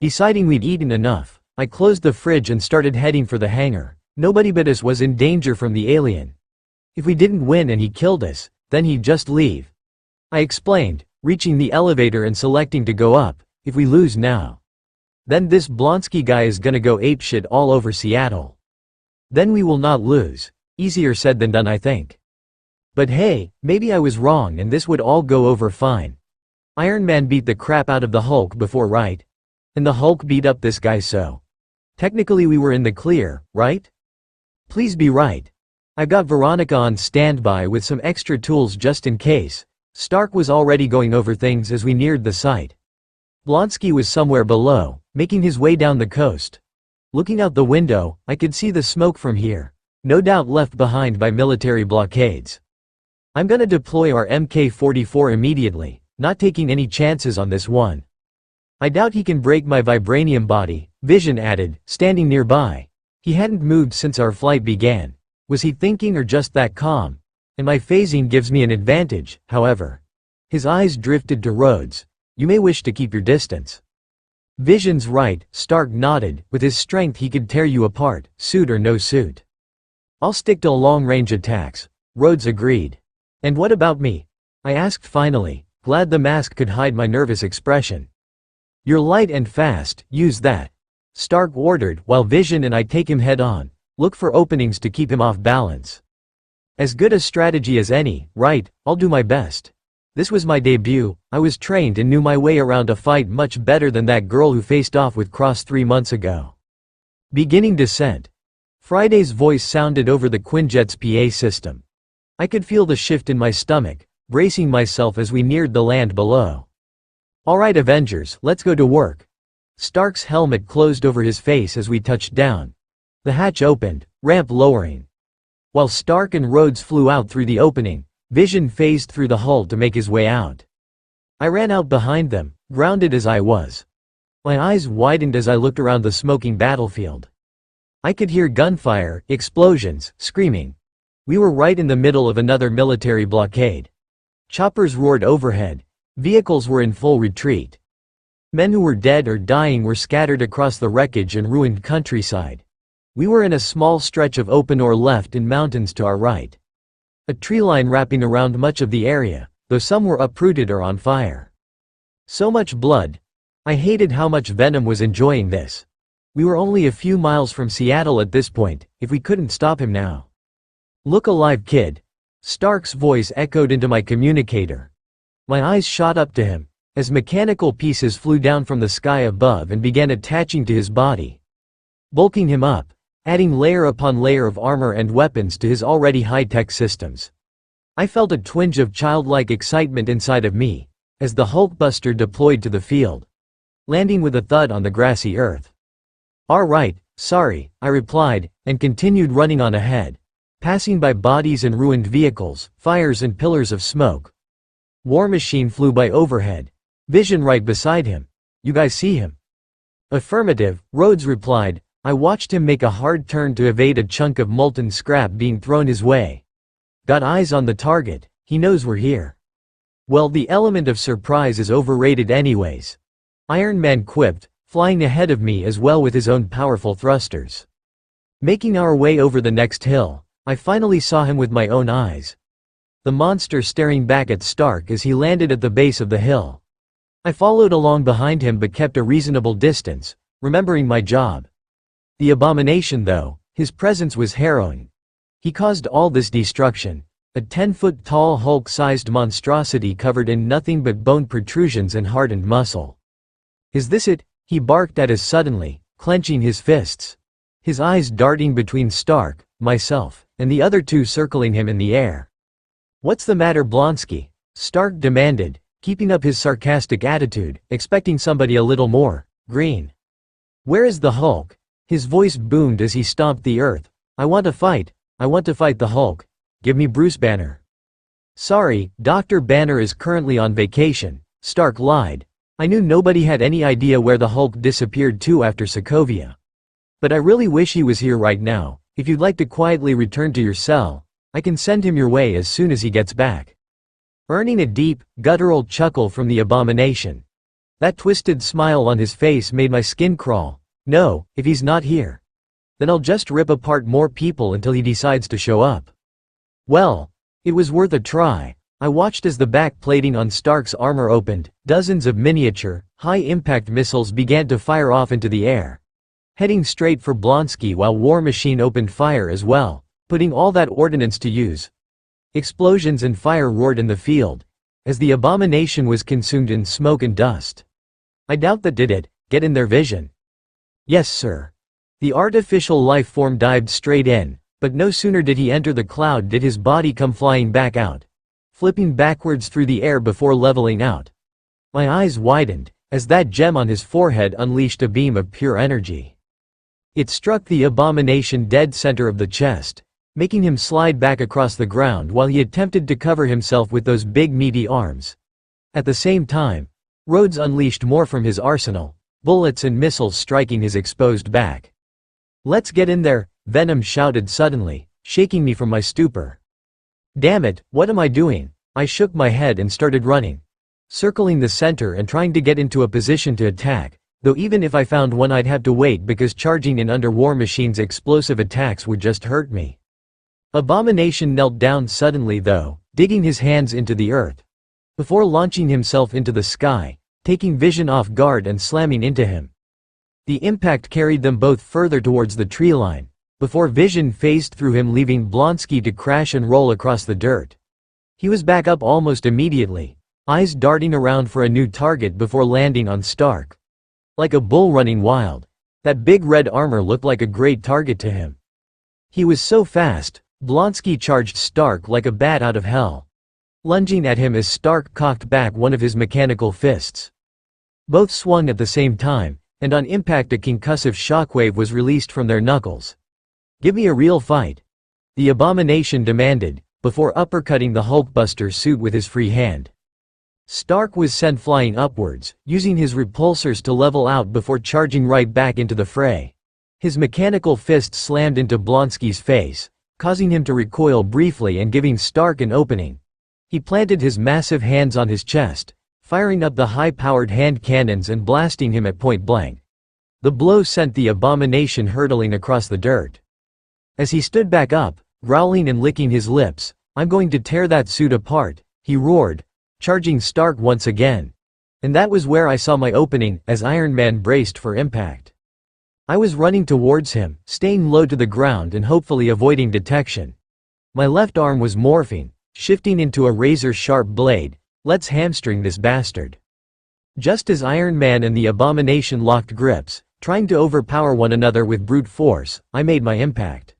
Deciding we'd eaten enough, I closed the fridge and started heading for the hangar, Nobody but us was in danger from the alien. If we didn't win and he killed us, then he'd just leave. I explained, reaching the elevator and selecting to go up. If we lose now, then this Blonsky guy is gonna go apeshit all over Seattle. Then we will not lose. Easier said than done, I think. But hey, maybe I was wrong and this would all go over fine. Iron Man beat the crap out of the Hulk before, right? And the Hulk beat up this guy, so technically we were in the clear, right? Please be right. I've got Veronica on standby with some extra tools just in case. Stark was already going over things as we neared the site. Blonsky was somewhere below, making his way down the coast. Looking out the window, I could see the smoke from here, no doubt left behind by military blockades. I'm gonna deploy our Mk-44 immediately, not taking any chances on this one. I doubt he can break my vibranium body, Vision added, standing nearby. He hadn't moved since our flight began. Was he thinking or just that calm? And my phasing gives me an advantage, however. His eyes drifted to Rhodes. You may wish to keep your distance. Vision's right, Stark nodded. With his strength he could tear you apart, suit or no suit. I'll stick to long-range attacks, Rhodes agreed. And what about me? I asked finally, glad the mask could hide my nervous expression. You're light and fast, use that, Stark ordered, while Vision and I take him head on. Look for openings to keep him off balance. As good a strategy as any, right? I'll do my best. This was my debut. I was trained and knew my way around a fight much better than that girl who faced off with Cross 3 months ago. Beginning descent. Friday's voice sounded over the Quinjet's PA system. I could feel the shift in my stomach, bracing myself as we neared the land below. Alright Avengers, let's go to work. Stark's helmet closed over his face as we touched down. The hatch opened, ramp lowering. While Stark and Rhodes flew out through the opening, Vision phased through the hull to make his way out. I ran out behind them, grounded as I was. My eyes widened as I looked around the smoking battlefield. I could hear gunfire, explosions, screaming. We were right in the middle of another military blockade. Choppers roared overhead. Vehicles were in full retreat. Men who were dead or dying were scattered across the wreckage and ruined countryside. We were in a small stretch of open or left in mountains to our right. A tree line wrapping around much of the area, though some were uprooted or on fire. So much blood. I hated how much Venom was enjoying this. We were only a few miles from Seattle at this point, if we couldn't stop him now. Look alive, kid. Stark's voice echoed into my communicator. My eyes shot up to him, as mechanical pieces flew down from the sky above and began attaching to his body, bulking him up, adding layer upon layer of armor and weapons to his already high-tech systems. I felt a twinge of childlike excitement inside of me, as the Hulkbuster deployed to the field, landing with a thud on the grassy earth. All right, sorry, I replied, and continued running on ahead, passing by bodies and ruined vehicles, fires and pillars of smoke. War Machine flew by overhead. Vision right beside him. You guys see him? Affirmative, Rhodes replied. I watched him make a hard turn to evade a chunk of molten scrap being thrown his way. Got eyes on the target, he knows we're here. Well, the element of surprise is overrated anyways. Iron Man quipped, flying ahead of me as well with his own powerful thrusters. Making our way over the next hill, I finally saw him with my own eyes. The monster staring back at Stark as he landed at the base of the hill. I followed along behind him but kept a reasonable distance, remembering my job. The abomination though, his presence was harrowing. He caused all this destruction, a 10-foot-tall Hulk-sized monstrosity covered in nothing but bone protrusions and hardened muscle. Is this it? He barked at us suddenly, clenching his fists. His eyes darting between Stark, myself, and the other two circling him in the air. What's the matter, Blonsky? Stark demanded, keeping up his sarcastic attitude, expecting somebody a little more green. Where is the Hulk? His voice boomed as he stomped the earth. I want to fight the Hulk. Give me Bruce Banner. Sorry, Dr. Banner is currently on vacation, Stark lied. I knew nobody had any idea where the Hulk disappeared to after Sokovia. But I really wish he was here right now. If you'd like to quietly return to your cell, I can send him your way as soon as he gets back. Earning a deep, guttural chuckle from the abomination. That twisted smile on his face made my skin crawl. No, if he's not here. Then I'll just rip apart more people until he decides to show up. Well, it was worth a try. I watched as the back plating on Stark's armor opened, dozens of miniature, high-impact missiles began to fire off into the air, heading straight for Blonsky while War Machine opened fire as well, putting all that ordnance to use. Explosions and fire roared in the field, as the abomination was consumed in smoke and dust. I doubt that did it get in their vision. Yes, sir. The artificial life form dived straight in, but no sooner did he enter the cloud did his body come flying back out, flipping backwards through the air before leveling out. My eyes widened, as that gem on his forehead unleashed a beam of pure energy. It struck the abomination dead center of the chest, making him slide back across the ground while he attempted to cover himself with those big meaty arms. At the same time, Rhodes unleashed more from his arsenal, bullets and missiles striking his exposed back. "Let's get in there," Venom shouted suddenly, shaking me from my stupor. "Damn it, what am I doing?" I shook my head and started running, circling the center and trying to get into a position to attack, though even if I found one I'd have to wait because charging in under War Machine's explosive attacks would just hurt me. Abomination knelt down suddenly though, digging his hands into the earth, before launching himself into the sky, taking Vision off guard and slamming into him. The impact carried them both further towards the tree line, before Vision phased through him leaving Blonsky to crash and roll across the dirt. He was back up almost immediately, eyes darting around for a new target before landing on Stark. Like a bull running wild, that big red armor looked like a great target to him. He was so fast, Blonsky charged Stark like a bat out of hell, lunging at him as Stark cocked back one of his mechanical fists. Both swung at the same time, and on impact a concussive shockwave was released from their knuckles. "Give me a real fight," the abomination demanded, before uppercutting the Hulkbuster suit with his free hand. Stark was sent flying upwards, using his repulsors to level out before charging right back into the fray. His mechanical fist slammed into Blonsky's face, causing him to recoil briefly and giving Stark an opening. He planted his massive hands on his chest, firing up the high-powered hand cannons and blasting him at point blank. The blow sent the abomination hurtling across the dirt. As he stood back up, growling and licking his lips, "I'm going to tear that suit apart," he roared, charging Stark once again. And that was where I saw my opening, as Iron Man braced for impact. I was running towards him, staying low to the ground and hopefully avoiding detection. My left arm was morphing, shifting into a razor-sharp blade. "Let's hamstring this bastard." Just as Iron Man and the abomination locked grips, trying to overpower one another with brute force, I made my impact.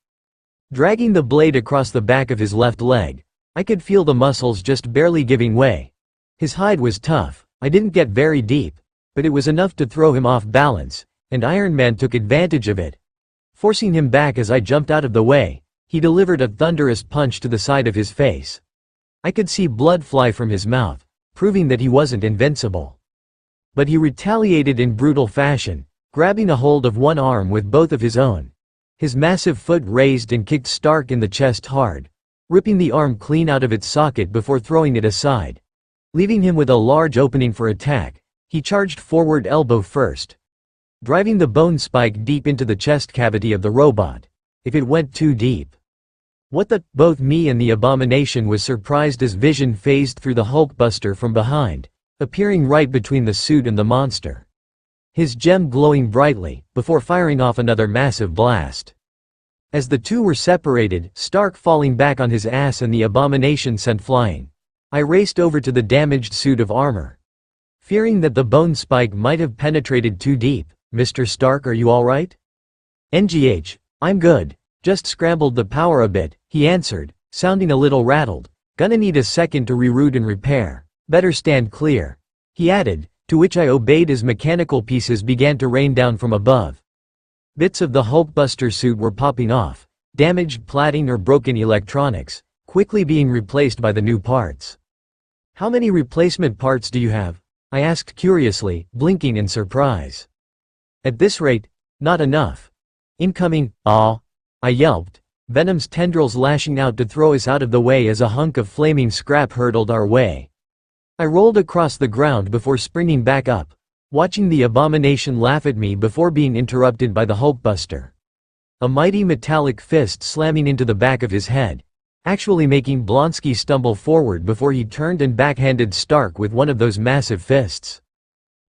Dragging the blade across the back of his left leg, I could feel the muscles just barely giving way. His hide was tough, I didn't get very deep, but it was enough to throw him off balance, and Iron Man took advantage of it. Forcing him back as I jumped out of the way, he delivered a thunderous punch to the side of his face. I could see blood fly from his mouth, proving that he wasn't invincible. But he retaliated in brutal fashion, grabbing a hold of one arm with both of his own. His massive foot raised and kicked Stark in the chest hard, ripping the arm clean out of its socket before throwing it aside. Leaving him with a large opening for attack, he charged forward elbow first, driving the bone spike deep into the chest cavity of the robot. If it went too deep. What the? Both me and the abomination was surprised as Vision phased through the Hulkbuster from behind, appearing right between the suit and the monster. His gem glowing brightly, before firing off another massive blast. As the two were separated, Stark falling back on his ass and the abomination sent flying, I raced over to the damaged suit of armor. Fearing that the bone spike might have penetrated too deep, "Mr. Stark, are you alright?" "NGH, I'm good. Just scrambled the power a bit," he answered, sounding a little rattled. "Gonna need a second to reroute and repair. Better stand clear," he added, to which I obeyed as mechanical pieces began to rain down from above. Bits of the Hulkbuster suit were popping off, damaged plating or broken electronics, quickly being replaced by the new parts. "How many replacement parts do you have?" I asked curiously, blinking in surprise. "At this rate, not enough." "Incoming, aw!" I yelped, Venom's tendrils lashing out to throw us out of the way as a hunk of flaming scrap hurtled our way. I rolled across the ground before springing back up, watching the abomination laugh at me before being interrupted by the Hulkbuster. a mighty metallic fist slamming into the back of his head, actually making Blonsky stumble forward before he turned and backhanded Stark with one of those massive fists.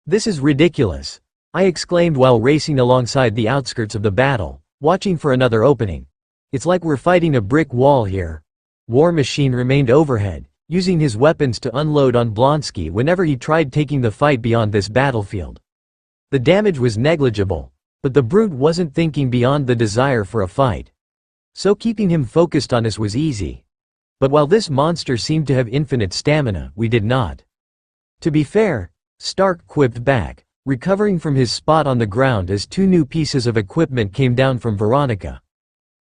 "This is ridiculous," I exclaimed while racing alongside the outskirts of the battle, watching for another opening. "It's like we're fighting a brick wall here." War Machine remained overhead, using his weapons to unload on Blonsky whenever he tried taking the fight beyond this battlefield. The damage was negligible, but the brute wasn't thinking beyond the desire for a fight. So keeping him focused on us was easy. But while this monster seemed to have infinite stamina, we did not. To be fair, Stark quipped back, recovering from his spot on the ground as two new pieces of equipment came down from Veronica.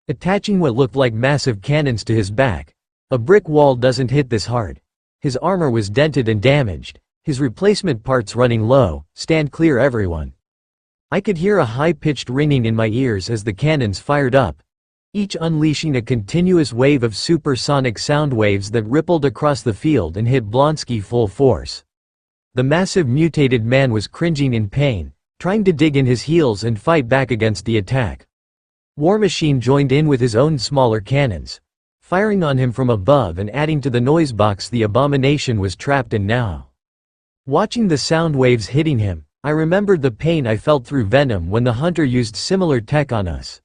Attaching what looked like massive cannons to his back. A brick wall doesn't hit this hard. His armor was dented and damaged, his replacement parts running low. "Stand clear, everyone." I could hear a high-pitched ringing in my ears as the cannons fired up, each unleashing a continuous wave of supersonic sound waves that rippled across the field and hit Blonsky full force. The massive mutated man was cringing in pain, trying to dig in his heels and fight back against the attack. War Machine joined in with his own smaller cannons, firing on him from above and adding to the noise box the abomination was trapped in now. Watching the sound waves hitting him, I remembered the pain I felt through Venom when the hunter used similar tech on us.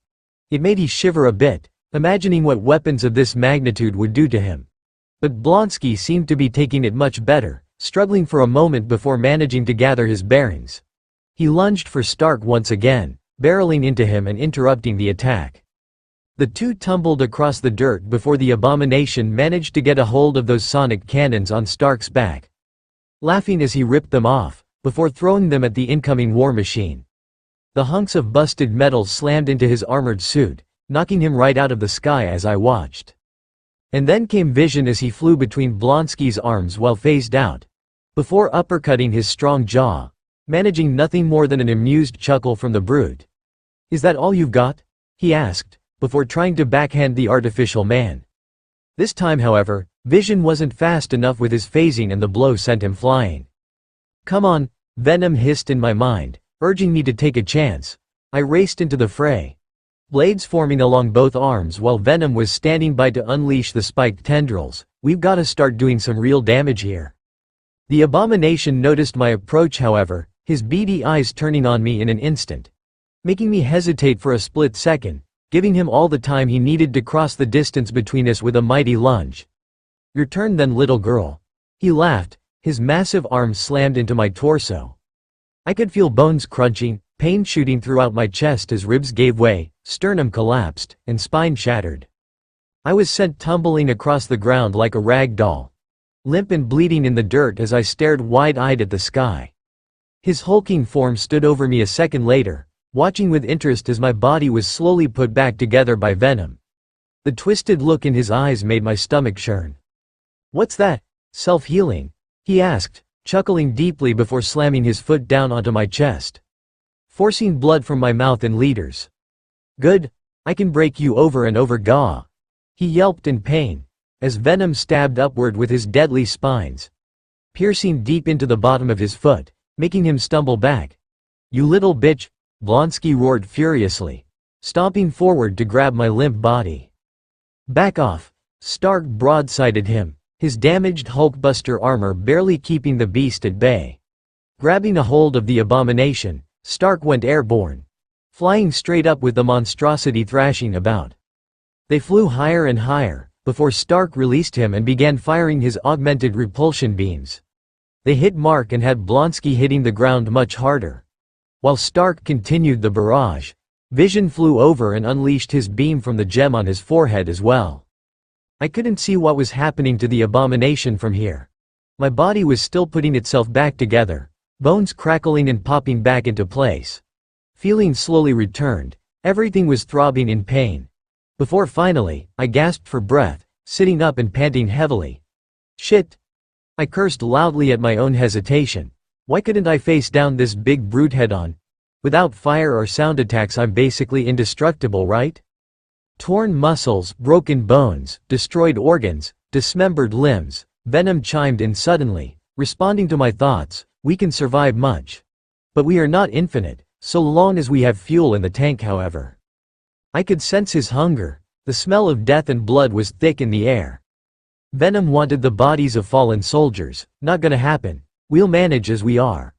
It made me shiver a bit, imagining what weapons of this magnitude would do to him. But Blonsky seemed to be taking it much better, struggling for a moment before managing to gather his bearings. He lunged for Stark once again, barreling into him and interrupting the attack. The two tumbled across the dirt before the abomination managed to get a hold of those sonic cannons on Stark's back, laughing as he ripped them off, before throwing them at the incoming War Machine. The hunks of busted metal slammed into his armored suit, knocking him right out of the sky as I watched. And then came Vision as he flew between Blonsky's arms while phased out, before uppercutting his strong jaw, managing nothing more than an amused chuckle from the brute. "Is that all you've got?" he asked, before trying to backhand the artificial man. This time, however, Vision wasn't fast enough with his phasing and the blow sent him flying. "Come on," Venom hissed in my mind, urging me to take a chance. I raced into the fray, blades forming along both arms while Venom was standing by to unleash the spiked tendrils. "We've got to start doing some real damage here." The abomination noticed my approach, however, his beady eyes turning on me in an instant, making me hesitate for a split second, giving him all the time he needed to cross the distance between us with a mighty lunge. "Your turn then, little girl." He laughed, his massive arms slammed into my torso. I could feel bones crunching, pain shooting throughout my chest as ribs gave way, sternum collapsed, and spine shattered. I was sent tumbling across the ground like a rag doll, limp and bleeding in the dirt as I stared wide-eyed at the sky. His hulking form stood over me a second later, watching with interest as my body was slowly put back together by Venom. The twisted look in his eyes made my stomach churn. "What's that? Self-healing?" he asked, chuckling deeply before slamming his foot down onto my chest, forcing blood from my mouth in liters. "Good, I can break you over and over, gah." He yelped in pain, as Venom stabbed upward with his deadly spines, piercing deep into the bottom of his foot, making him stumble back. "You little bitch," Blonsky roared furiously, stomping forward to grab my limp body. "Back off," Stark broadsided him, his damaged Hulkbuster armor barely keeping the beast at bay. Grabbing a hold of the abomination, Stark went airborne, flying straight up with the monstrosity thrashing about. They flew higher and higher, before Stark released him and began firing his augmented repulsion beams. They hit mark and had Blonsky hitting the ground much harder. While Stark continued the barrage, Vision flew over and unleashed his beam from the gem on his forehead as well. I couldn't see what was happening to the abomination from here. My body was still putting itself back together, bones crackling and popping back into place. Feeling slowly returned, everything was throbbing in pain. Before finally, I gasped for breath, sitting up and panting heavily. "Shit!" I cursed loudly at my own hesitation. Why couldn't I face down this big brute head-on? Without fire or sound attacks I'm basically indestructible, right? Torn muscles, broken bones, destroyed organs, dismembered limbs, Venom chimed in suddenly, responding to my thoughts. "We can survive much. But we are not infinite, so long as we have fuel in the tank, however." I could sense his hunger. The smell of death and blood was thick in the air. Venom wanted the bodies of fallen soldiers. Not gonna happen. We'll manage as we are.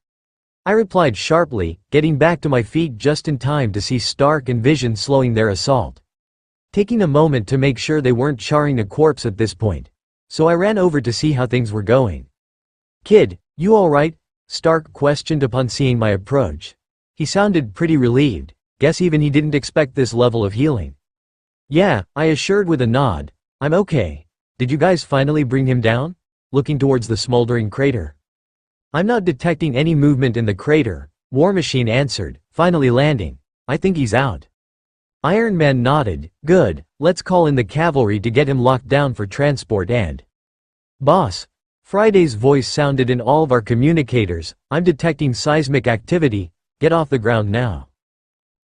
I replied sharply, getting back to my feet just in time to see Stark and Vision slowing their assault. Taking a moment to make sure they weren't charring a corpse at this point. So I ran over to see how things were going. "Kid, you alright?" Stark questioned upon seeing my approach. He sounded pretty relieved. Guess even he didn't expect this level of healing. "Yeah," I assured with a nod. "I'm okay. Did you guys finally bring him down?" Looking towards the smoldering crater. "I'm not detecting any movement in the crater," War Machine answered, finally landing. "I think he's out." Iron Man nodded. "Good, let's call in the cavalry to get him locked down for transport and—" "Boss." Friday's voice sounded in all of our communicators. "I'm detecting seismic activity. Get off the ground now."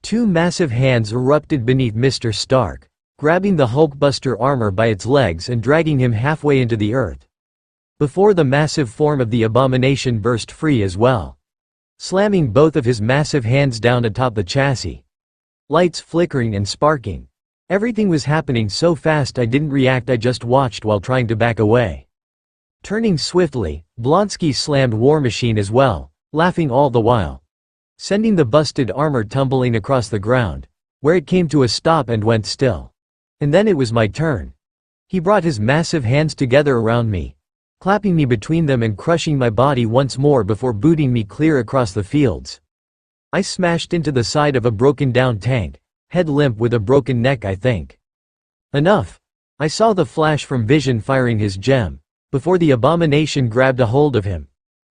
Two massive hands erupted beneath Mr. Stark, grabbing the Hulkbuster armor by its legs and dragging him halfway into the earth. Before the massive form of the abomination burst free as well, slamming both of his massive hands down atop the chassis. Lights flickering and sparking. Everything was happening so fast I didn't react, I just watched while trying to back away. Turning swiftly, Blonsky slammed War Machine as well, laughing all the while, sending the busted armor tumbling across the ground, where it came to a stop and went still. And then it was my turn. He brought his massive hands together around me, clapping me between them and crushing my body once more before booting me clear across the fields. I smashed into the side of a broken down tank, head limp with a broken neck I think. Enough. I saw the flash from Vision firing his gem, before the abomination grabbed a hold of him,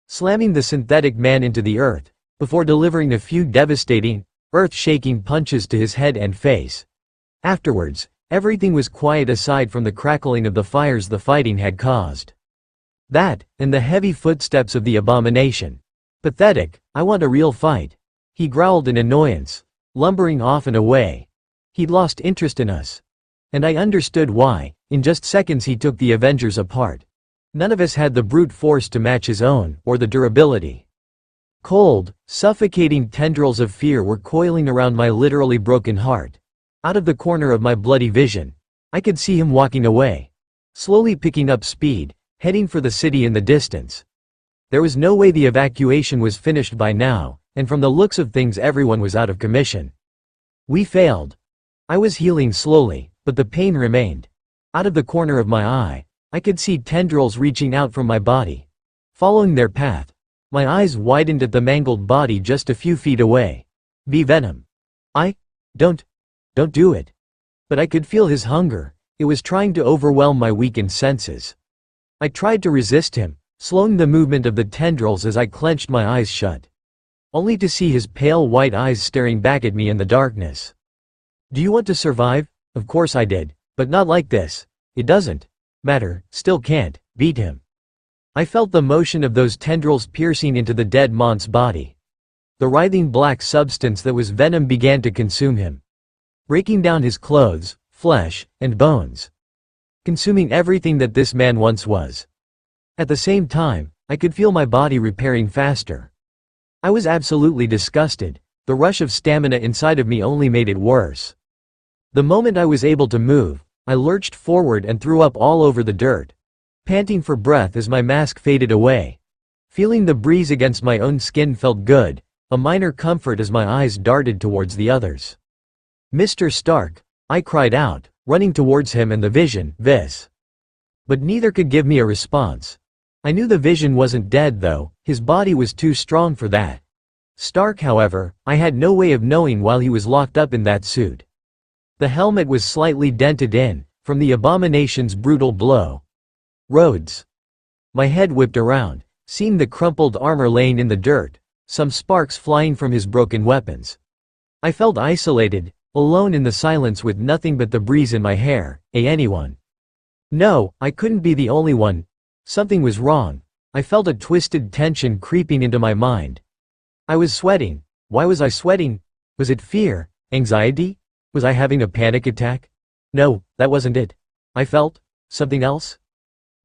slamming the synthetic man into the earth, before delivering a few devastating, earth-shaking punches to his head and face. Afterwards, everything was quiet aside from the crackling of the fires the fighting had caused. That, and the heavy footsteps of the abomination. "Pathetic, I want a real fight," he growled in annoyance, lumbering off and away. He'd lost interest in us. And I understood why. In just seconds he took the Avengers apart. None of us had the brute force to match his own, or the durability. Cold, suffocating tendrils of fear were coiling around my literally broken heart. Out of the corner of my bloody vision, I could see him walking away, slowly picking up speed, heading for the city in the distance. There was no way the evacuation was finished by now, and from the looks of things everyone was out of commission. We failed. I was healing slowly, but the pain remained. Out of the corner of my eye, I could see tendrils reaching out from my body. Following their path, my eyes widened at the mangled body just a few feet away. Venom. Don't do it. But I could feel his hunger. It was trying to overwhelm my weakened senses. I tried to resist him, slowing the movement of the tendrils as I clenched my eyes shut, only to see his pale white eyes staring back at me in the darkness. "Do you want to survive?" Of course I did, but not like this. It doesn't matter, still can't beat him. I felt the motion of those tendrils piercing into the dead Mont's body. The writhing black substance that was Venom began to consume him, breaking down his clothes, flesh, and bones, consuming everything that this man once was. At the same time, I could feel my body repairing faster. I was absolutely disgusted. The rush of stamina inside of me only made it worse. The moment I was able to move, I lurched forward and threw up all over the dirt, panting for breath as my mask faded away. Feeling the breeze against my own skin felt good, a minor comfort as my eyes darted towards the others. "Mr. Stark," I cried out, running towards him and the Vision, Vis. But neither could give me a response. I knew the Vision wasn't dead though, his body was too strong for that. Stark, however, I had no way of knowing while he was locked up in that suit. The helmet was slightly dented in, from the abomination's brutal blow. Rhodes. My head whipped around, seeing the crumpled armor laying in the dirt, some sparks flying from his broken weapons. I felt isolated, alone in the silence with nothing but the breeze in my hair. Anyone? No, I couldn't be the only one. Something was wrong. I felt a twisted tension creeping into my mind. I was sweating. Why was I sweating? Was it fear? Anxiety? Was I having a panic attack? No, that wasn't it. I felt something else.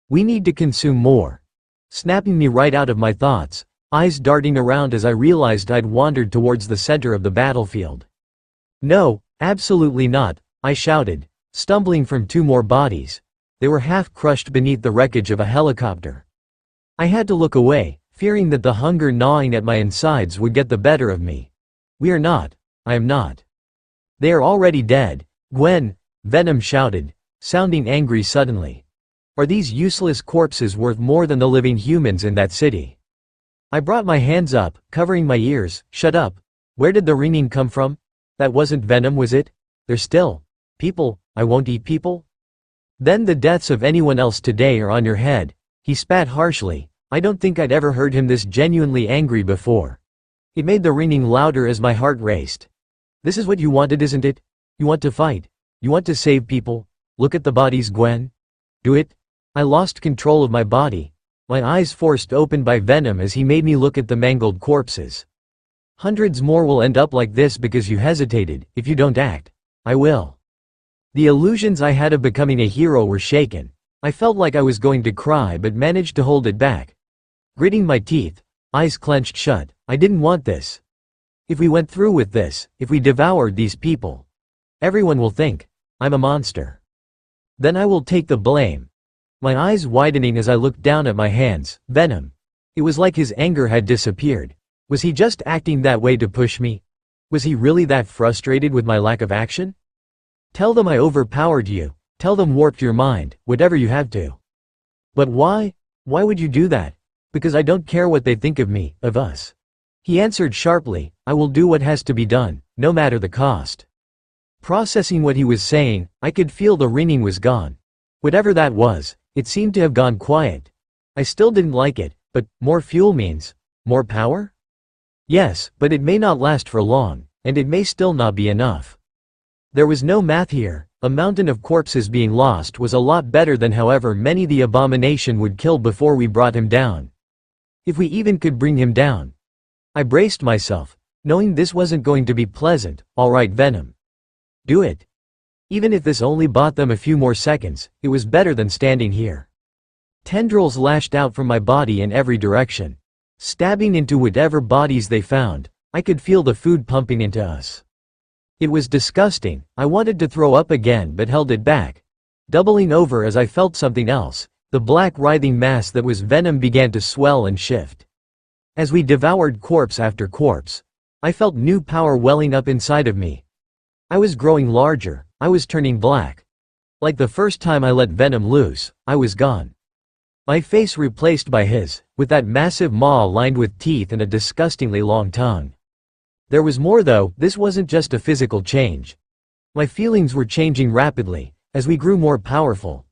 "We need to consume more." Snapping me right out of my thoughts, eyes darting around as I realized I'd wandered towards the center of the battlefield. "No," Absolutely not, I shouted, stumbling from two more bodies. They were half crushed beneath the wreckage of a helicopter. I had to look away, fearing that the hunger gnawing at my insides would get the better of me. We are not. I am not. They are already dead. Gwen, Venom shouted, sounding angry suddenly. Are these useless corpses worth more than the living humans in that city? I brought my hands up, covering my ears. Shut up. Where did the ringing come from? That wasn't Venom, was it? They're still people. I won't eat people? Then the deaths of anyone else today are on your head. He spat harshly. I don't think I'd ever heard him this genuinely angry before. It made the ringing louder as my heart raced. This is what you wanted, isn't it? You want to fight. You want to save people. Look at the bodies, Gwen. Do it. I lost control of my body, my eyes forced open by Venom as he made me look at the mangled corpses. Hundreds more will end up like this because you hesitated. If you don't act, I will. The illusions I had of becoming a hero were shaken. I felt like I was going to cry but managed to hold it back. Gritting my teeth, eyes clenched shut, I didn't want this. If we went through with this, if we devoured these people, everyone will think I'm a monster. Then I will take the blame. My eyes widening as I looked down at my hands. Venom. It was like his anger had disappeared. Was he just acting that way to push me? Was he really that frustrated with my lack of action? Tell them I overpowered you. Tell them warped your mind, whatever you have to. But why? Why would you do that? Because I don't care what they think of me, of us. He answered sharply, I will do what has to be done, no matter the cost. Processing what he was saying, I could feel the ringing was gone. Whatever that was, it seemed to have gone quiet. I still didn't like it, but more fuel means more power? Yes, but it may not last for long, and it may still not be enough. There was no math here. A mountain of corpses being lost was a lot better than however many the abomination would kill before we brought him down. If we even could bring him down. I braced myself, knowing this wasn't going to be pleasant. All right, Venom. Do it. Even if this only bought them a few more seconds, it was better than standing here. Tendrils lashed out from my body in every direction, stabbing into whatever bodies they found. I could feel the food pumping into us. It was disgusting. I wanted to throw up again but held it back, doubling over as I felt something else. The black writhing mass that was Venom began to swell and shift. As we devoured corpse after corpse, I felt new power welling up inside of me. I was growing larger, I was turning black. Like the first time I let Venom loose, I was gone. My face replaced by his, with that massive maw lined with teeth and a disgustingly long tongue. There was more though. This wasn't just a physical change. My feelings were changing rapidly, as we grew more powerful.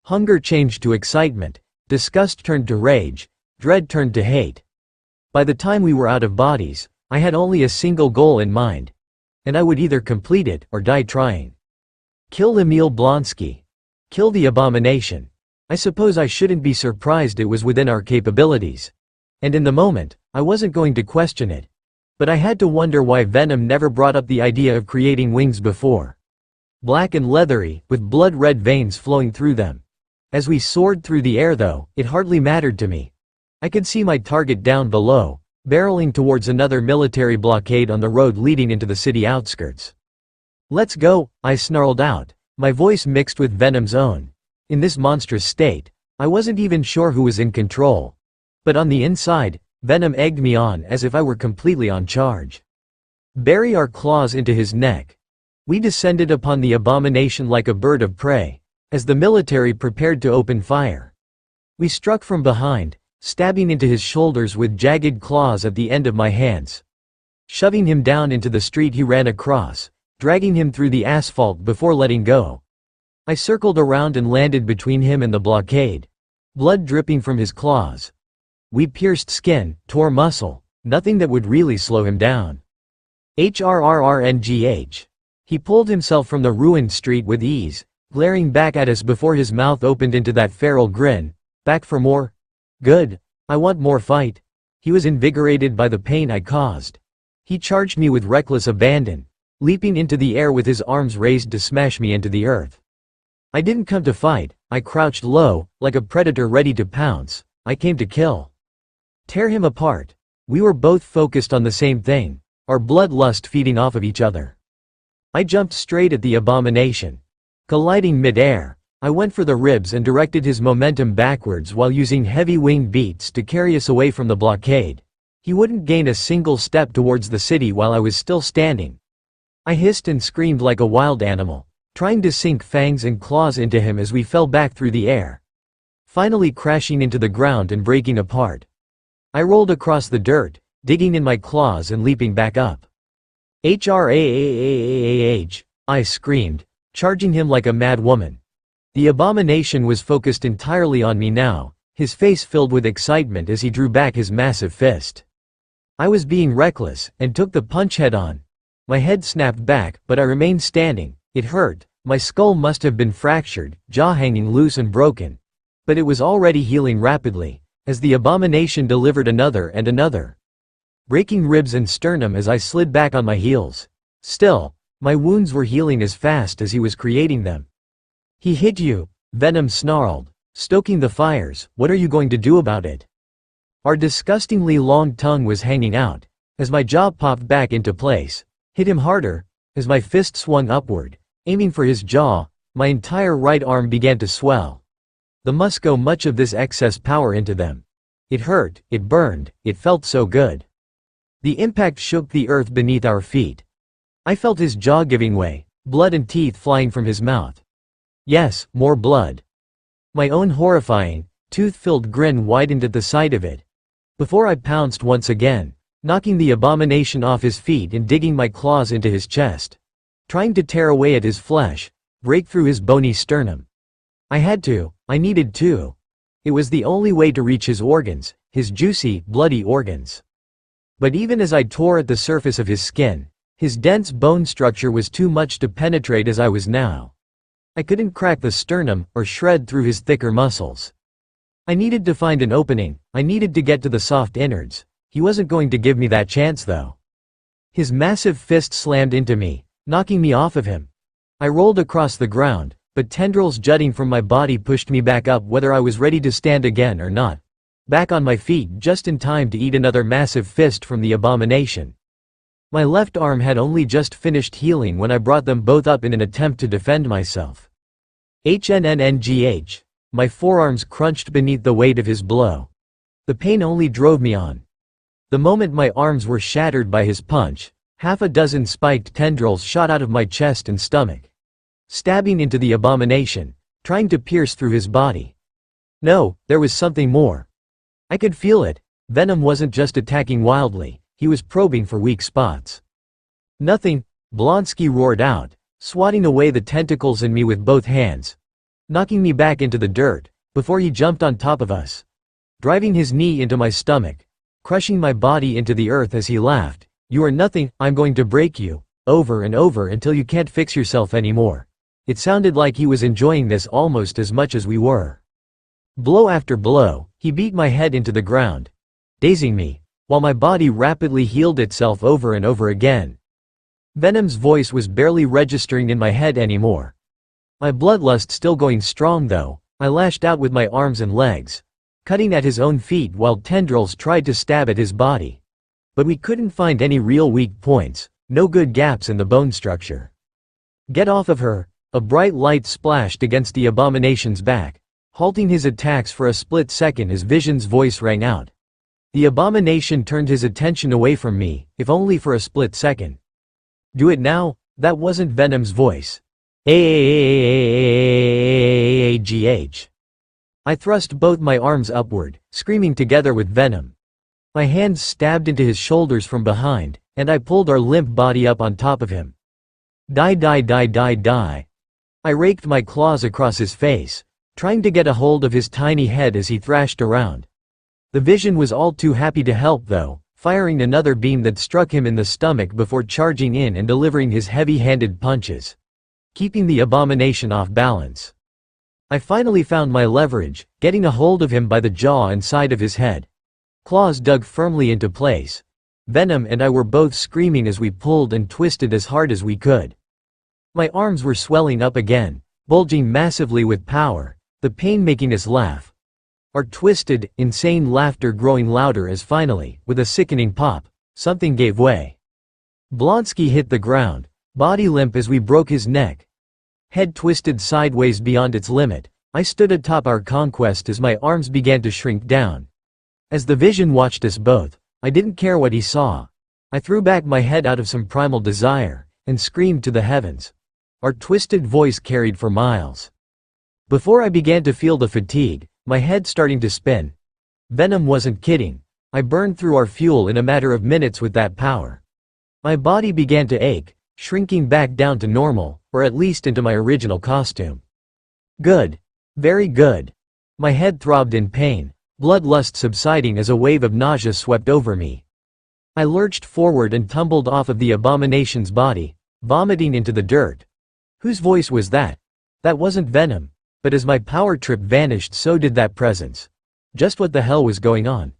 Hunger changed to excitement, disgust turned to rage, dread turned to hate. By the time we were out of bodies, I had only a single goal in mind. And I would either complete it or die trying. Kill Emil Blonsky. Kill the abomination. I suppose I shouldn't be surprised it was within our capabilities. And in the moment, I wasn't going to question it. But I had to wonder why Venom never brought up the idea of creating wings before. Black and leathery, with blood-red veins flowing through them. As we soared through the air though, it hardly mattered to me. I could see my target down below, barreling towards another military blockade on the road leading into the city outskirts. Let's go, I snarled out, my voice mixed with Venom's own. In this monstrous state, I wasn't even sure who was in control. But on the inside, Venom egged me on as if I were completely on charge. Bury our claws into his neck. We descended upon the abomination like a bird of prey, as the military prepared to open fire. We struck from behind, stabbing into his shoulders with jagged claws at the end of my hands. Shoving him down into the street he ran across, dragging him through the asphalt before letting go. I circled around and landed between him and the blockade, blood dripping from his claws. We pierced skin, tore muscle, nothing that would really slow him down. HRRRNGH. He pulled himself from the ruined street with ease, glaring back at us before his mouth opened into that feral grin. Back for more? Good. I want more fight. He was invigorated by the pain I caused. He charged me with reckless abandon, leaping into the air with his arms raised to smash me into the earth. I didn't come to fight. I crouched low, like a predator ready to pounce. I came to kill. Tear him apart. We were both focused on the same thing, our bloodlust feeding off of each other. I jumped straight at the abomination. Colliding mid-air, I went for the ribs and directed his momentum backwards while using heavy winged beats to carry us away from the blockade. He wouldn't gain a single step towards the city while I was still standing. I hissed and screamed like a wild animal, trying to sink fangs and claws into him as we fell back through the air, finally crashing into the ground and breaking apart. I rolled across the dirt, digging in my claws and leaping back up. HRAAAAH, I screamed, charging him like a mad woman. The abomination was focused entirely on me now, his face filled with excitement as he drew back his massive fist. I was being reckless, and took the punch head on. My head snapped back, but I remained standing. It hurt, my skull must have been fractured, jaw hanging loose and broken. But it was already healing rapidly, as the abomination delivered another and another, breaking ribs and sternum as I slid back on my heels. Still, my wounds were healing as fast as he was creating them. He hit you, Venom snarled, stoking the fires. What are you going to do about it? Our disgustingly long tongue was hanging out. As my jaw popped back into place, hit him harder, as my fist swung upward, aiming for his jaw, my entire right arm began to swell. The must go much of this excess power into them. It hurt, it burned, it felt so good. The impact shook the earth beneath our feet. I felt his jaw giving way, blood and teeth flying from his mouth. Yes, more blood. My own horrifying, tooth-filled grin widened at the sight of it. Before I pounced once again, knocking the abomination off his feet and digging my claws into his chest, trying to tear away at his flesh, break through his bony sternum. I needed to. It was the only way to reach his organs, his juicy, bloody organs. But even as I tore at the surface of his skin, his dense bone structure was too much to penetrate as I was now. I couldn't crack the sternum or shred through his thicker muscles. I needed to find an opening, I needed to get to the soft innards. He wasn't going to give me that chance though. His massive fist slammed into me, knocking me off of him. I rolled across the ground, but tendrils jutting from my body pushed me back up whether I was ready to stand again or not. Back on my feet just in time to eat another massive fist from the abomination. My left arm had only just finished healing when I brought them both up in an attempt to defend myself. HNNNGH. My forearms crunched beneath the weight of his blow. The pain only drove me on. The moment my arms were shattered by his punch, half a dozen spiked tendrils shot out of my chest and stomach, stabbing into the abomination, trying to pierce through his body. No, there was something more. I could feel it. Venom wasn't just attacking wildly, he was probing for weak spots. Nothing, Blonsky roared out, swatting away the tentacles in me with both hands, knocking me back into the dirt, before he jumped on top of us, driving his knee into my stomach, crushing my body into the earth as he laughed. You are nothing, I'm going to break you, over and over until you can't fix yourself anymore. It sounded like he was enjoying this almost as much as we were. Blow after blow, he beat my head into the ground, dazing me, while my body rapidly healed itself over and over again. Venom's voice was barely registering in my head anymore. My bloodlust still going strong though, I lashed out with my arms and legs, cutting at his own feet while tendrils tried to stab at his body. But we couldn't find any real weak points, no good gaps in the bone structure. Get off of her! A bright light splashed against the abomination's back, halting his attacks for a split second as Vision's voice rang out. The abomination turned his attention away from me, if only for a split second. Do it now? That wasn't Venom's voice. AAAAAAAAGH. I thrust both my arms upward, screaming together with Venom. My hands stabbed into his shoulders from behind, and I pulled our limp body up on top of him. Die die die die die. I raked my claws across his face, trying to get a hold of his tiny head as he thrashed around. The Vision was all too happy to help though, firing another beam that struck him in the stomach before charging in and delivering his heavy-handed punches, keeping the abomination off balance. I finally found my leverage, getting a hold of him by the jaw and side of his head. Claws dug firmly into place. Venom and I were both screaming as we pulled and twisted as hard as we could. My arms were swelling up again, bulging massively with power, the pain making us laugh. Our twisted, insane laughter growing louder as finally, with a sickening pop, something gave way. Blonsky hit the ground, Body limp as we broke his neck. Head twisted sideways beyond its limit. I stood atop our conquest as my arms began to shrink down. As the vision watched us both, I didn't care what he saw. I threw back my head out of some primal desire, and screamed to the heavens. Our twisted voice carried for miles. Before I began to feel the fatigue, my head starting to spin. Venom wasn't kidding. I burned through our fuel in a matter of minutes with that power. My body began to ache, shrinking back down to normal, or at least into my original costume. Good. Very good. My head throbbed in pain, bloodlust subsiding as a wave of nausea swept over me. I lurched forward and tumbled off of the abomination's body, vomiting into the dirt. Whose voice was that? That wasn't Venom, but as my power trip vanished, so did that presence. Just what the hell was going on?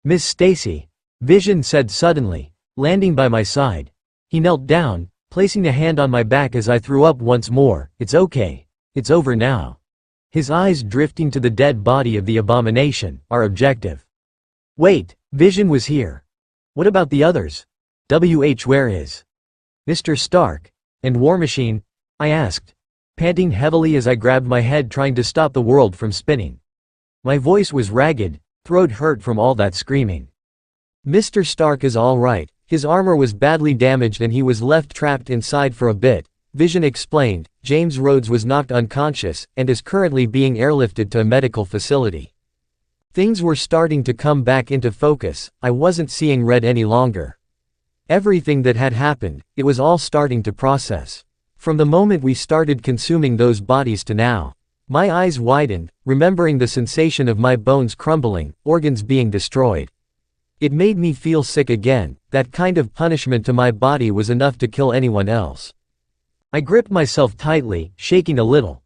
Miss Stacy, Vision said suddenly, landing by my side. He knelt down, placing a hand on my back as I threw up once more. It's okay. It's over now. His eyes drifting to the dead body of the abomination, our objective. Wait, Vision was here. What about the others? Where is Mr. Stark? And War Machine? I asked, panting heavily as I grabbed my head trying to stop the world from spinning. My voice was ragged, throat hurt from all that screaming. Mr. Stark is all right. His armor was badly damaged and he was left trapped inside for a bit, Vision explained. James Rhodes was knocked unconscious and is currently being airlifted to a medical facility. Things were starting to come back into focus. I wasn't seeing red any longer. Everything that had happened, it was all starting to process. From the moment we started consuming those bodies to now. My eyes widened, remembering the sensation of my bones crumbling, organs being destroyed. It made me feel sick again. That kind of punishment to my body was enough to kill anyone else. I gripped myself tightly, shaking a little.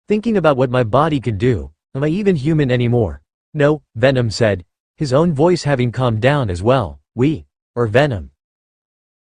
Thinking about what my body could do. Am I even human anymore? No, Venom said, his own voice having calmed down as well. Or Venom.